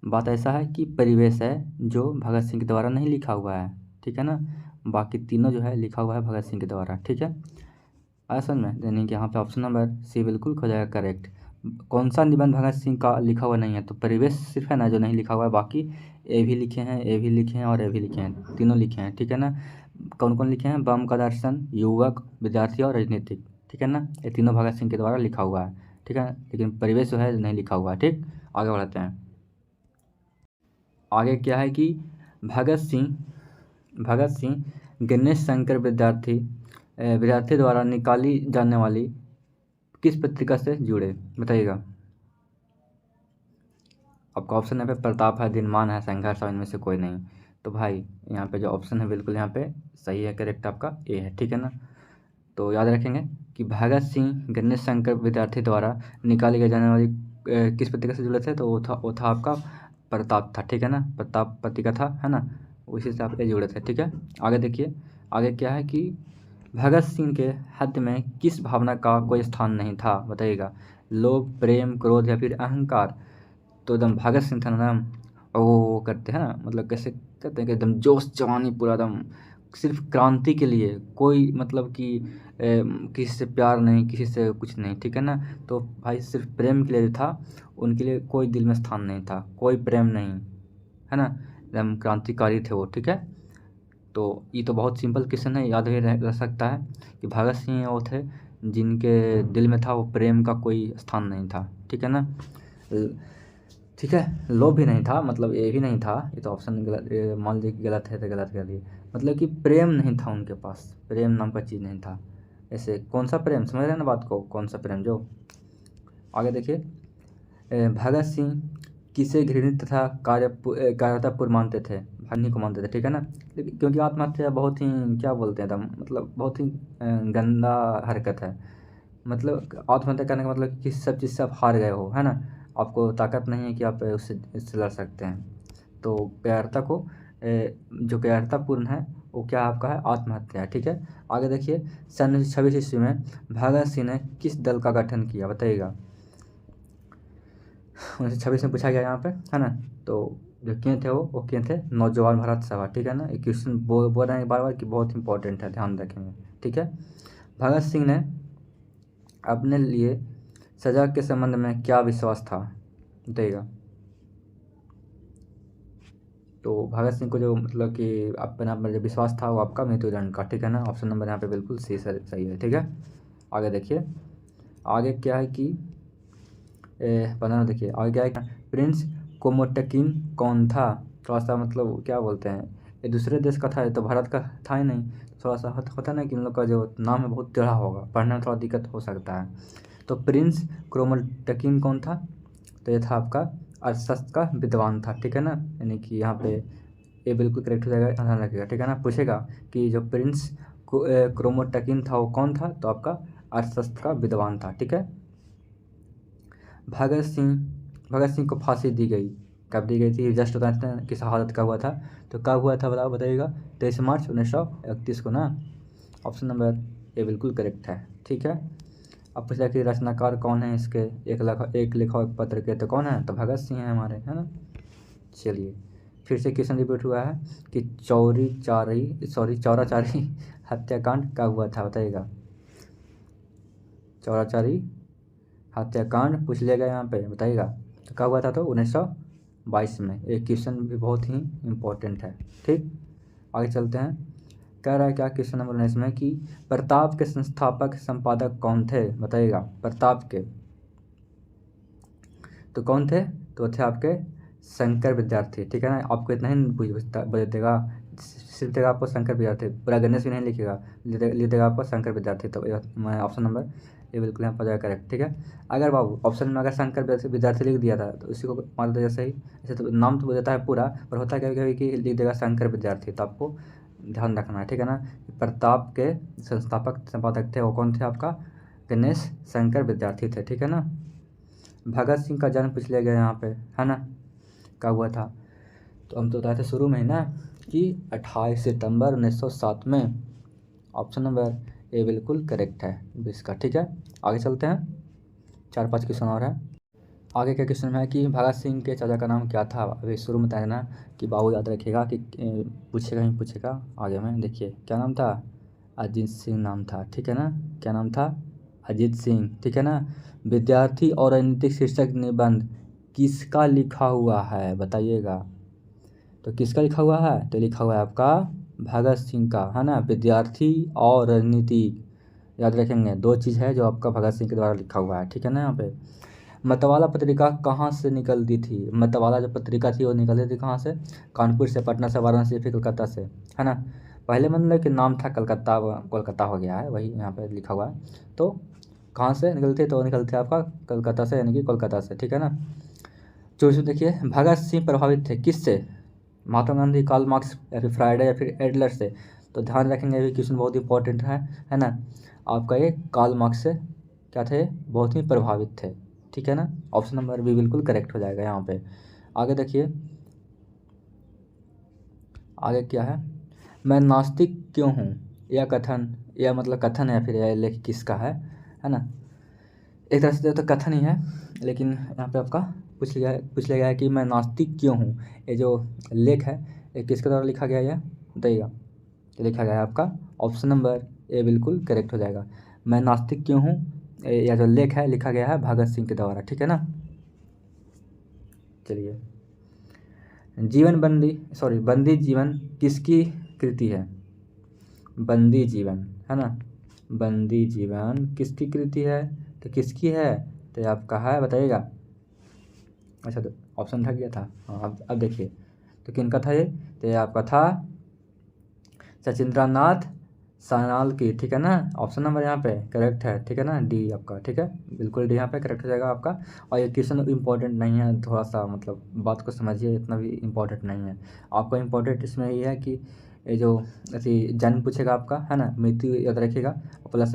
बात ऐसा है कि परिवेश है जो भगत सिंह के द्वारा नहीं लिखा हुआ है, ठीक है ना। बाकी तीनों जो है लिखा हुआ है भगत सिंह के द्वारा, ठीक है। आया समझ में, यानी कि यहाँ पे ऑप्शन नंबर सी बिल्कुल हो जाएगा करेक्ट। कौन सा निबंध भगत सिंह का लिखा हुआ नहीं है, तो परिवेश सिर्फ है ना जो नहीं लिखा हुआ है, बाकी ए भी लिखे हैं, ए भी लिखे हैं और ए भी लिखे हैं, तीनों लिखे हैं, ठीक है ना। कौन कौन लिखे हैं, बम का दर्शन, युवक, विद्यार्थी और राजनीतिक, ठीक है ना। ये तीनों भगत सिंह के द्वारा लिखा हुआ है, ठीक है। लेकिन परिवेश जो है नहीं लिखा हुआ है, ठीक। आगे बढ़ते हैं। आगे क्या है कि भगत सिंह गणेश शंकर विद्यार्थी द्वारा निकाली जाने वाली किस पत्रिका से जुड़े, बताइएगा। आपका ऑप्शन यहाँ पे प्रताप है, दिनमान है, संघर्ष है, इनमें से कोई नहीं। तो भाई यहाँ पे जो ऑप्शन है बिल्कुल यहाँ पे सही है, करेक्ट आपका ए है, ठीक है ना। तो याद रखेंगे कि भगत सिंह गणेश शंकर विद्यार्थी द्वारा निकाली गई जाने वाली किस पत्रिका से जुड़े थे, तो वो था आपका प्रताप था, ठीक है ना। प्रताप पत्रिका था, है ना, उसी से आप ये जुड़े थे, ठीक है। आगे देखिए, आगे क्या है कि भगत सिंह के हृदय में किस भावना का कोई स्थान नहीं था, बताइएगा। लोभ, प्रेम, क्रोध या फिर अहंकार। तो एकदम भगत सिंह था ना, वो करते हैं ना, मतलब कैसे कहते हैं कि एकदम जोश जवानी पूरा एकदम, सिर्फ क्रांति के लिए, कोई मतलब कि किसी से प्यार नहीं, किसी से कुछ नहीं, ठीक है ना। तो भाई सिर्फ प्रेम के लिए जो था, उनके लिए कोई दिल में स्थान नहीं था, कोई प्रेम नहीं, है ना। एकदम क्रांतिकारी थे वो, ठीक है। तो ये तो बहुत सिंपल क्वेश्चन है, याद भी रह सकता है कि भगत सिंह वो थे जिनके दिल में था वो प्रेम का कोई स्थान नहीं था, ठीक है ना। ठीक है, लोभ भी नहीं था, मतलब ये भी नहीं था, ये तो ऑप्शन गलत, मान लीजिए कि गलत है तो गलत कर दिए। मतलब कि प्रेम नहीं था उनके पास, प्रेम नाम का चीज़ नहीं था। ऐसे कौन सा प्रेम, समझ रहे हैं ना बात को, कौन सा प्रेम जो। आगे देखिए, भगत सिंह किसे घृणित तथा कार्यतापूर्ण मानते थे, भानी को मानते थे, ठीक है ना। क्योंकि आत्महत्या बहुत ही, क्या बोलते हैं एकदम, मतलब बहुत ही गंदा हरकत है। मतलब आत्महत्या करने का मतलब कि सब चीज़ से आप हार गए हो, है ना। आपको ताकत नहीं है कि आप उससे लड़ सकते हैं। तो कायरता को जो कायरतापूर्ण है वो क्या आपका है, आत्महत्या है, ठीक है। आगे देखिए, सन 1926 ईस्वी में भगत सिंह ने किस दल का गठन किया, बताइएगा। 1926 में पूछा गया यहाँ पे, है ना। तो जो किए थे वो किए थे नौजवान भारत सभा, ठीक है ना। ये क्वेश्चन बोल रहे हैं बार बार कि बहुत इंपॉर्टेंट है, ध्यान रखेंगे, ठीक है। भगत सिंह ने अपने लिए सजा के संबंध में क्या विश्वास था, बताइएगा। तो भगत सिंह को जो मतलब कि अपने आप में जो विश्वास था वो आपका मृत्युदंड का, ठीक है ना। ऑप्शन नंबर यहाँ पे बिल्कुल सही है, ठीक है। आगे देखिए, आगे क्या है कि बनाना, देखिए आगे क्या है कि प्रिंस कोमोटकिन कौन था, थोड़ा सा मतलब क्या बोलते हैं, ये दूसरे देश का था, ये तो भारत का था ही नहीं। थोड़ा सा होता है ना कि इन लोग का जो नाम है बहुत टेढ़ा होगा, पढ़ने में थोड़ा दिक्कत हो सकता है। तो प्रिंस क्रोमोटकिन कौन था, तो ये था आपका अर्थशास्त्र का विद्वान था, ठीक है ना। यानी कि यहाँ पे ये बिल्कुल करेक्ट हो जाएगा, ध्यान रखिएगा, ठीक है ना। पूछेगा कि जो प्रिंस क्रोमोटकिन था वो कौन था, तो आपका अर्थशास्त्र का विद्वान था, ठीक है। भगत सिंह भगत सिंह को फांसी दी गई, कब दी गई थी, जस्ट बताते हैं कि शहादत कब हुआ था। तो कब हुआ था बताइएगा, 23 मार्च 1931 को ना। ऑप्शन नंबर ए बिल्कुल करेक्ट है, ठीक है। अब पूछा कि रचनाकार कौन है इसके, एक लिखा एक पत्र के, तो कौन है, तो भगत सिंह है हमारे, है ना। चलिए, फिर से क्वेश्चन रिपीट हुआ है कि चौराचारी हत्याकांड कब हुआ था, बताइएगा। चौराचारी हत्याकांड पूछ लिया गया यहाँ पे, बताइएगा। तो कब हुआ था, तो 1922 में। एक क्वेश्चन भी बहुत ही इम्पोर्टेंट है, ठीक। आगे चलते हैं। कह रहा है क्या क्वेश्चन नंबर 19 में कि प्रताप के संस्थापक संपादक कौन थे, बताइएगा। प्रताप के तो कौन थे, तो थे आपके शंकर विद्यार्थी, ठीक है ना। आपको इतना ही बता देगा, सिर्फ देगा आपको शंकर विद्यार्थी, पूरा गणेश भी नहीं लिखेगा, लिख देगा आपको शंकर विद्यार्थी। तो मैं ऑप्शन नंबर ये बिल्कुल यहाँ पर जाएगा करेक्ट, ठीक है। अगर बाबू ऑप्शन में अगर शंकर विद्यार्थी लिख दिया था तो उसी को मान लो जैसे ही, ऐसे तो नाम तो देता है पूरा, पर होता है कभी कभी कि लिख देगा शंकर विद्यार्थी। तो आपको ध्यान रखना है, ठीक है ना। प्रताप के संस्थापक संपादक थे वो कौन थे, आपका गणेश शंकर विद्यार्थी थे, ठीक है ना। भगत सिंह का जन्म पूछ लिया गया यहाँ पे, है ना, कब हुआ था। तो हम तो बताए थे शुरू में ही ना कि 28 सितंबर 1907 में। ऑप्शन नंबर ए बिल्कुल करेक्ट है 20 का, ठीक है। आगे चलते हैं, 4-5 क्वेश्चन और है। आगे क्या क्वेश्चन है कि भगत सिंह के चाचा का नाम क्या था। अभी शुरू में बताया ना कि बाबू याद रखिएगा कि पूछेगा ही पूछेगा। आगे में देखिए क्या नाम था, अजीत सिंह नाम था, ठीक है ना। क्या नाम था, अजीत सिंह, ठीक है ना। विद्यार्थी और राजनीतिक शीर्षक निबंध किसका लिखा हुआ है, बताइएगा। तो किसका लिखा हुआ है, तो लिखा हुआ है आपका भगत सिंह का, है ना। विद्यार्थी और राजनीति याद रखेंगे, दो चीज़ है जो आपका भगत सिंह के द्वारा लिखा हुआ है, ठीक है ना। यहाँ पे मतवाला पत्रिका कहाँ से निकलती थी। मतवाला जो पत्रिका थी वो निकलती थी कहाँ से, कानपुर से, पटना से, वाराणसी, फिर कलकत्ता से, है ना। पहले मतलब कि नाम था कलकत्ता, कोलकाता हो गया है, वही यहाँ पे लिखा हुआ है। तो कहाँ से निकलते, तो निकलते आपका कलकत्ता से, यानी कि कोलकाता से, ठीक है ना। चौबीस देखिए, भगत सिंह प्रभावित थे किससे, महात्मा गांधी, कार्ल मार्क्स, या फिर फ्राइडे, या फिर एडलर से। तो ध्यान रखेंगे ये क्वेश्चन बहुत इंपॉर्टेंट है ना। आपका ये कार्ल मार्क्स से क्या थे, बहुत ही प्रभावित थे, ठीक है ना। ऑप्शन नंबर बी बिल्कुल करेक्ट हो जाएगा यहाँ पे। आगे देखिए, आगे क्या है, मैं नास्तिक क्यों हूँ, यह कथन, यह मतलब कथन है, फिर यह लेख किसका है ना। एक तरह से तो कथन ही है, लेकिन यहाँ पे आपका पूछ लिया गया है कि मैं नास्तिक क्यों हूँ। ये जो लेख है ये किसके द्वारा लिखा गया है, बताइएगा। तो लिखा गया है आपका ऑप्शन नंबर ए बिल्कुल करेक्ट हो जाएगा। मैं नास्तिक क्यों हूँ, यह जो लेख है लिखा गया है भगत सिंह के द्वारा, ठीक है ना। चलिए, बंदी जीवन किसकी कृति है, बंदी जीवन, है ना। बंदी जीवन किसकी कृति है, तो किसकी है, तो ये आपका है, बताइएगा। अच्छा, तो ऑप्शन था क्या था, हाँ अब देखिए, तो किनका था ये, तो ये आपका था सचिंद्रनाथ सान्याल की, ठीक है ना। ऑप्शन नंबर यहाँ पे करेक्ट है, ठीक है ना, डी आपका, ठीक है, बिल्कुल डी यहाँ पे करेक्ट हो जाएगा आपका। और ये क्वेश्चन इंपॉर्टेंट नहीं है, थोड़ा सा मतलब बात को समझिए, इतना भी इंपॉर्टेंट नहीं है। आपको इंपॉर्टेंट इसमें ये है कि ये जो ऐसी जन्म पूछेगा आपका, है ना, मृत्यु याद रखिएगा। और प्लस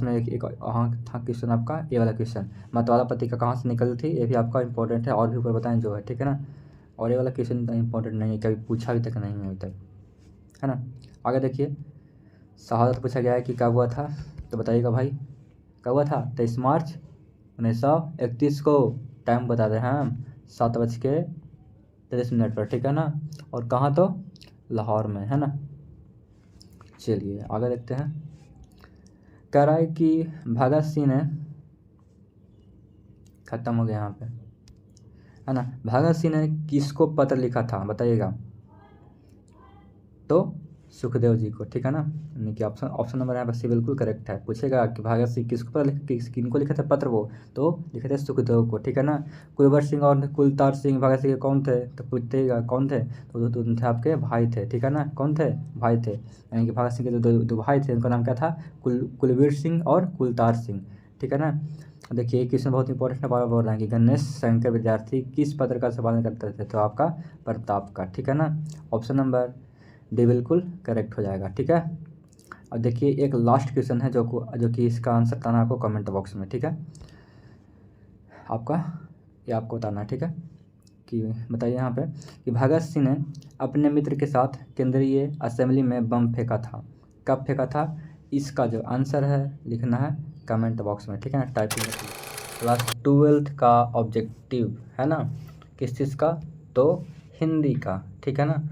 में एक हाँ था क्वेश्चन आपका ये वाला क्वेश्चन, मतवाला पत्रिका कहाँ से निकली थी, ये भी आपका इंपॉर्टेंट है। और भी ऊपर बताएं जो है, ठीक है ना। और ये वाला क्वेश्चन इतना इंपॉर्टेंट नहीं है, कभी पूछा भी तक नहीं है अभी तक, है ना। आगे देखिए, शहादत पूछा गया है कि कब हुआ था, तो बताइएगा भाई, कब हुआ था, 23 मार्च 1931 को। टाइम बता दें हम, 7:30 पर, ठीक है ना। और कहाँ, तो लाहौर में, है ना। चलिए आगे देखते हैं, कह रहा है कि भगत सिंह ने, खत्म हो गया यहाँ पे, है ना। भगत सिंह ने किसको पत्र लिखा था, बताइएगा। तो सुखदेव जी को, ठीक है ना, यानी कि ऑप्शन नंबर यहाँ पर सी बिल्कुल करेक्ट है। पूछेगा कि भगत सिंह किसको पत्र किनको लिखे थे पत्र, वो तो लिखे थे सुखदेव को, ठीक है ना। कुलवंत सिंह और कुलतार सिंह भगत सिंह के कौन थे, तो पूछतेगा कौन थे, तो थे आपके भाई थे, ठीक है ना। कौन थे, भाई थे, यानी कि भगत सिंह के दो भाई थे, उनका नाम क्या था, कुलवीर सिंह और कुलतार सिंह, ठीक है ना। देखिए क्वेश्चन बहुत इंपॉर्टेंट है, बार बोल रहे हैं कि गणेश शंकर विद्यार्थी किस पत्र का संपादन करते थे, तो आपका प्रताप का, ठीक है ना। ऑप्शन नंबर डी बिल्कुल करेक्ट हो जाएगा, ठीक है। और देखिए एक लास्ट क्वेश्चन है जो कि इसका आंसर बताना आपको कमेंट बॉक्स में, ठीक है। ये आपको बताना है, ठीक है, कि बताइए यहाँ पे कि भगत सिंह ने अपने मित्र के साथ केंद्रीय असेंबली में बम फेंका था, कब फेंका था। इसका जो आंसर है लिखना है कमेंट बॉक्स में, ठीक है ना, टाइपिंग में। क्लास 12th का ऑब्जेक्टिव है ना, किस चीज़ का, तो हिंदी का, ठीक है ना।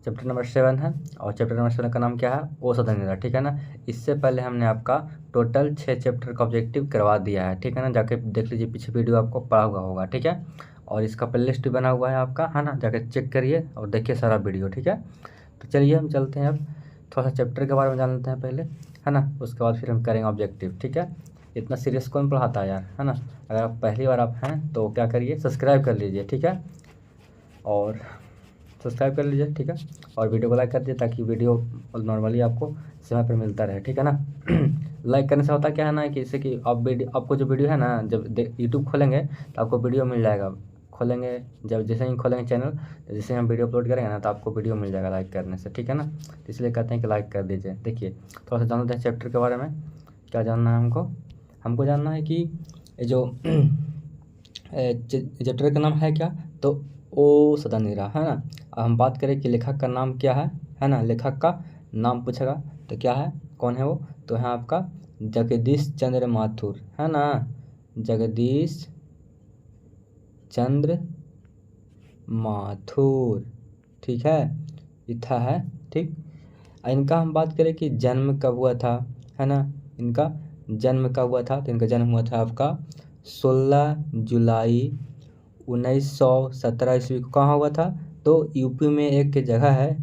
चैप्टर नंबर 7 है, और चैप्टर नंबर 7 का नाम क्या है, औसत निद्रा, ठीक है ना। इससे पहले हमने आपका टोटल 6 चैप्टर का ऑब्जेक्टिव करवा दिया है, ठीक है ना। जाके देख लीजिए, पीछे वीडियो आपको पड़ा हुआ होगा, ठीक है। और इसका प्ले लिस्ट भी बना हुआ है आपका, है ना, जाके चेक करिए और देखिए सारा वीडियो, ठीक है। तो चलिए हम चलते हैं अब थोड़ा सा चैप्टर के बारे में जान लेते हैं पहले, है ना, उसके बाद फिर हम करेंगे ऑब्जेक्टिव। ठीक है, इतना सीरियस कौन पढ़ाता है यार, है ना। अगर आप पहली बार आप हैं तो क्या करिए, सब्सक्राइब कर लीजिए, ठीक है, और सब्सक्राइब कर लीजिए, ठीक है, और वीडियो को लाइक कर दीजिए ताकि वीडियो नॉर्मली आपको समय पर मिलता रहे, ठीक है ना। लाइक करने से होता क्या है ना कि जैसे कि आप वीडियो, आपको जो वीडियो है ना, जब यूट्यूब खोलेंगे तो आपको वीडियो मिल जाएगा, खोलेंगे जब, जैसे ही खोलेंगे चैनल, जैसे हम वीडियो अपलोड करेंगे ना तो आपको वीडियो मिल जाएगा लाइक करने से, ठीक है ना। तो इसलिए कहते हैं कि लाइक कर दीजिए। देखिए थोड़ा सा जानते हैं चैप्टर के बारे में, क्या जानना है हमको, हमको जानना है कि ये जो चैप्टर का नाम है क्या, तो ओ सदा नीरा, है ना। अब हम बात करें कि लेखक का नाम क्या है ना, लेखक का नाम पूछेगा तो क्या है, कौन है वो, तो है आपका जगदीश चंद्र माथुर, है ना, जगदीश चंद्र माथुर, ठीक है, इथा है, ठीक। इनका हम बात करें कि जन्म कब हुआ था, है ना, इनका जन्म कब हुआ था, तो इनका जन्म हुआ था आपका 16 जुलाई 1917 ईस्वी को। कहाँ हुआ था, तो यूपी में एक जगह है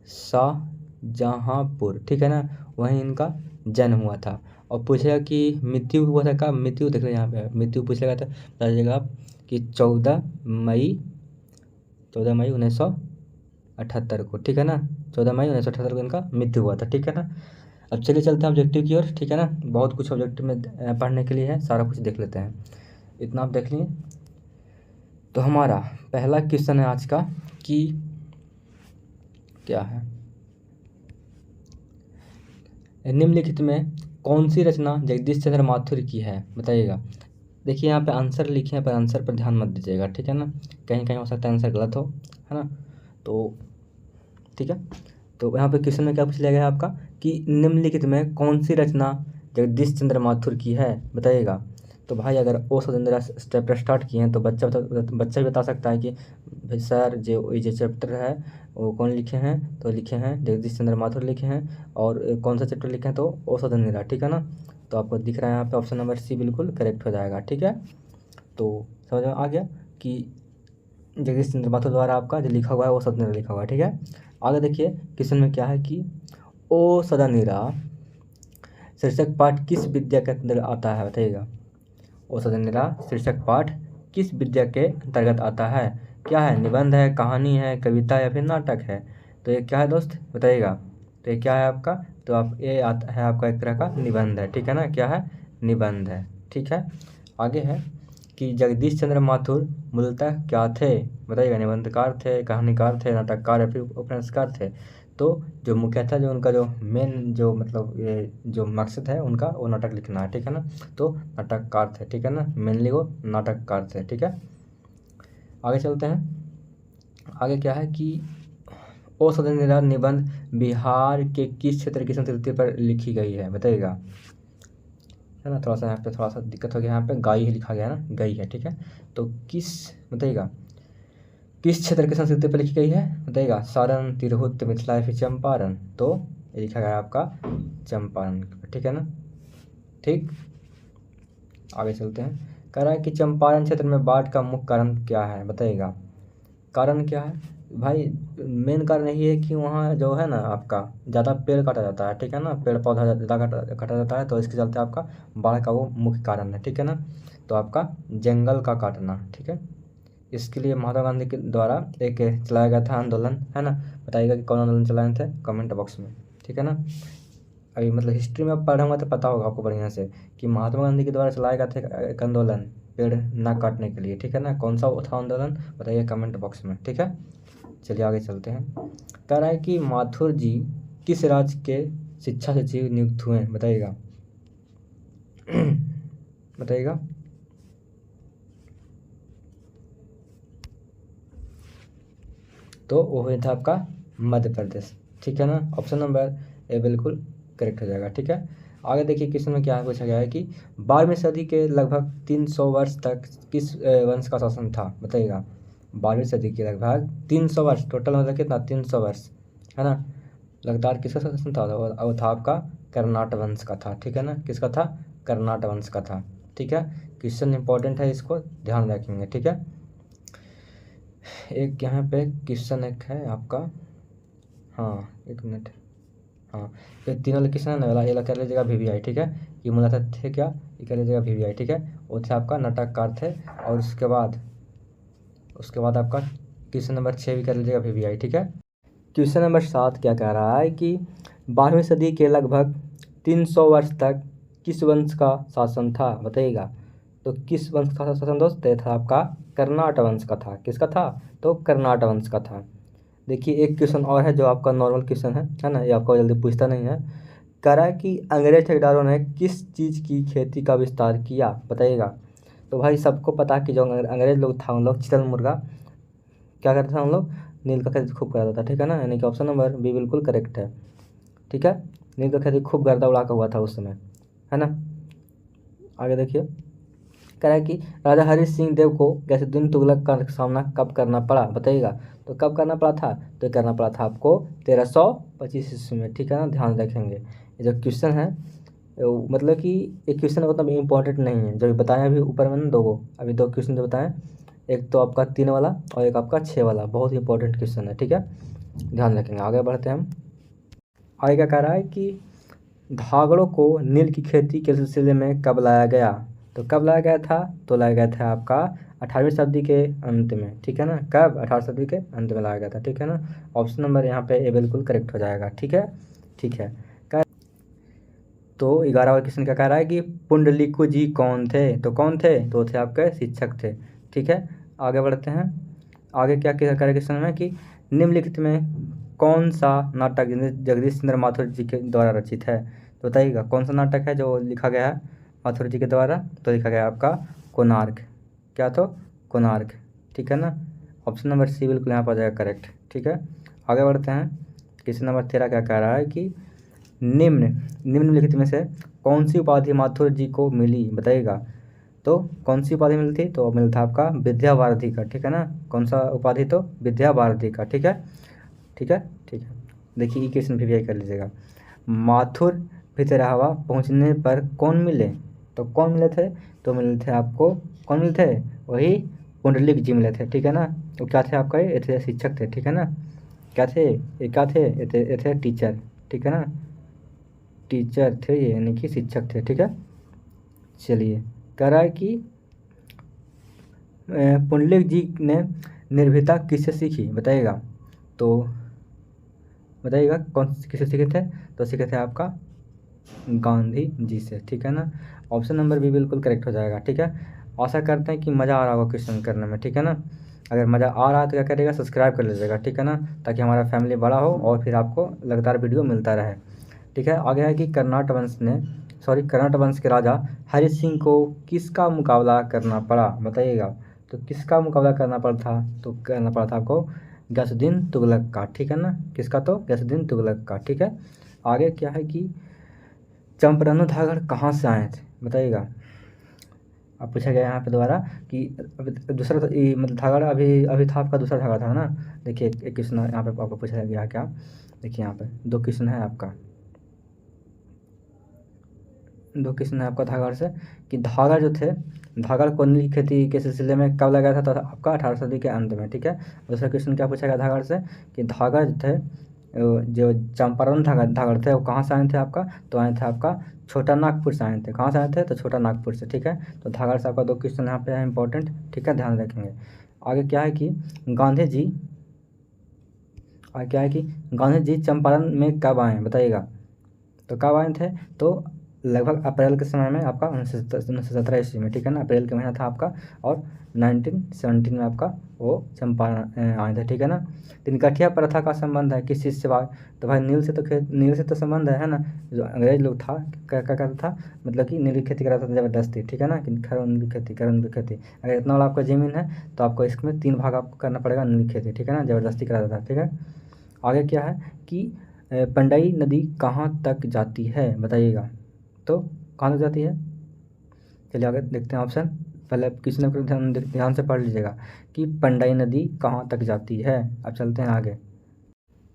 शाहजहाँपुर, ठीक है ना, वहीं इनका जन्म हुआ था। और पूछेगा कि मृत्यु हुआ था कब, मृत्यु देख लो यहाँ पे मृत्यु पूछेगा तो बता दीजिएगा आप कि 14 मई 1978 को, ठीक है ना, 14 मई 1978 को इनका मृत्यु हुआ था, ठीक है ना। अब चलिए चलते हैं ऑब्जेक्टिव की ओर, ठीक है ना, बहुत कुछ ऑब्जेक्टिव में पढ़ने के लिए है, सारा कुछ देख लेते हैं, इतना आप देख लिए। तो हमारा पहला क्वेश्चन है आज का कि क्या है, निम्नलिखित में कौन सी रचना जगदीश चंद्र माथुर की है, बताइएगा। देखिए यहाँ पे आंसर लिखे हैं पर आंसर पर ध्यान मत दीजिएगा, ठीक है ना, कहीं कहीं हो सकता है आंसर गलत हो, है ना, तो ठीक है। तो यहाँ पे क्वेश्चन में क्या पूछ लिया गया है आपका कि निम्नलिखित में कौन सी रचना जगदीश चंद्र माथुर की है, बताइएगा। तो भाई अगर ओ स्वतंत्र चैप्टर स्टार्ट किए हैं तो बच्चा भी बता सकता है कि भाई सर जो ये जो चैप्टर है वो कौन लिखे हैं, तो लिखे हैं जगदीश चंद्र माथुर लिखे हैं, और कौन सा चैप्टर लिखे हैं, तो ओ स्वतंत्र, ठीक है ना। तो आपको दिख रहा है यहाँ पे ऑप्शन नंबर सी बिल्कुल करेक्ट हो जाएगा, ठीक है। तो समझ में आ गया कि जगदीश चंद्र माथुर द्वारा आपका जो लिखा हुआ है वो स्वतंत्र लिखा हुआ है, ठीक है। आगे देखिए क्वेश्चन में क्या है कि ओ सदा नीरा शीर्षक पाठ किस विद्या के अंतर्गत आता है, बताइएगा। ओ सदा नीरा शीर्षक पाठ किस विद्या के अंतर्गत आता है, क्या है, निबंध है, कहानी है, कविता या फिर नाटक है, तो ये क्या है दोस्त, बताइएगा। तो ये क्या है आपका, तो आप ये आता है आपका एक तरह का निबंध है, ठीक है ना, क्या है, निबंध है, ठीक है। आगे है कि जगदीश चंद्र माथुर मूलतः क्या थे, बताइएगा, निबंधकार थे, कहानीकार थे, नाटककार या फिर उपन्यासकार थे। तो जो मुख्यतः जो उनका जो मेन जो मतलब ये जो मकसद है उनका वो नाटक लिखना है, ठीक है ना, तो नाटककार थे, ठीक है ना, मेनली वो नाटककार थे, ठीक है। आगे चलते हैं, आगे क्या है कि ओ सदन निबंध बिहार के किस क्षेत्र की संस्कृति पर लिखी गई है, बताइएगा, है ना। थोड़ा सा यहाँ पे थोड़ा सा दिक्कत हो गया, यहाँ पे गाई ही लिखा गया है ना, गई है, ठीक है। तो किस, बताइएगा, किस क्षेत्र की संस्कृति पर लिखी गई है, बताइएगा, सारण, तिरहुत, मिथिला या फिर चंपारण, तो ये लिखा गया है आपका चंपारण, ठीक है ना, ठीक। आगे चलते हैं, कह रहा है कि चंपारण क्षेत्र में बाढ़ का मुख्य कारण क्या है, बताइएगा। कारण क्या है भाई, मेन कारण यही है कि वहाँ जो है ना आपका ज़्यादा पेड़ काटा जाता है, ठीक है ना, पेड़ पौधा ज़्यादा काटा जाता है, तो इसके चलते आपका बाढ़ का वो मुख्य कारण है, ठीक है ना। तो आपका जंगल का काटना, ठीक है, इसके लिए महात्मा गांधी के द्वारा एक चलाया गया था आंदोलन, है ना। बताइएगा कि कौन आंदोलन चलाए थे, कमेंट बॉक्स में, ठीक है ना। अभी मतलब हिस्ट्री में पढ़ूंगा तो पता होगा आपको बढ़िया से कि महात्मा गांधी के द्वारा चलाया गया था एक आंदोलन पेड़ ना काटने के लिए, ठीक है ना, कौन सा था आंदोलन, बताइए कमेंट बॉक्स में, ठीक है। चलिए आगे चलते हैं, कह रहा है कि माथुर जी किस राज्य के शिक्षा सचिव नियुक्त हुए, बताइएगा। बताइएगा। तो वो हुआ था आपका मध्य प्रदेश, ठीक है ना, ऑप्शन नंबर ए बिल्कुल करेक्ट हो जाएगा, ठीक है। आगे देखिए क्वेश्चन में क्या पूछा गया है कि 12वीं सदी के लगभग 300 वर्ष तक किस वंश का शासन था, बताइएगा। 12वीं सदी के लगभग 300 वर्ष, टोटल मतलब कितना, 300 वर्ष, है ना, लगातार किसका शासन था, वो था आपका कर्नाट वंश का था, ठीक है ना, किसका था, कर्नाट वंश का था, ठीक है। क्वेश्चन इंपॉर्टेंट है, इसको ध्यान रखेंगे, ठीक है। एक यहाँ पे क्वेश्चन एक है आपका, हाँ एक मिनट, हाँ ये तीन वाले क्वेश्चन है ना वाला, ये कर लीजिएगा VVI, ठीक है। ये मूलतः थे क्या, ये कर लीजिएगा VVI, ठीक है। वो थे आपका नाटककार थे। और उसके बाद आपका क्वेश्चन नंबर 6 भी कर लीजिएगा VVI, ठीक है। क्वेश्चन नंबर 7 क्या कह रहा है कि 12वीं सदी के लगभग 300 वर्ष तक किस वंश का शासन था, बताइएगा। तो किस वंश का शासन दोस्त, ये था आपका कर्नाट वंश का था। किसका था, तो कर्नाट वंश का था। देखिए एक क्वेश्चन और है जो आपका नॉर्मल क्वेश्चन है ना, ये आपको जल्दी पूछता नहीं है। कह रहा है कि अंग्रेज ठेकेदारों ने किस चीज़ की खेती का विस्तार किया, बताइएगा। तो भाई सबको पता कि जो अंग्रेज लोग था उन लोग चितल मुर्गा क्या करते थे, हम लोग नील का खेती खूब कराता था, ठीक है ना। यानी कि ऑप्शन नंबर बी बिल्कुल करेक्ट है, ठीक है। नील का खेती खूब गर्दा उड़ा का हुआ था उस समय, है ना। आगे देखिए, कह रहा है कि राजा हरि सिंह देव को गैसुद्दीन तुगलक का सामना कब करना पड़ा, बताइएगा। तो कब करना पड़ा था, तो ये करना पड़ा था आपको 1325 ईस्वी में, ठीक है ना। ध्यान रखेंगे ये जो क्वेश्चन है, मतलब कि एक क्वेश्चन मतलब इम्पोर्टेंट नहीं है, जो बताएं अभी ऊपर में ना अभी दो क्वेश्चन जो बताएं, एक तो आपका 3 वाला और एक आपका 6 वाला, बहुत इंपॉर्टेंट क्वेश्चन है, ठीक है। ध्यान रखेंगे। आगे बढ़ते हैं हम। आगे क्या कह रहा है कि धागड़ों को नील की खेती के सिलसिले में कब लाया गया, तो कब लाया गया था, तो लाया गया था आपका 18वीं शताब्दी के अंत में, ठीक है ना। कब, 18वीं शताब्दी के अंत में लाया गया था, ठीक है ना। ऑप्शन नंबर यहाँ पे ए बिल्कुल करेक्ट हो जाएगा, ठीक है। ठीक है। तो 11वां क्वेश्चन क्या कह रहा है कि पुंडलिकु जी कौन थे, तो कौन थे, तो थे आपके शिक्षक थे, ठीक है। आगे बढ़ते हैं। आगे क्या कह रहा है क्वेश्चन में कि निम्नलिखित में कौन सा नाटक जगदीश चंद्र माथुर जी के द्वारा रचित है, तो बताइएगा कौन सा नाटक है जो लिखा गया है माथुर जी के द्वारा। तो लिखा गया है आपका कोणार्क, क्या, तो कोणार्क, ठीक है ना। ऑप्शन नंबर सी बिल्कुल यहाँ पर आ जाएगा करेक्ट, ठीक है। आगे बढ़ते हैं। क्वेश्चन नंबर 13 क्या कह रहा है कि निम्नलिखित में से कौन सी उपाधि माथुर जी को मिली, बताइएगा। तो कौन सी उपाधि मिली थी, तो मिला था आपका विद्या भारती का, ठीक है ना। कौन सा उपाधि, तो विद्या भारती का, ठीक है। ठीक है, ठीक है। देखिए ये क्वेश्चन भी कर लीजिएगा। माथुर भितरहवा पहुंचने पर कौन मिले, तो कौन मिले थे, तो मिले थे आपको, कौन मिले थे, वही पुंडलिक जी मिले थे, ठीक है ना। वो क्या थे आपका, ये थे शिक्षक थे, ठीक है ना। क्या थे, ये क्या थे, ये थे टीचर, ठीक है ना। टीचर थे ये, यानी कि शिक्षक थे, ठीक है। चलिए, कह रहा है कि पुंडलिक जी ने निर्भीकता किससे सीखी, बताइएगा। तो बताइएगा कौन किससे सीखे थे, तो सीखे थे आपका गांधी जी से, ठीक है ना। ऑप्शन नंबर बी बिल्कुल करेक्ट हो जाएगा, ठीक है। आशा करते हैं कि मज़ा आ रहा होगा क्वेश्चन करने में, ठीक है ना। अगर मज़ा आ रहा है तो क्या करिएगा, सब्सक्राइब कर लीजिएगा, ठीक है ना, ताकि हमारा फैमिली बड़ा हो और फिर आपको लगातार वीडियो मिलता रहे, ठीक है। आगे है कि कर्नाट वंश के राजा हरि सिंह को किसका मुकाबला करना पड़ा, बताइएगा। तो किसका मुकाबला करना पड़ा था, तो करना पड़ा था आपको गैसुद्दीन तुगलक का, ठीक है ना। किसका, तो गैसुद्दीन तुगलक का, ठीक है। आगे क्या है कि चंपारन धागड़ कहाँ से आए थे, बताइएगा। अब पूछा गया यहाँ पे दोबारा कि अभी दूसरा मतलब धागड़ अभी अभी था आपका दूसरा धागा था ना। देखिए एक क्वेश्चन यहाँ पे आपको पूछा गया क्या, देखिए यहाँ पे दो क्वेश्चन है आपका, दो क्वेश्चन है आपका धागड़ से, कि धागड़ जो थे, धागड़ को नील खेती के सिलसिले में कब लगाया था, तो आपका 18वीं सदी के अंत में, ठीक है। दूसरा क्वेश्चन क्या पूछा गया धागड़ से, कि धागड़ जो थे, जो चंपारण धागड़ थे वो कहाँ से आए थे आपका, तो आए थे आपका छोटा नागपुर से आए थे। कहाँ से आए थे, तो छोटा नागपुर से, ठीक है। तो धागड़ से आपका दो क्वेश्चन यहाँ पे है इंपॉर्टेंट, ठीक है, ध्यान रखेंगे। आगे क्या है कि गांधी जी आगे क्या है कि गांधी जी चंपारण में कब आए, बताइएगा। तो कब आए थे, तो लगभग अप्रैल के समय में आपका 1917 ईस्वी में, ठीक है ना। अप्रैल का महीना था आपका, और 1917 में आपका वो चंपारण आए थे, ठीक है ना। तो निकठिया प्रथा का संबंध है किस चीज़ से, तो भाई नील से तो संबंध है ना। जो अंग्रेज लोग था क्या क्या करता था, मतलब कि नील की खेती कराता था ज़बरदस्ती, ठीक है ना, कि करो नील की खेती, करो नील की खेती। अगर इतना वाला आपका ज़मीन है तो आपको इसमें 3 भाग आपको करना पड़ेगा नील की खेती, ठीक है ना, ज़बरदस्ती कराता था, ठीक है। आगे क्या है कि पंडई नदी कहाँ तक जाती है, बताइएगा। तो कहाँ तक जाती है, चलिए आगे देखते हैं ऑप्शन। पहले किसी ने ध्यान से पढ़ लीजिएगा कि पंडई नदी कहाँ तक जाती है। अब चलते हैं आगे।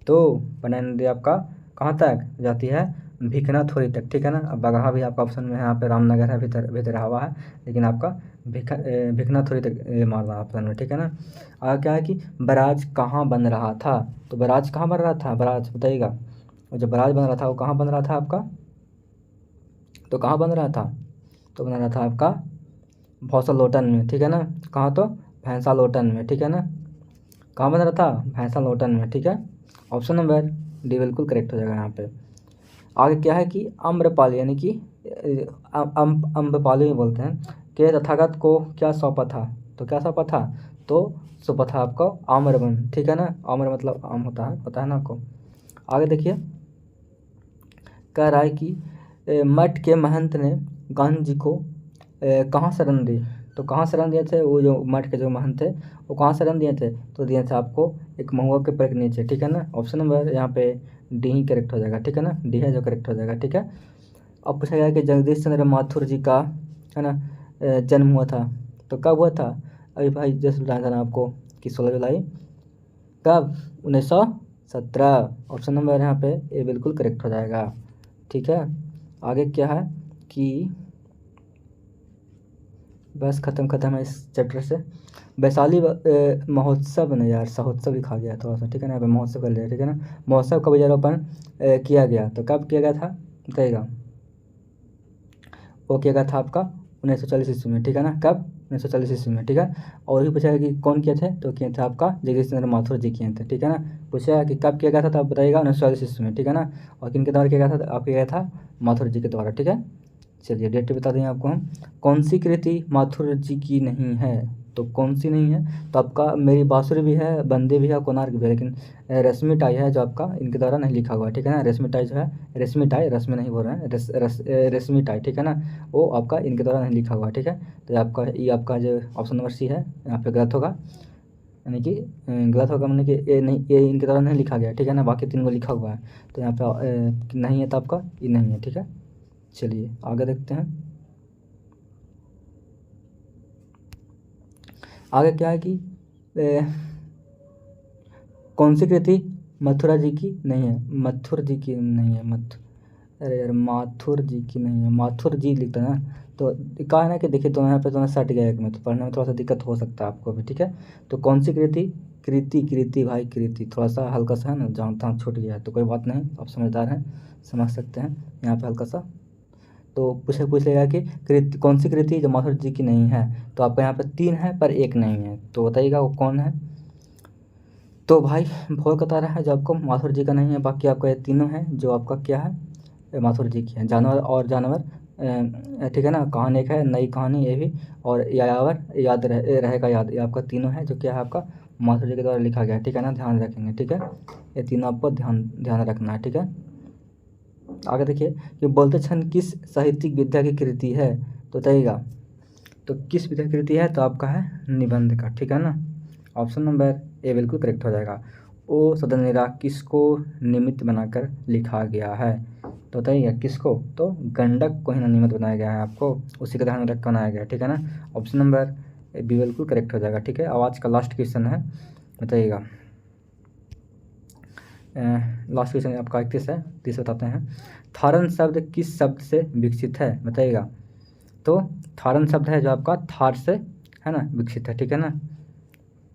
तो पंडई नदी आपका कहाँ तक जाती है, भिखना थोड़ी तक, ठीक है ना। अब बगहा भी आपका ऑप्शन में है, यहाँ पे रामनगर है, भितरहवा है, लेकिन आपका भिखना थोड़ी तक मारना ऑप्शन में, ठीक है ना। आगे क्या है कि बराज कहाँ बन रहा था, तो बराज कहाँ बन रहा था, बराज बताइएगा। और जो बराज बन रहा था वो कहाँ बन रहा था आपका, तो कहाँ बन रहा था, तो बन रहा था आपका भौसालोटन में, ठीक है ना। कहाँ, तो भैंसालोटन में, ठीक है ना। कहाँ बन रहा था, भैंसालोटन में, ठीक है। ऑप्शन नंबर डी बिल्कुल करेक्ट हो जाएगा यहाँ पे। आगे क्या है कि आम्रपाली यानी कि अम्रपाली बोलते हैं कि तथागत को क्या सौंपा था, तो क्या सौंपा था, तो सौंपा था आपको आम्रवन, ठीक है ना। आम्र मतलब आम होता है, पता है ना आपको। आगे देखिए, कह रहा है कि मठ के महंत ने गांधी जी को कहाँ शरण दी, तो कहाँ शरण दिए थे, वो जो मठ के जो महंत थे वो कहाँ शरण दिए थे, तो दिए थे आपको एक महुआ के पेड़ के नीचे, ठीक है ना। ऑप्शन नंबर यहाँ पे डी ही करेक्ट हो जाएगा, ठीक है ना, डी है जो करेक्ट हो जाएगा, ठीक है। अब पूछा गया कि जगदीश चंद्र माथुर जी का, है ना, जन्म हुआ था, तो कब हुआ था, अभी भाई जैसे बताया था ना आपको कि 16 जुलाई, कब, 1917। ऑप्शन नंबर यहाँ पे ए बिल्कुल करेक्ट हो जाएगा, ठीक है। आगे क्या है कि बस ख़त्म है इस चैप्टर से। वैशाली महोत्सव नहीं यार, सहोत्सव लिखा गया थोड़ा सा, ठीक है ना, यहाँ पे महोत्सव कर लिया, ठीक है ना। महोत्सव का वृक्षारोपण किया गया, तो कब किया गया था बताइएगा। वो किया गया था आपका 1940 ईस्वी में, ठीक है ना। कब, 1940 ईस्वी में, ठीक है। और भी पूछा गया कि कौन किए थे, तो किए थे आपका जगदीश चंद्र माथुर जी किए थे, ठीक है ना। पूछा कि कब किया गया था, तो आप बताइएगा 1940 ईस्वी में, ठीक है ना। और किन के द्वारा किया गया था, तो आप किया गया था माथुर जी के द्वारा, ठीक है। चलिए डेट बता दें आपको हम। कौन सी कृति माथुर जी की नहीं है, तो कौन सी नहीं है, तो आपका मेरी बांसुरी भी है, बंदे भी है, कोणार्क भी है, लेकिन रेशमी टाई है जो आपका इनके द्वारा नहीं लिखा हुआ है, ठीक है ना। रेशमी टाई जो है, रेशमी टाई, रश्मि नहीं बोल रहे हैं, रेशमी टाई, ठीक है ना, वो आपका इनके द्वारा नहीं लिखा हुआ है, ठीक है। तो आपका ये आपका जो ऑप्शन नंबर सी है यहाँ पे गलत होगा, यानी कि गलत होगा, मतलब कि ये नहीं, ये इनके द्वारा नहीं लिखा गया, ठीक है ना, बाकी तीन को लिखा हुआ है, तो यहाँ पे नहीं है, तो आपका ये नहीं है, ठीक है। चलिए आगे देखते हैं। आगे क्या है कि कौन सी कृति मथुरा जी की नहीं है, मथुर जी की नहीं है, अरे यार माथुर जी की नहीं है, माथुर जी लिखता है ना, तो कहा है ना कि देखिए, तो यहाँ पे तो मैं सट गया एक में, तो पढ़ने में थोड़ा सा दिक्कत हो सकता है आपको भी, ठीक है। तो कौन सी कृति, कृति भाई, कृति थोड़ा सा हल्का सा है ना, जहाँ तहाँ छूट गया है, तो कोई बात नहीं, आप समझदार हैं, समझ सकते हैं यहाँ पे हल्का सा। तो पूछ लेगा कि कृति, कौन सी कृति जो माथुर जी की नहीं है, तो आपका यहाँ पे 3 है पर 1 नहीं है, तो बताइएगा वो कौन है। तो भाई बहुत बता रहा है जो आपको माथुर जी का नहीं है, बाकी आपका ये तीनों है जो आपका क्या है, माथुर जी की है। जानवर और जानवर, ठीक है ना, कहानी एक है, नई कहानी ये भी, और यायावर याद रहेगा याद, ये आपका तीनों है जो क्या है आपका माथुर जी के द्वारा लिखा गया है, ठीक है ना, ध्यान रखेंगे, ठीक है। ये तीनों आपको ध्यान ध्यान रखना है, ठीक है। आगे देखिए कि बोलते क्षण किस साहित्यिक विद्या की कृति है, तो बताइएगा, तो किस विद्या की कृति है, तो आपका है निबंध का, ठीक है ना। ऑप्शन नंबर ए बिल्कुल करेक्ट हो जाएगा। ओ सदनरा किसको निमित्त बनाकर लिखा गया है, तो बताइए किसको, तो गंडक को ही ना निमित्त बनाया गया है, आपको उसी का ध्यान में रख कर बनाया गया है, ठीक है ना। ऑप्शन नंबर ए बी बिल्कुल करेक्ट हो जाएगा, ठीक है। अब आज का लास्ट क्वेश्चन है, बताइएगा। लास्ट क्वेश्चन आपका 31 है, 30 बताते हैं। थारन शब्द किस शब्द से विकसित है, बताइएगा। तो थारन शब्द है जो आपका थार से, है ना, विकसित है, ठीक है ना।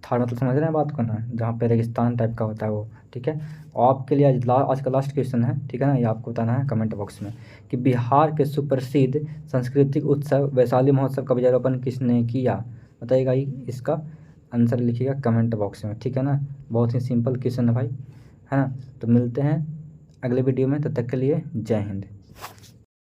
थार मतलब समझ रहे हैं बात को ना, जहाँ पे रेगिस्तान टाइप का होता है वो, ठीक है। और आपके लिए आज का लास्ट क्वेश्चन है, ठीक है ना, ये आपको बताना है कमेंट बॉक्स में कि बिहार के सुप्रसिद्ध सांस्कृतिक उत्सव वैशाली महोत्सव का वृक्षारोपण किसने किया, बताइएगा। इसका आंसर लिखिएगा कमेंट बॉक्स में, ठीक है ना। बहुत ही सिंपल क्वेश्चन है भाई, है ना। तो मिलते हैं अगले वीडियो में, तब तक के लिए जय हिंद।